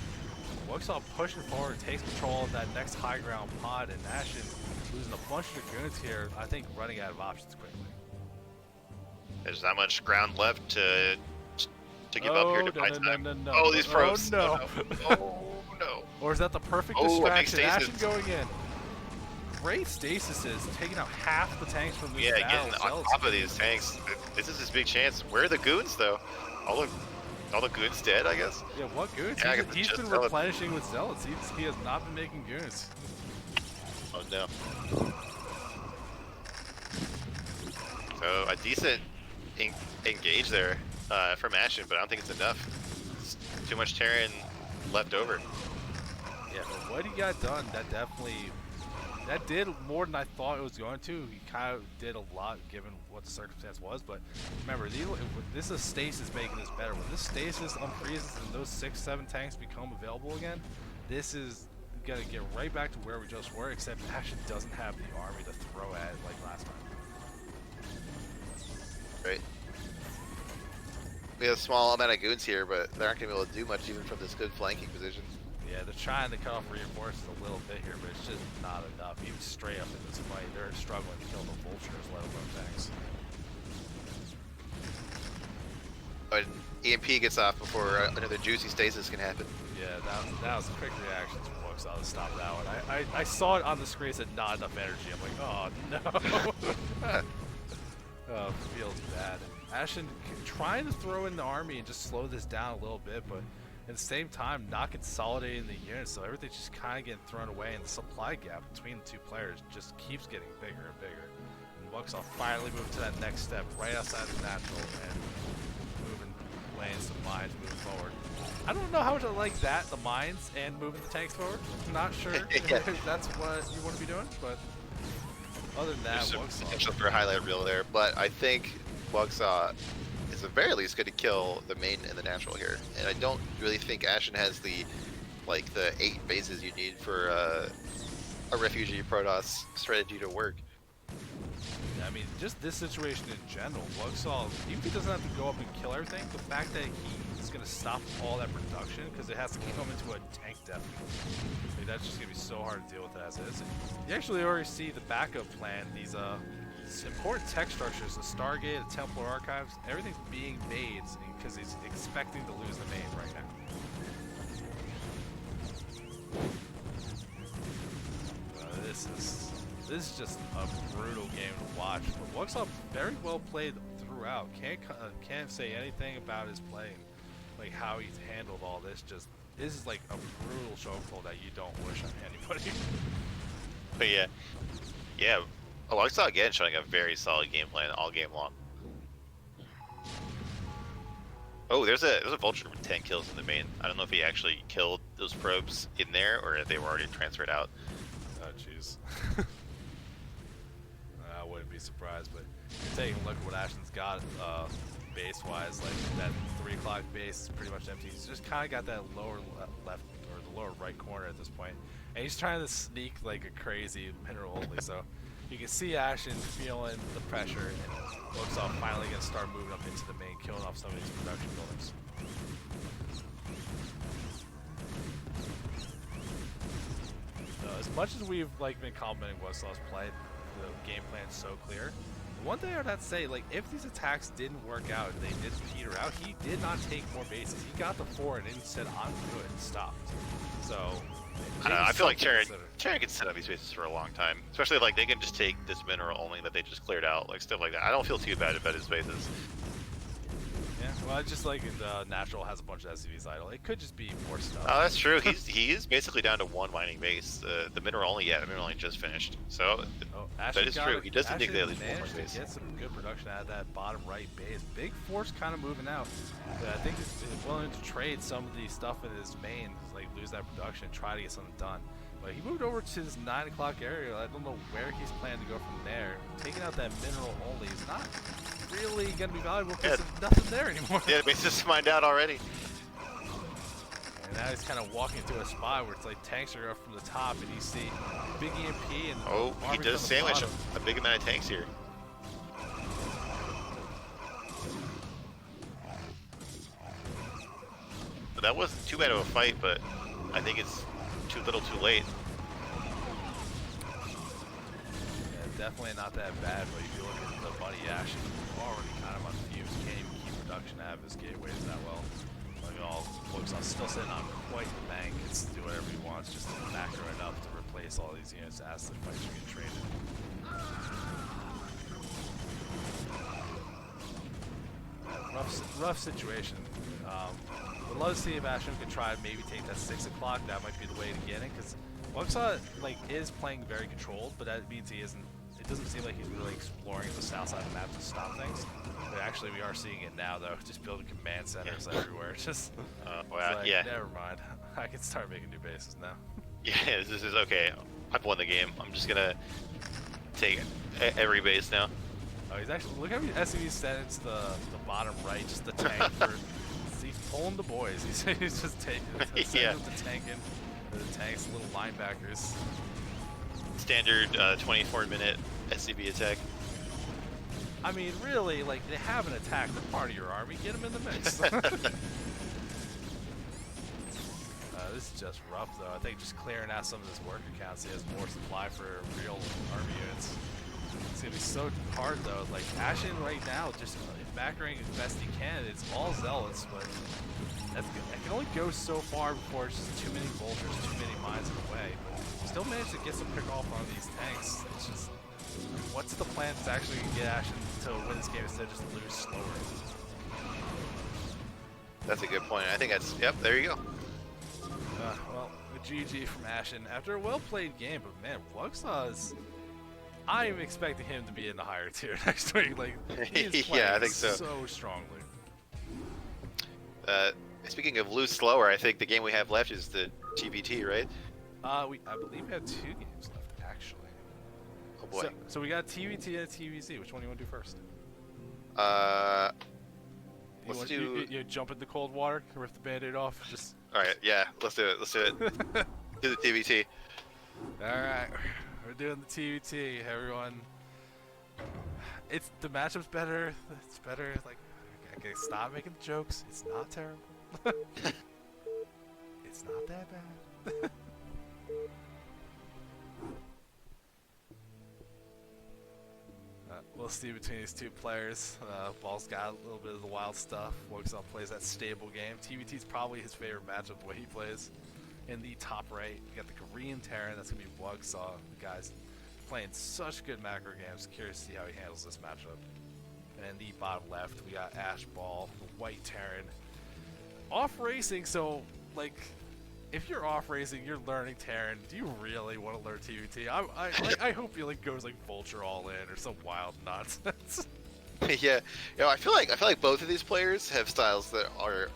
Wuxall pushing forward, takes control of that next high ground pod, and Ashen losing a bunch of dragoons here, I think running out of options quickly. There's not much ground left to give up here to buy time. No. Oh, these pros. Oh, no. Oh, no. Or is that the perfect distraction? Ashen going in. Great stasis is taking out half the tanks from this battle. Getting on top of these tanks. This is his big chance. Where are the goons, though? All the goons dead, I guess? Yeah, what goons? Yeah, he's been replenishing with Zealots. He has not been making goons. Oh, no. So, a decent engage there from Ashen, but I don't think it's enough. It's too much Terran left over. Yeah, but what he got done, that did more than I thought it was going to. He kind of did a lot given what the circumstance was, but remember, this is stasis making this better. When this stasis unfreezes and those 6-7 tanks become available again, this is gonna get right back to where we just were, except Ashen doesn't have the army to throw at like last time. Right. We have a small amount of goons here, but they aren't going to be able to do much even from this good flanking position. Yeah, they're trying to cut off reinforcements a little bit here, but it's just not enough. Even straight up in this fight, they're struggling to kill the vultures, let alone tanks. But EMP gets off before another juicy stasis can happen. Yeah, that was a quick reaction to Wooks. I'll stop that one. I saw it on the screen, said not enough energy. I'm like, oh no. Oh, feels bad. Ashen trying to throw in the army and just slow this down a little bit, but at the same time not consolidating the units, so everything's just kind of getting thrown away, and the supply gap between the two players just keeps getting bigger and bigger. And Wuxall finally moving to that next step, right outside the natural, and laying some mines moving forward. I don't know how much I like that, the mines and moving the tanks forward. I'm not sure if that's what you want to be doing, but other than that, There's some potential for a highlight reel there, but I think Wuxall is at the very least going to kill the main and the natural here, and I don't really think Ashen has the 8 bases you need for a refugee Protoss strategy to work. I mean, just this situation in general, Wuxall, even if he doesn't have to go up and kill everything, the fact that he's going to stop all that production because it has to come into a tank deficit. Like, that's just going to be so hard to deal with as is. You actually already see the backup plan, these important tech structures, the Stargate, the Templar Archives, everything's being made because he's expecting to lose the main right now. This is just a brutal game to watch. But Wuxall very well played throughout. Can't say anything about his play, like how he's handled all this. Just this is like a brutal chokehold that you don't wish on anybody. But yeah. Wuxall again showing a very solid game plan all game long. Oh, there's a vulture with 10 kills in the main. I don't know if he actually killed those probes in there or if they were already transferred out. Oh jeez. I wouldn't be surprised, but taking a look at what Ashen's got base-wise, like that 3 o'clock base is pretty much empty. He's just kind of got that lower left or the lower right corner at this point, and he's trying to sneak like a crazy mineral only. So you can see Ashen feeling the pressure, and Wuxall finally gonna start moving up into the main, killing off some of these production buildings. As much as we've been complimenting Wuxall's play, the game plan is so clear. The one thing I would have to say, if these attacks didn't work out, they did peter out, he did not take more bases. He got the 4 and then he said, I'm good, and stopped. So I feel like Terran can set up these bases for a long time. Especially they can just take this mineral only that they just cleared out, stuff like that. I don't feel too bad about his bases. Yeah, well, it's just like the natural has a bunch of SCVs idle. It could just be more stuff. Oh, that's true. He is basically down to 1 mining base. The mineral only, the mineral only just finished. So that is true. He does think they at least 1 more base. Get some good production out of that bottom right base. Big force kind of moving out. But I think he's willing to trade some of the stuff in his main, lose that production, try to get something done. But he moved over to this 9 o'clock area. I don't know where he's planning to go from there. Taking out that mineral only is not really going to be valuable because there's nothing there anymore. Yeah, the base just mined out already. And now he's kind of walking through a spot where it's tanks are up from the top, and you see big EMP and he does sandwich a big amount of tanks here. But that wasn't too bad of a fight, but I think it's too little too late. Yeah, definitely not that bad, but if you look at the Buddy Ashen, already kind of on fumes, can't even keep production out of his gateways that well. Wuxall still sitting on quite the bank. It's to do whatever he wants, just to factor enough to replace all these units as the fights are getting traded. Rough situation. Would love to see if Ashen could try to maybe take that 6 o'clock. That might be the way to get it, because Wuxall is playing very controlled, but that means he isn't. It doesn't seem like he's really exploring the south side of the map to stop things. But actually, we are seeing it now, though. Just building command centers everywhere. Just never mind. I can start making new bases now. Yeah, this is okay. I've won the game. I'm just gonna take every base now. Oh, he's actually look how many SCVs sent into the bottom right, just the tank for. He's pulling the boys. He's just taking the tank in. The tanks, little linebackers. Standard 24-minute SCV attack. I mean, really, like, they have an attack. They're part of your army. Get them in the mix. This is just rough, though. I think just clearing out some of this worker counts, he has more supply for real army units. It's going to be so hard, though. Like, Ashen right now, just macroing as best he can. It's all zealots, but that can only go so far before it's just too many vultures, too many mines in the way. But still managed to get some pick off on these tanks. It's just, what's the plan to actually get Ashen to win this game instead of just lose slower? That's a good point. I think that's, yep, there you go. Well, a GG from Ashen after a well-played game, but man, Wuxa's, I'm expecting him to be in the higher tier next week. Like, he's playing yeah, I think so. So strongly. Speaking of lose slower, I think the game we have left is the TBT, right? I believe we have 2 games left, actually. Oh boy. So we got TBT and TVZ. Which one do you want to do first? Let's do. You jump into cold water, rip the band-aid off. Just. All right, yeah, let's do it. Let's do it. Do the TBT. All right, we're doing the TBT, everyone. It's the matchup's better. It's better. Like, okay, stop making jokes. It's not terrible. It's not that bad. We'll see between these 2 players. Ball's got a little bit of the wild stuff. Wuxia plays that stable game. TBT is probably his favorite matchup, the way he plays. In the top right, you got the Korean Terran. That's going to be Wuxia. The guy's playing such good macro games. Curious to see how he handles this matchup. And in the bottom left, we got Ash Ball, the white Terran. Off racing, so, like, if you're off racing, you're learning Terran. Do you really want to learn TBT? I hope he like goes like Vulture all in or some wild nonsense. Yeah, you know, I feel like both of these players have styles that are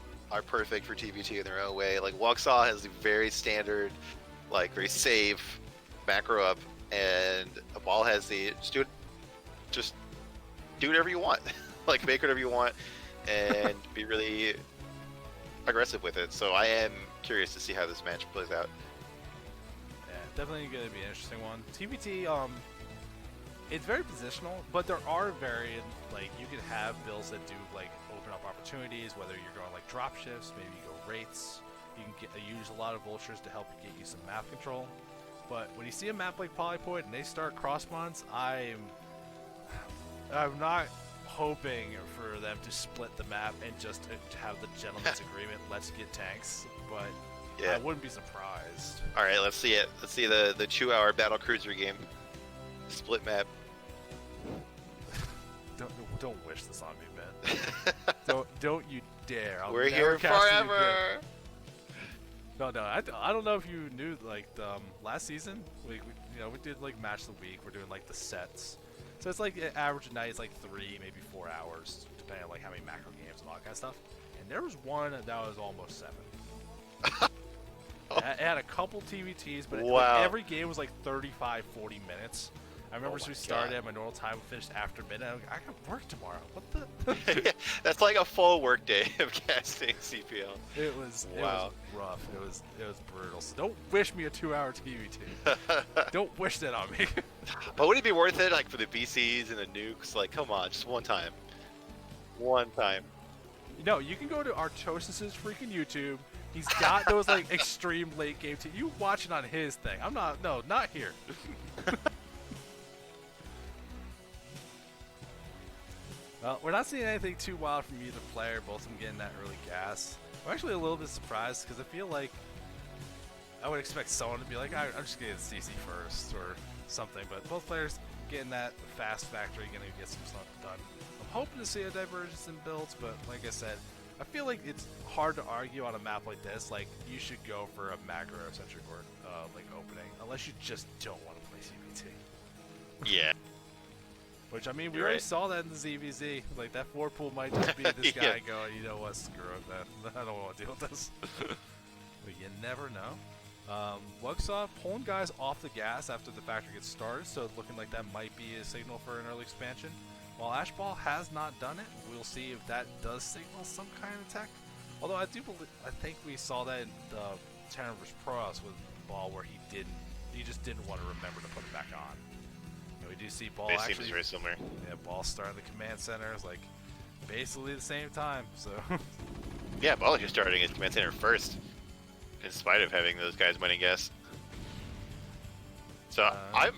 perfect for TBT in their own way. Like Wuxia has a very standard, like very safe macro up, and a Ball has the just do whatever you want, like make whatever you want, and be really aggressive with it. So I am curious to see how this match plays out. Yeah, definitely going to be an interesting one. TBT, it's very positional, but there are varied, like, you can have builds that do, like, open up opportunities, whether you're going, like, drop shifts, maybe you go rates. You can use a lot of vultures to help get you some map control. But when you see a map like Polypoid and they start cross-mons, I'm not hoping for them to split the map and just to have the gentleman's agreement, let's get tanks, but yeah. I wouldn't be surprised. All right, let's see it. Let's see the 2-hour battle cruiser game. Split map. Don't wish this on me, man. don't you dare. We're here forever. No, I don't know if you knew, like, last season, we did, like, match of the week. We're doing, like, the sets. So it's, like, average night is, like, 3, maybe 4 hours, depending on, like, how many macro games and all that kind of stuff. And there was one that was almost 7. It had a couple TBTs, but wow. Every game was, like, 35, 40 minutes. I remember we started at my normal time, finished after midnight. I'm like, I got work tomorrow. What the? Yeah, that's like a full work day of casting CPL. It was rough. It was brutal. So don't wish me a 2-hour TBT. Don't wish that on me. But would it be worth it, like for the BCs and the nukes? Like, come on, just one time. One time. No, you can go to Artosis's freaking YouTube. He's got those like extreme late game. You watch it on his thing. I'm not. No, not here. Well, we're not seeing anything too wild from either player, both of them getting that early gas. I'm actually a little bit surprised because I feel like I would expect someone to be like, I'm just getting CC first or something, but both players getting that fast factory, going to get some stuff done. I'm hoping to see a divergence in builds, but like I said, I feel like it's hard to argue on a map like this, like you should go for a macro-centric or like opening, unless you just don't want to play CBT. Yeah. Which, I mean, we already saw that in the ZVZ. Like, that 4-pool might just be this guy going, you know what, screw it, man. I don't want to deal with this. But you never know. Wuxia pulling guys off the gas after the factory gets started, so it's looking like that might be a signal for an early expansion. While Ashball has not done it, we'll see if that does signal some kind of tech. Although I think we saw that in the Terran vs. Protoss with Ball, where he just didn't want to remember to put it back on. We do see Ball It actually. seems very similar. Yeah, Ball starting the command centers like basically the same time. So. Yeah, Ball is starting at command center first, in spite of having those guys winning guess. So I'm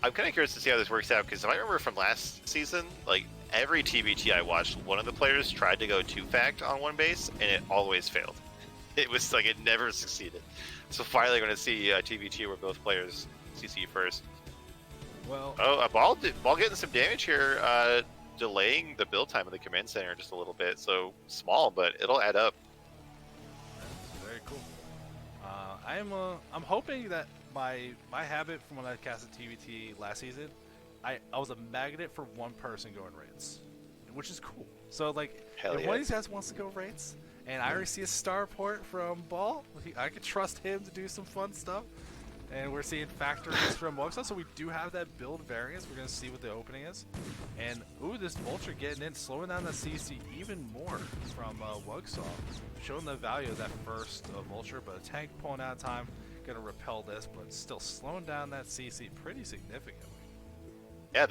kind of curious to see how this works out, because I remember from last season, like every TBT I watched, one of the players tried to go 2-fact on one base, and it always failed. It was like it never succeeded. So finally, going to see a TBT where both players CC first. Well. Oh, Ball getting some damage here, delaying the build time of the command center just a little bit. So small, but it'll add up. That's very cool. I'm hoping that my habit from when I casted TBT last season, I was a magnet for one person going raids, which is cool. So like, Hell if yeah. one of these guys wants to go raids, and I already see a star port from Ball, I could trust him to do some fun stuff. And we're seeing factories from Wugsaw, so we do have that build variance. We're going to see what the opening is. And, ooh, this Vulture getting in, slowing down the CC even more from Wugsaw. Showing the value of that first Vulture, but a tank pulling out of time, going to repel this, but still slowing down that CC pretty significantly. Yeah,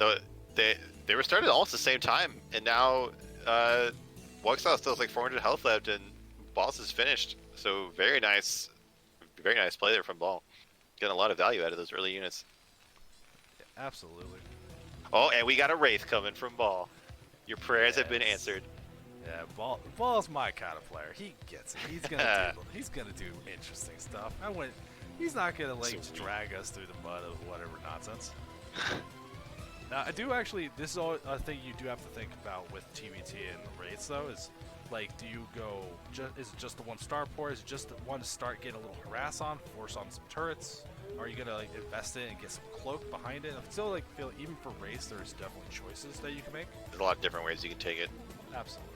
they were started almost the same time, and now Wugsaw still has like 400 health left, and Balls is finished. So very nice play there from Ball. Getting a lot of value out of those early units. Yeah, absolutely. Oh, and we got a Wraith coming from Ball. Your prayers have been answered. Yeah, Ball's my kind of player. He gets it. He's gonna do interesting stuff. He's not gonna like drag us through the mud of whatever nonsense. Now, I do actually. This is a thing you do have to think about with TBT and raids, though. Is like, do you go? Is it just the one star port? Is it just the one to start getting a little harass on, force on some turrets? Are you gonna like invest in and get some cloak behind it? I still like feel even for raids, there's definitely choices that you can make. There's a lot of different ways you can take it. Absolutely.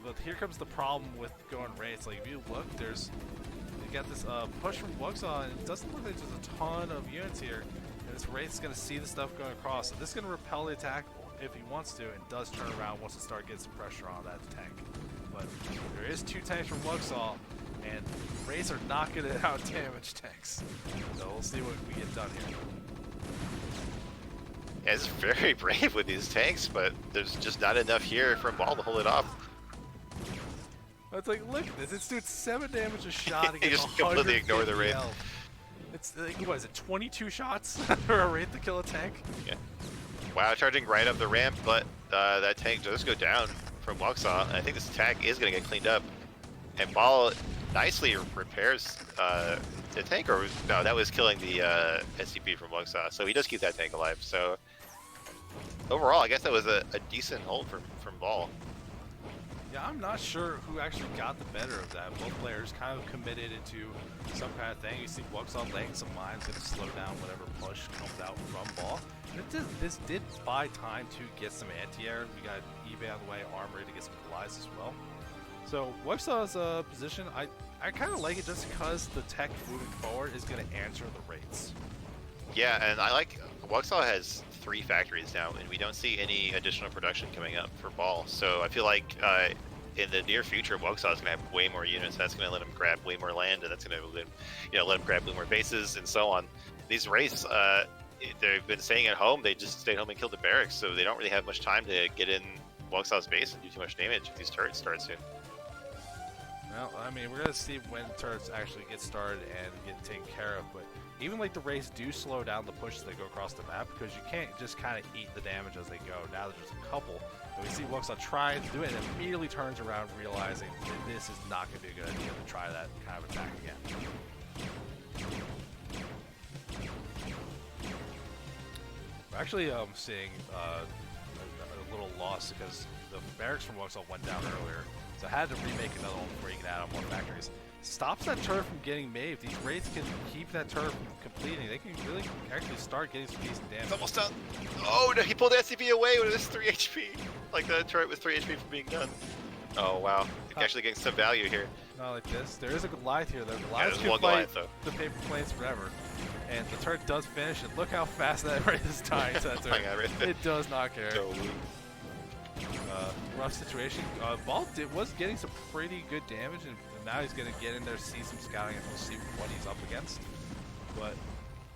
But here comes the problem with going raids. Like, if you look, you got this push from Wugsaw, and it doesn't look like there's a ton of units here. And this Wraith's going to see the stuff going across. So this is going to repel the attack if he wants to, and does turn around once it starts getting some pressure on that tank. But there is 2 tanks from Wugsaw, and Wraiths are not going to out-damage tanks. So we'll see what we get done here. Yeah, it's very brave with these tanks, but there's just not enough here from Ball to hold it off. It's like, look at this. This dude's 7 damage a shot He against just completely ignored the Wraith. health. It's like, what is it, 22 shots for a Wraith to kill a tank? Yeah. Wow, charging right up the ramp, but that tank does go down from Wugsaw. I think this attack is going to get cleaned up. And Ball nicely repairs the tank, or no, that was killing the SCP from Wugsaw. So he does keep that tank alive. So overall, I guess that was a decent hold from Ball. Yeah, I'm not sure who actually got the better of that. Both players kind of committed into some kind of thing. You see Wugsaw laying some mines, going to slow down whatever push comes out from Ball. This did buy time to get some anti-air. We got eBay on the way, armory to get some glides as well. So Wugsaw's position, I kind of like it just because the tech moving forward is going to answer the rates. Yeah, and I like Wugsaw has 3 factories now, and we don't see any additional production coming up for Ball. So I feel like in the near future, Wugsaw is going to have way more units. That's going to let him grab way more land, and that's going to let him grab way more bases and so on. These Wraiths, they've been staying at home. They just stayed home and killed the barracks, so they don't really have much time to get in Wugsaw's base and do too much damage if these turrets start soon. Well, I mean, we're going to see when turrets actually get started and get taken care of, but even like the Wraiths do slow down the push as they go across the map, because you can't just kind of eat the damage as they go. Now there's just a couple, and we see Wugsaw trying to do it and immediately turns around realizing that this is not going to be a good idea to try that kind of attack again. We're actually seeing a little loss because the barracks from Wugsaw went down earlier, so I had to remake another one before you can add on more factories. Stops that turret from getting made. If these Wraiths can keep that turret from completing, they can really actually start getting some decent damage. It's almost done. Oh no, he pulled the SCP away with his 3 HP. Like the turret with 3 HP from being done. Oh wow, you're actually getting some value here. Not like this. There is a Goliath here. The Goliath can fight Goliath, the paper planes forever. And the turret does finish, and look how fast that Wraith is dying to that turret. It does not care. Rough situation. Ball was getting some pretty good damage, and now he's going to get in there, see some scouting, and we'll see what he's up against. But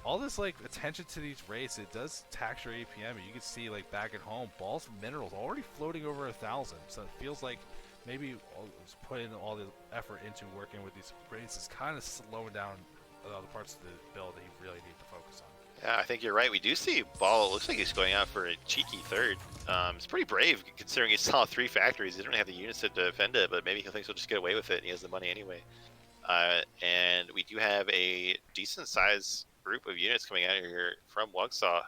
all this like attention to these rates, it does tax your APM. You can see like back at home, balls and minerals already floating over 1,000. So it feels like maybe putting all the effort into working with these rates is kind of slowing down the parts of the build that you really need to focus on. Yeah, I think you're right. We do see Ball. It looks like he's going out for a cheeky third. It's pretty brave considering he saw 3 factories. He didn't have the units to defend it, but maybe he thinks he'll just get away with it and he has the money anyway. And we do have a decent size group of units coming out of here from Wugsaw.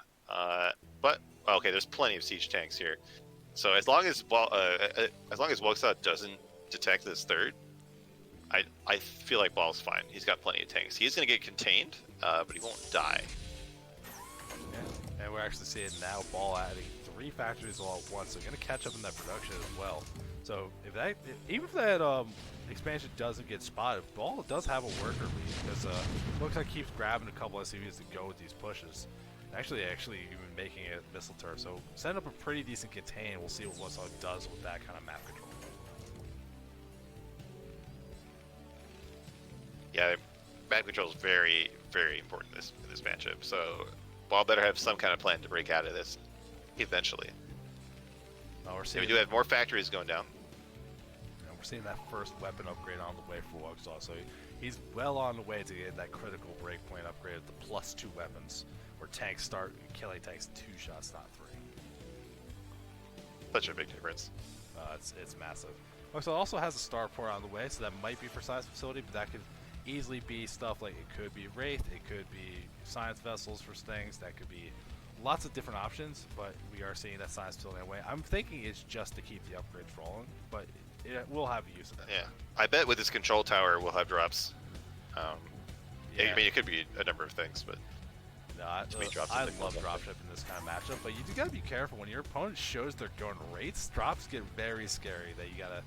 But okay, there's plenty of siege tanks here. So as long as Wugsaw doesn't detect this third, I feel like Ball's fine. He's got plenty of tanks. He's going to get contained, but he won't die. Yeah. And we're actually seeing now Ball adding 3 factories all at once. So going to catch up in that production as well. So even if that expansion doesn't get spotted, Ball does have a worker lead because looks like he keeps grabbing a couple SCVs to go with these pushes. Actually even making it missile turret. So setting up a pretty decent contain. We'll see what Wugsaw does with that kind of map control. Yeah, map control is very, very important in this matchup. So Ball better have some kind of plan to break out of this eventually. We do have more factories going down. We're seeing that first weapon upgrade on the way for Wugsaw, so he's well on the way to get that critical breakpoint upgrade at the +2 weapons, where tanks start killing tanks 2 shots, not 3. Such a big difference. It's massive. Wugsaw also has a starport on the way, so that might be for science facility, but that could easily be stuff like it could be Wraith, it could be science vessels for things, that could be lots of different options, but we are seeing that science facility that way. I'm thinking it's just to keep the upgrades rolling, but it will have use of that. Yeah, I bet with this control tower we'll have drops. Yeah. I mean, it could be a number of things, but no, I love dropship in this kind of matchup, but you do gotta be careful when your opponent shows they're going rates. Drops get very scary. That you gotta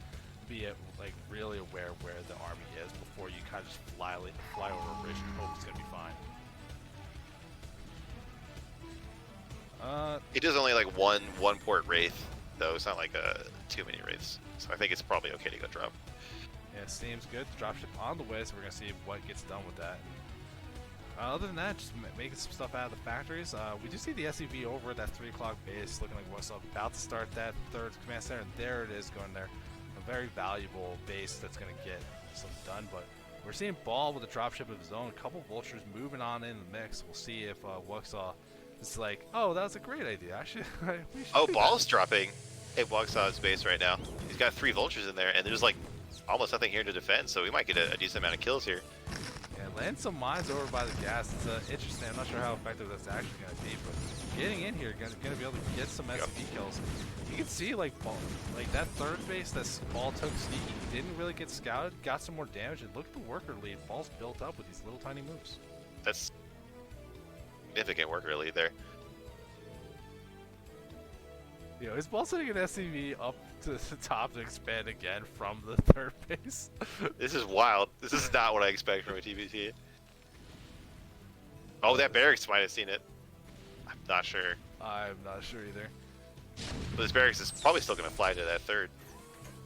be like really aware where the army is before you kind of just fly over a bridge and hope it's gonna be fine. It is only like one port Wraith, though. It's not like too many Wraiths, so I think it's probably okay to go drop. Yeah, seems good. Dropship on the way, so we're gonna see what gets done with that. Other than that, just making some stuff out of the factories. We do see the SCV over at that 3 o'clock base, looking like what's about to start that 3rd command center, and there it is going there. A very valuable base that's gonna get some done, but we're seeing Ball with a dropship of his own. A couple vultures moving on in the mix. We'll see if Wugsaw is like, oh, that was a great idea. Actually, oh, Ball's dropping at Wugsaw's base right now. He's got 3 vultures in there, and there's like almost nothing here to defend, so we might get a decent amount of kills here. Yeah, land some mines over by the gas. It's interesting. I'm not sure how effective that's actually going to be, but getting in here, going to be able to get some SCV kills. You can see like Ball, like that 3rd base that Ball took sneaky, didn't really get scouted, got some more damage, and look at the worker lead. Ball's built up with these little tiny moves. That's significant worker lead there. You know, is Ball setting an SCV up to the top to expand again from the 3rd base? This is wild. This is not what I expect from a TBT. Oh, that barracks might have seen it. I'm not sure. I'm not sure either. But this barracks is probably still going to fly to that 3rd.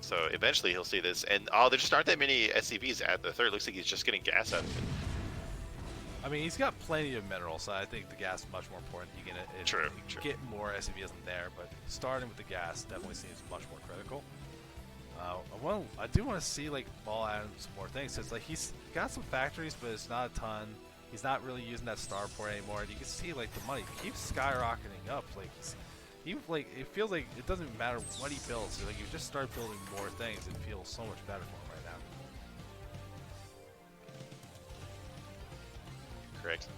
So eventually he'll see this. And oh, there just aren't that many SCVs at the 3rd. Looks like he's just getting gas out of it. I mean, he's got plenty of minerals, so I think the gas is much more important. You can get more SCVs in there, but starting with the gas definitely seems much more critical. I do want to see like Ball add some more things. Cause like he's got some factories, but it's not a ton. He's not really using that starport anymore. And you can see like the money keeps skyrocketing up. Like it feels like it doesn't matter what he builds. So, like you just start building more things, it feels so much better for him right now. Correct.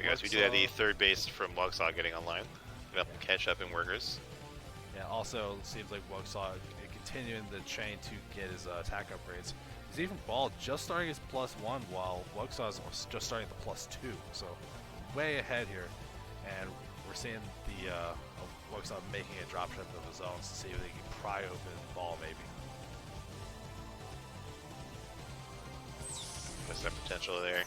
Guys, we do have the 3rd base from Wugsaw getting online. Gonna catch up in workers. Yeah, also it seems like Wugsaw continuing the chain to get his attack upgrades. He's even Ball just starting his +1 while Wugsaw's just starting the +2. So way ahead here. And we're seeing the Wugsaw making a dropship of his own to see if they can pry open Ball maybe. There's some potential there.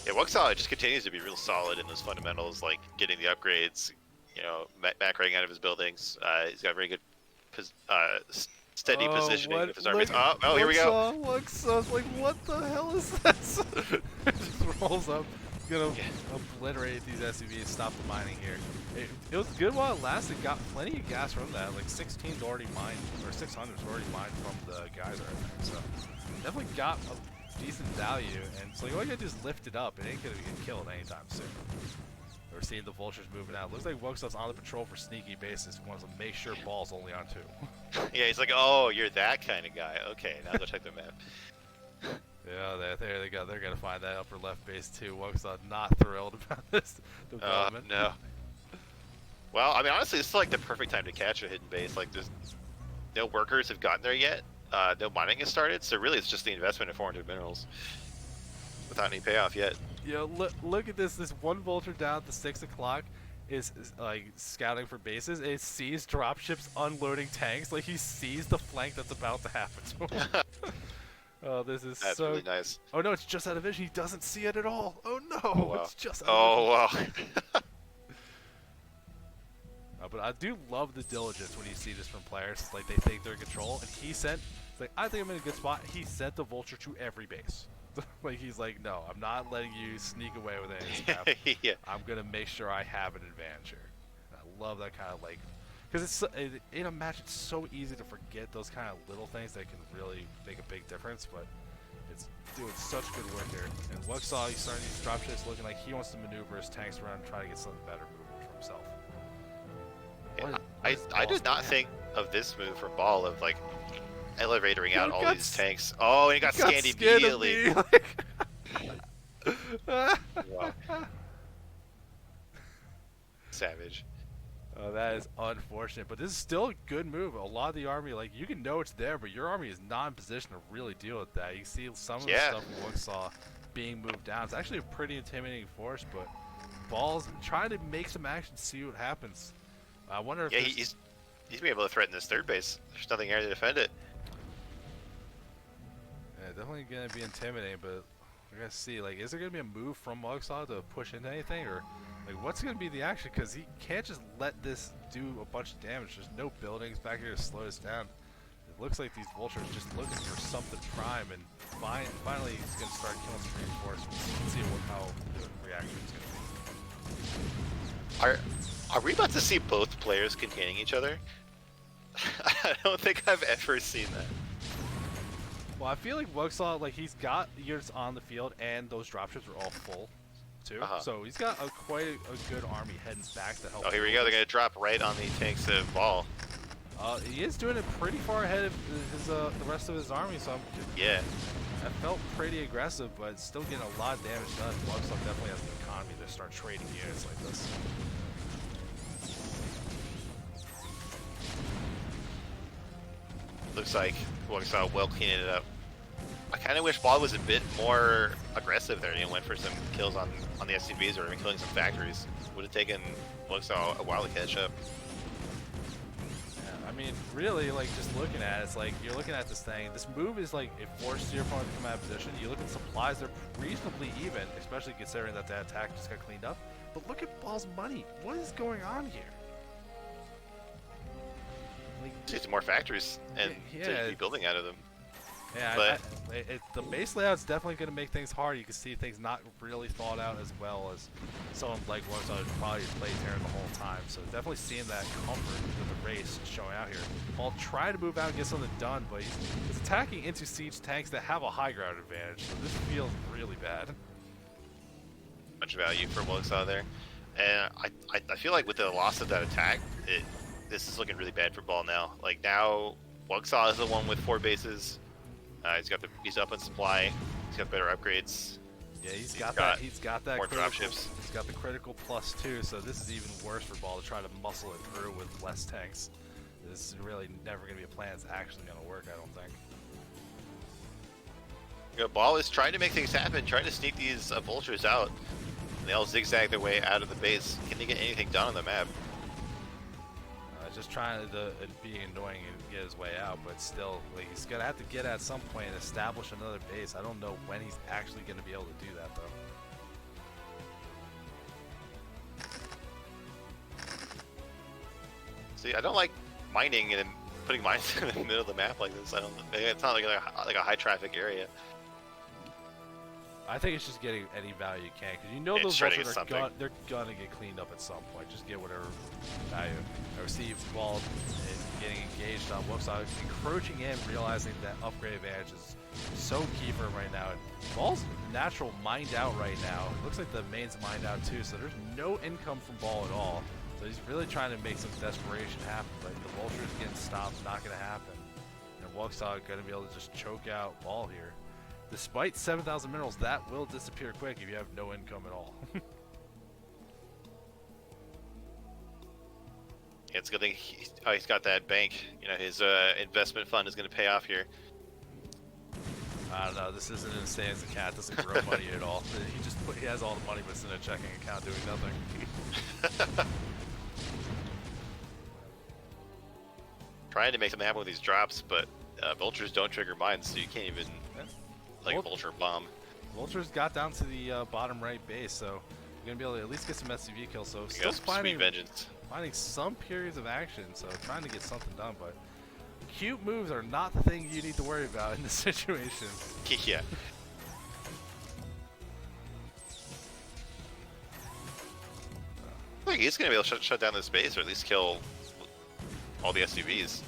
Yeah, Wugsaw just continues to be real solid in those fundamentals, like getting the upgrades, you know, macroing out of his buildings. He's got very good steady positioning what? with his armies. Look, Oh, here we go. Looks it's like, what the hell is this? It just rolls up. It's gonna obliterate these SUVs, stop the mining here. It was good while it lasted. Got plenty of gas from that. Like 16's already mined, or 600's already mined from the geyser, I think. So definitely got a decent value. And it's like, all you gotta do is lift it up. It ain't gonna get killed anytime soon. We're seeing the vultures moving out. Looks like Wokestop's on the patrol for sneaky bases. Wants to make sure Ball's only on 2. Yeah, he's like, oh, you're that kind of guy. Okay, now go check the map. Yeah, there they go. They're gonna find that upper left base too. Wokestop not thrilled about this development. No. Well, I mean, honestly, it's like the perfect time to catch a hidden base. Like, there's no workers have gotten there yet. No mining has started, so really it's just the investment in 400 minerals without any payoff yet. Yo, look at this. This one vulture down at the 6 o'clock is like scouting for bases. It sees dropships unloading tanks. Like he sees the flank that's about to happen to him. Oh, this is That's so really nice. Oh no, it's just out of vision. He doesn't see it at all. Oh no, Oh, wow. it's just out of vision. Wow. But I do love the diligence when you see this from players. It's like they think they're in control, and he sent. It's like, I think I'm in a good spot. He sent the vulture to every base. Like he's like, no, I'm not letting you sneak away with any of this crap. Yeah. I'm gonna make sure I have an advantage here. And I love that kind of like, because it's in a match. It's so easy to forget those kind of little things that can really make a big difference. But it's doing such good work here. And Wuxaw, he's starting to use dropships, looking like he wants to maneuver his tanks around and try to get something better movement for himself. Yeah, I did not think of this move from Ball of like elevatoring out all these tanks. Oh, and he got scanned immediately. Wow. Savage. Oh, that is unfortunate, but this is still a good move. A lot of the army, like, you can know it's there, but your army is not in position to really deal with that. You can see some of the stuff Wuxaw being moved down. It's actually a pretty intimidating force, but Ball's trying to make some action, see what happens. I wonder if he's gonna be able to threaten this third base. There's nothing here to defend it. Yeah, definitely gonna be intimidating, but we gotta see. Like, is there gonna be a move from Wuxaw to push into anything, or like what's gonna be the action? Because he can't just let this do a bunch of damage. There's no buildings back here to slow us down. It looks like these vultures are just looking for something prime, and finally he's gonna start killing some reinforcements. Let's see how the reaction is gonna be. Are we about to see both players containing each other? I don't think I've ever seen that. Well, I feel like Wuxaw, like, he's got units on the field, and those dropships are all full, too. So he's got quite a good army heading back to help. Oh, here we go. They're gonna drop right on the tanks of Ball. He is doing it pretty far ahead of his the rest of his army, so that felt pretty aggressive, but still getting a lot of damage done. Wuxaw definitely has the economy to start trading units like this. Looks like Wuxaw well cleaning it up. I kind of wish Ball was a bit more aggressive there and went for some kills on the SCVs or even killing some factories. Would have taken Wuxaw a while to catch up. Yeah, I mean, really, like, just looking at it, it's like, you're looking at this thing. This move is like, it forces your opponent to come out of position. You look at supplies, they're reasonably even, especially considering that that attack just got cleaned up. But look at Ball's money. What is going on here? Just more factories and to be building out of them. Yeah, but the base layout's definitely going to make things hard. You can see things not really thought out as well as someone like Wuxaw who probably played Terran the whole time. So definitely seeing that comfort with the race showing out here. Ball try to move out and get something done, but he's attacking into siege tanks that have a high ground advantage. So this feels really bad. Much value for Wuxaw there, and I feel like with the loss of that attack, this is looking really bad for Ball now. Like now, Wuxaw is the one with 4 bases. He's up on supply. He's got better upgrades. Yeah, he's got that. He's got that. More dropships. He's got the critical +2. So this is even worse for Ball to try to muscle it through with less tanks. This is really never going to be a plan that's actually going to work, I don't think. You know, Ball is trying to make things happen, trying to sneak these vultures out. And they all zigzag their way out of the base. Can they get anything done on the map? Just trying to be annoying and get his way out, but still, like, he's gonna have to get at some point and establish another base. I don't know when he's actually gonna be able to do that, though. See, I don't like mining in putting mines in the middle of the map like this. I don't. It's not like a high traffic area. I think it's just getting any value you can, because you know those It's trying to vultures get they're gonna get cleaned up at some point. Just get whatever value. I received ball and getting engaged on Whoopsaw, encroaching in, realizing that upgrade advantage is so key for him right now. And Ball's natural mined out right now. It looks like the main's mined out too, so there's no income from Ball at all. So he's really trying to make some desperation happen, but the vulture's getting stopped, not gonna happen. And Whoopsaw gonna be able to just choke out Ball here. Despite 7,000 minerals, that will disappear quick if you have no income at all. It's a good thing he's got that bank. You know, his investment fund is going to pay off here. I don't know. This isn't insane as a cat. Doesn't grow money at all. He has all the money, but it's in a checking account doing nothing. Trying to make something happen with these drops, but vultures don't trigger mines, so you can't even vulture bomb. Vultures got down to the bottom right base, so you're gonna be able to at least get some SCV kills. So still finding some periods of action, so trying to get something done. But cute moves are not the thing you need to worry about in this situation. Yeah. I think he's gonna be able to shut down this base, or at least kill all the SCVs.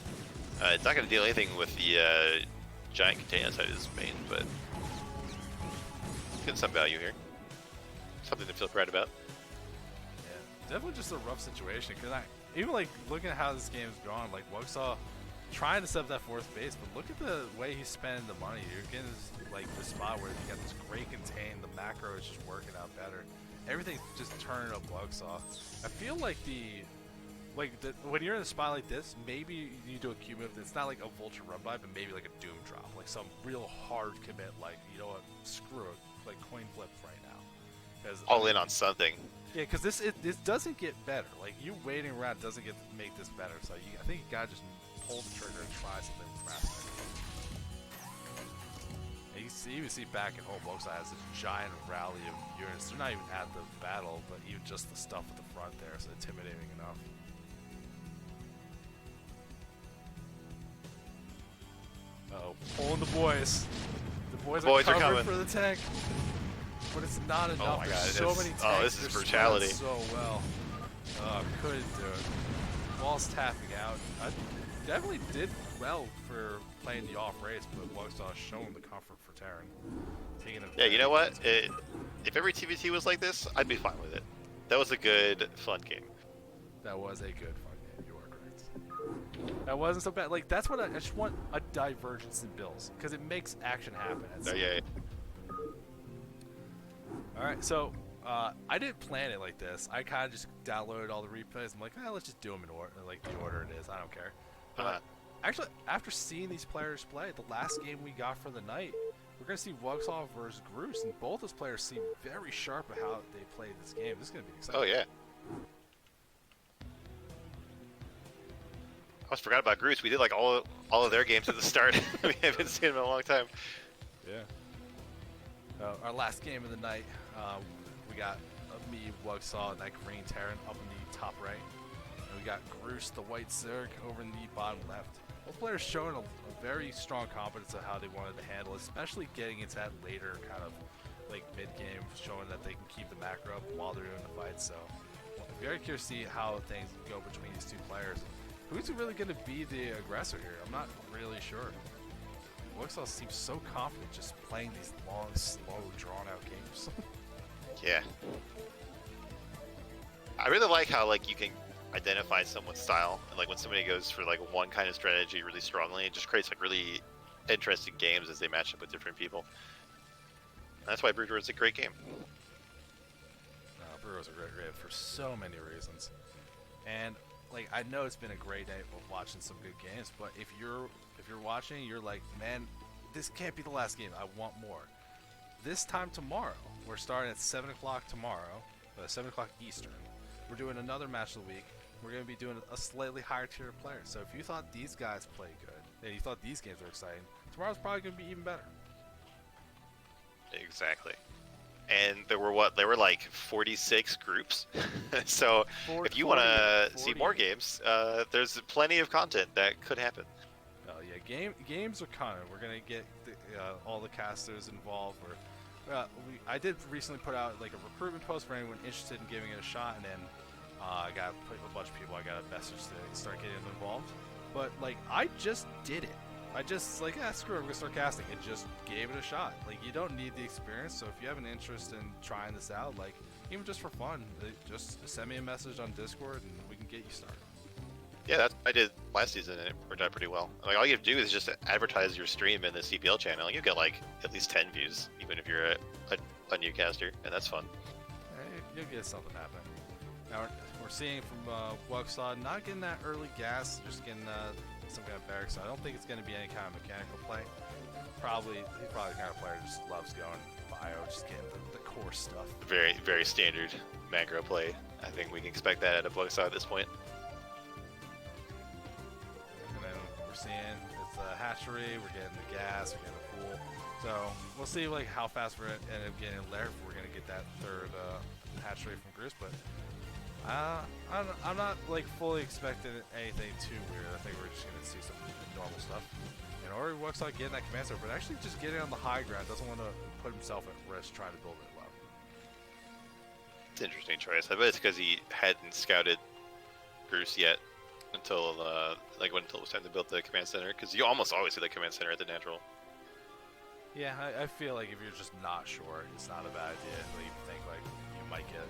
It's not gonna deal anything with the giant container side of his main, but getting some value here. Something to feel proud about. Yeah, definitely just a rough situation, because even like looking at how this game's gone, like Wugsaw trying to set up that fourth base, but look at the way he's spending the money. You're getting this, like the spot where you got this great contain, the macro is just working out better. Everything's just turning up Wugsaw. I feel like when you're in a spot like this, maybe you do a Q move that's not like a vulture run by, but maybe like a doom drop, like some real hard commit, like, you know what, screw it, like coin flip right now. All in on something. Yeah, because this doesn't get better. Like, you waiting around doesn't make this better. So I think you gotta just pull the trigger and try something with Rasmus. You even see back at home, Wugsaw has this giant rally of units. They're not even at the battle, but even just the stuff at the front there is intimidating enough. Uh-oh, pulling the boys. The boys are coming for the tank. But it's not enough. Oh my God, There's so many tanks. Oh, this is brutality. So well. Couldn't do it. Ball's tapping out. I definitely did well for playing the off race, but Wugsaw showing the comfort for Terran. Yeah, you know what? If every TVT was like this, I'd be fine with it. That was a good, fun game. That was a good, fun game. You are correct. That wasn't so bad. Like, that's what I just want, a divergence in builds, because it makes action happen. Yeah. Alright, so I didn't plan it like this. I kind of just downloaded all the replays. I'm like, let's just do them in order, like the order it is. I don't care. But actually, after seeing these players play, the last game we got for the night, we're going to see Wugsaw versus Groose, and both those players seem very sharp at how they played this game. This is going to be exciting. Oh, yeah. I almost forgot about Groose. We did like all of their games at the start. We haven't seen them in a long time. Yeah. Our last game of the night, we got me, Wugsaw, and that green Terran up in the top right. And we got Groose, the white Zerg, over in the bottom left. Both players showing a very strong competence of how they wanted to handle, especially getting into that later kind of like mid-game, showing that they can keep the macro up while they're doing the fight. So I'm very curious to see how things go between these two players. Who's really going to be the aggressor here? I'm not really sure. Wugsaw seems so confident just playing these long, slow, drawn-out games. Yeah. I really like how like you can identify someone's style, and like when somebody goes for like one kind of strategy really strongly, it just creates like really interesting games as they match up with different people. And that's why Brewer is a great game. Brewer is a great game for so many reasons. And like, I know it's been a great day of watching some good games, but if you're watching, you're like, man, this can't be the last game. I want more. This time tomorrow, we're starting at 7 o'clock tomorrow, 7 o'clock Eastern. We're doing another match of the week. We're going to be doing a slightly higher tier of players. So if you thought these guys played good, and you thought these games were exciting, tomorrow's probably going to be even better. Exactly. and there were like 46 groups. So if you want 40, to see 40. more games, there's plenty of content that could happen. Oh yeah, games are coming. We're gonna get all the casters involved. I did recently put out like a recruitment post for anyone interested in giving it a shot, and then I got a bunch of people. I got a message to start getting them involved. But like, I just did it. I just like, screw it, I'm gonna start casting, and just gave it a shot. Like, you don't need the experience, so if you have an interest in trying this out, like even just for fun, just send me a message on Discord, and we can get you started. Yeah, I did last season, and it worked out pretty well. Like, all you have to do is just advertise your stream in the CPL channel. You get like at least 10 views, even if you're a new caster, and that's fun. You'll get something happening. Now we're seeing from Wuxod not getting that early gas, just getting some kind of barracks. So I don't think it's going to be any kind of mechanical play. He's probably the kind of player who just loves going bio, just getting the core stuff. Very, very standard macro play. I think we can expect that out of Wuxod at this point. And then we're seeing it's the hatchery, we're getting the gas, we're getting the pool. So we'll see like how fast we're end up getting there if we're going to get that third hatchery from Goose, but I'm not like fully expecting anything too weird. I think we're just gonna see some normal stuff. And Ori works on getting that command center, but actually just getting on the high ground. Doesn't want to put himself at risk trying to build it low. It's an interesting choice. I bet it's because he hadn't scouted Goose yet until until it was time to build the command center. Because you almost always see the command center at the natural. Yeah, I feel like if you're just not sure, it's not a bad idea. Like, you think like you might get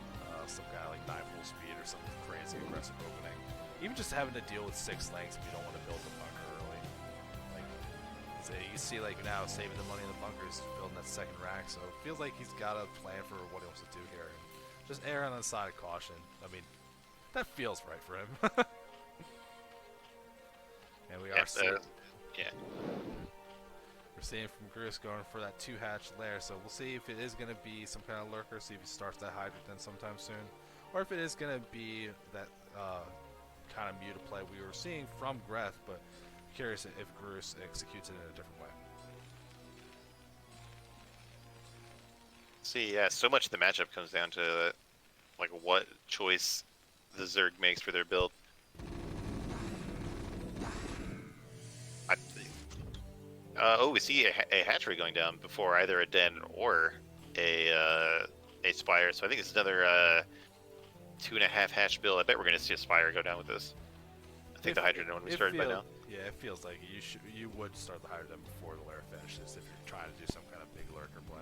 some guy like 9 full speed or some crazy aggressive opening. Even just having to deal with 6 lanes if you don't want to build the bunker early. Like, so you see like now saving the money in the bunkers, building that second rack. So it feels like he's got a plan for what he wants to do here. Just err on the side of caution. I mean, that feels right for him. And we are seeing. Yeah. We're seeing from Gris going for that 2-hatch lair, so we'll see if it is going to be some kind of lurker, see if he starts that Hydra then sometime soon, or if it is going to be that kind of muta play we were seeing from Greth, but curious if Gris executes it in a different way. See, yeah, so much of the matchup comes down to like what choice the Zerg makes for their build. We see a hatchery going down before either a den or a spire. So I think it's another 2.5 hatch build. I bet we're going to see a spire go down with this. I think the Hydra one we started by now. Yeah, it feels like you would start the Hydra den before the lair finishes if you're trying to do some kind of big lurker play.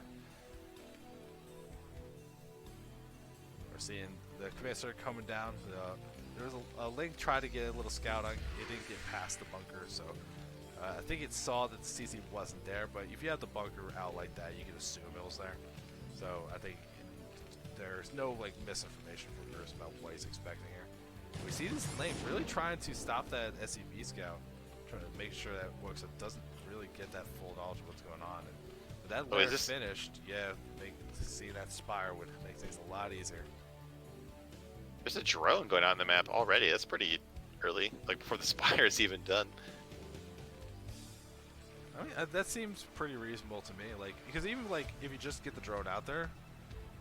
We're seeing the commander coming down. There was a Link tried to get a little scout on. It didn't get past the bunker, so. I think it saw that the CC wasn't there, but if you have the bunker out like that, you can assume it was there. So I think there's no like misinformation from Bruce about what he's expecting here. We see this lane really trying to stop that SCV scout, trying to make sure that works. It doesn't really get that full knowledge of what's going on. And with that layer finished, yeah, see that spire would make things a lot easier. There's a drone going on in the map already. That's pretty early, like before the spire is even done. I mean, that seems pretty reasonable to me. Like, because even like if you just get the drone out there,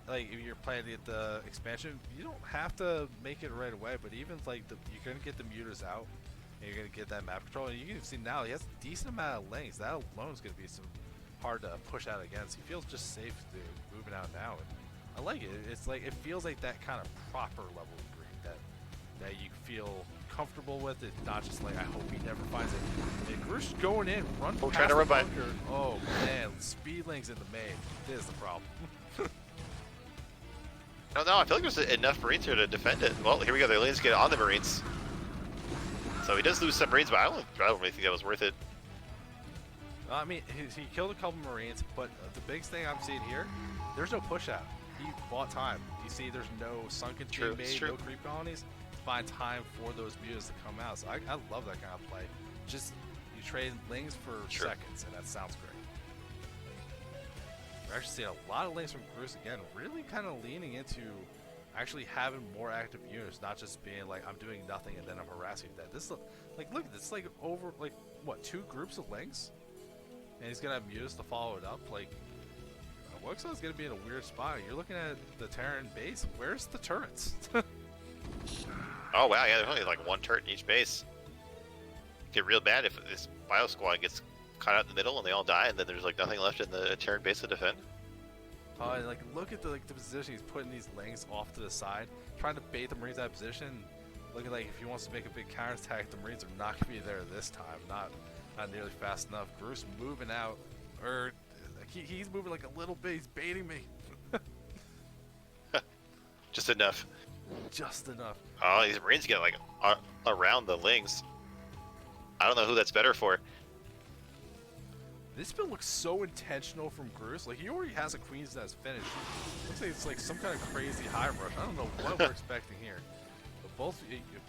like if you're playing the expansion, you don't have to make it right away. But even like you're gonna get the mutas out, and you're gonna get that map control. And you can see now he has a decent amount of lanes. That alone is gonna be some hard to push out against. He feels just safe to moving out now. And I like it. It's like it feels like that kind of proper level of breed that you feel comfortable with it, not just like I hope he never finds it. And Grush going in, run past trying to run by. Oh man, speedlings in the main. This is the problem. No, I feel like there's enough Marines here to defend it. Well, here we go. The lanes get on the Marines. So he does lose some Marines, but I don't really think that was worth it. I mean, he killed a couple Marines, but the biggest thing I'm seeing here, there's no push out. He bought time. You see, there's no sunken team made, no creep colonies. Find time for those mutas to come out. So I love that kind of play. Just you trade lings for seconds, and that sounds great. We're actually seeing a lot of lings from Bruce again, really kind of leaning into actually having more active units, not just being like I'm doing nothing and then I'm harassing that. This like look, it's like over like what 2 groups of lings, and he's gonna have mutas to follow it up. Like Wuxa's gonna be in a weird spot. You're looking at the Terran base. Where's the turrets? Oh wow, yeah, there's only like one turret in each base. Get real bad if this Bio Squad gets caught out in the middle and they all die, and then there's like nothing left in the Terran base to defend. And like look at the position he's putting these lings off to the side, trying to bait the Marines out of position. Looking like if he wants to make a big counterattack, the Marines are not gonna be there this time. Not nearly fast enough. Groose moving out, or he's moving like a little bit. He's baiting me. Just enough. Just enough. Oh, these Marines get like around the lings. I don't know who that's better for. This build looks so intentional from Groose. Like he already has a Queen's Nest finished. Looks like it's like some kind of crazy high rush. I don't know what we're expecting here. But both.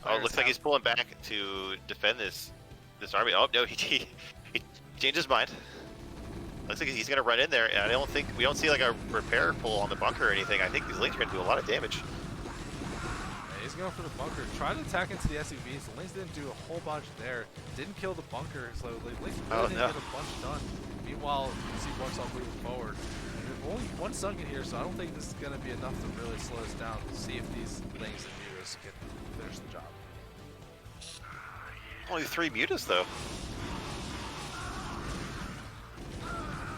Oh, it looks like he's pulling back to defend this army. Oh no, he changed his mind. Looks like he's gonna run in there, and we don't see like a repair pull on the bunker or anything. I think these lings are gonna do a lot of damage. Yeah, he's going for the bunker. Tried to attack into the SUVs. The lings didn't do a whole bunch there. Didn't kill the bunker, so the lings really didn't get a bunch done. Meanwhile, you see Wuxia moving forward. There's only one sunk in here, so I don't think this is gonna be enough to really slow us down. We'll see if these lings and mutas can finish the job. Only 3 mutas though.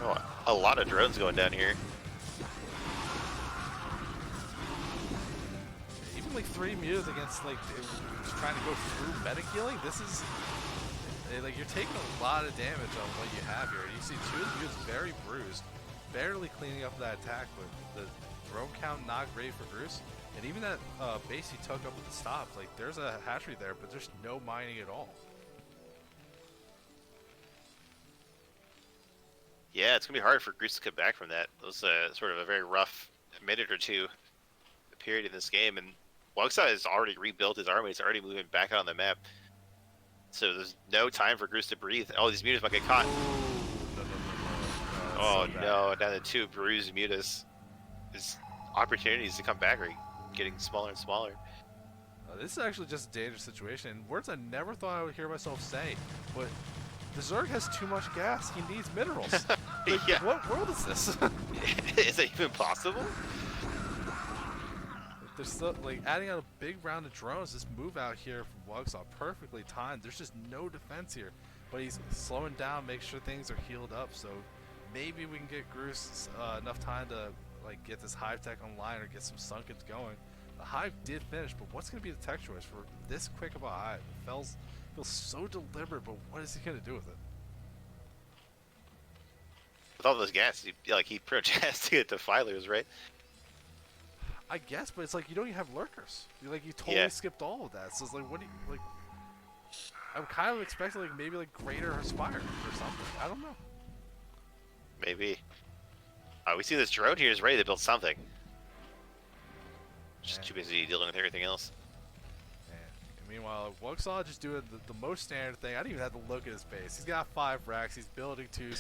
Oh, a lot of drones going down here. Even like 3 mutas against like trying to go through meta healing. This is like you're taking a lot of damage on what you have here. You see 2 of the mutas very bruised, barely cleaning up that attack, but the drone count not great for Groose. And even that base he took up with the stops, like there's a hatchery there, but there's no mining at all. Yeah, it's gonna be hard for Groose to come back from that. It was sort of a very rough minute or two period in this game, and Wuxia has already rebuilt his army. He's already moving back out on the map, so there's no time for Groose to breathe. Oh, these mutas might get caught. Oh no, down to 2 bruised mutas. His opportunities to come back are getting smaller and smaller. This is actually just a dangerous situation. Words I never thought I would hear myself say, but the Zerg has too much gas. He needs minerals. Like, yeah. What world is this? Is it even possible? There's still, like adding out a big round of drones. This move out here from Wuxia perfectly timed. There's just no defense here, but he's slowing down, make sure things are healed up. So maybe we can get Groose enough time to like get this hive tech online or get some sunkens going. The hive did finish, but what's going to be the tech choice for this quick of a hive? It feels so deliberate, but what is he going to do with it? With all those gas, he pretty much has to get defilers, right? I guess, but it's like you don't even have lurkers. You totally skipped all of that. So it's like, what do you like? I'm kind of expecting like maybe like greater Aspire or something. I don't know. Maybe. We see this drone here is ready to build something. Just too busy dealing with everything else. And meanwhile, Wuxia just doing the most standard thing. I didn't even have to look at his base. He's got 5 racks. He's building 2.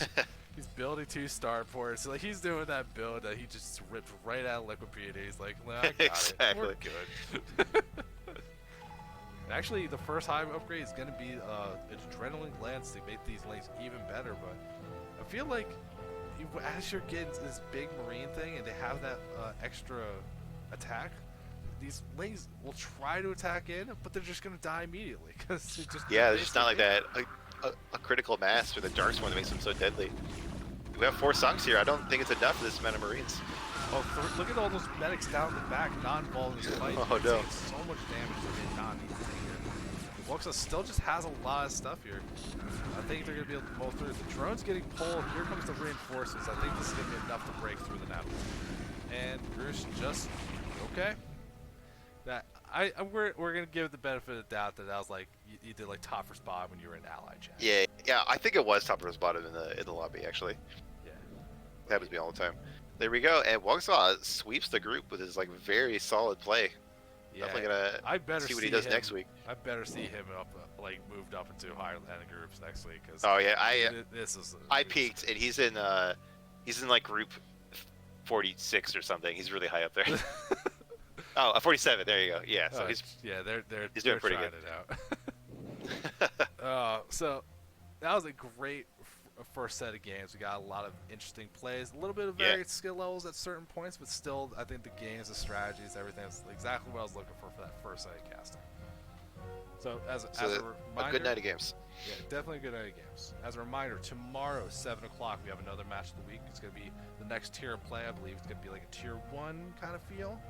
He's building 2 starports. So like he's doing that build that he just ripped right out of Liquipedia. He's like, well, I got exactly. it. We're good. Actually, the first hive upgrade is going to be an adrenaline glance to make these lanes even better. But I feel like as you're getting this big marine thing and they have that extra attack, these lanes will try to attack in, but they're just going to die immediately because there's just not like that a critical mass or the darkspawn that makes them so deadly. We have 4 sunks here. I don't think it's enough for this amount of marines. Oh, look at all those medics down the back, not involved in this fight. Oh no! So much damage that they not need to take here. Wuxia still just has a lot of stuff here. I think they're going to be able to pull through. The drone's getting pulled. Here comes the reinforcements. I think this is going to be enough to break through the net. And Groose just okay. That we're gonna give it the benefit of the doubt that was like you did like top first bottom when you were in Ally chat. Yeah. I think it was top first bottom in the lobby actually. Yeah. It happens to me all the time. There we go, and Wuxia sweeps the group with his like very solid play. Yeah. Definitely gonna see what he does next week. I better see him up like moved up into higher end groups next week. Cause oh yeah, I peaked and he's in like group 46 or something. He's really high up there. Oh, 47. There you go. Yeah, so he's doing pretty good. It out. So that was a great first set of games. We got a lot of interesting plays, a little bit of Yeah. varied skill levels at certain points, but still, I think the games, the strategies, everything is exactly what I was looking for that first set of casting. So as a reminder, a good night of games. yeah, definitely a good night of games. As a reminder, tomorrow 7 o'clock we have another match of the week. It's gonna be the next tier of play. I believe it's gonna be like a tier 1 kind of feel.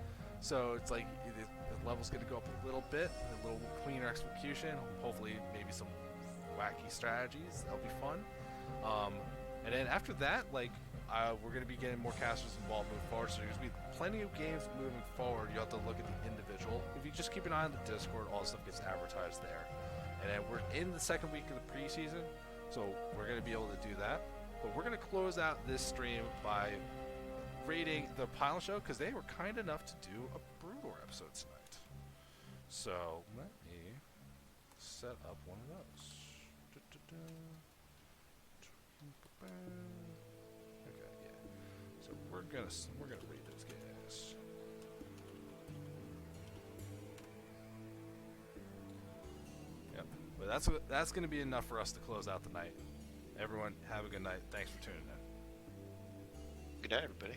So it's like the level's gonna go up a little bit, a little cleaner execution. Hopefully, maybe some wacky strategies. That'll be fun. And then after that, like we're gonna be getting more casters involved moving forward. So there's gonna be plenty of games moving forward. You have to look at the individual. If you just keep an eye on the Discord, all the stuff gets advertised there. And then we're in the second week of the preseason, so we're gonna be able to do that. But we're gonna close out this stream by rating the Pile Show because they were kind enough to do a Broodor episode tonight. So let me set up one of those. Okay, yeah. So we're gonna rate those guys. Yep. But that's gonna be enough for us to close out the night. Everyone, have a good night. Thanks for tuning in. Good night, everybody.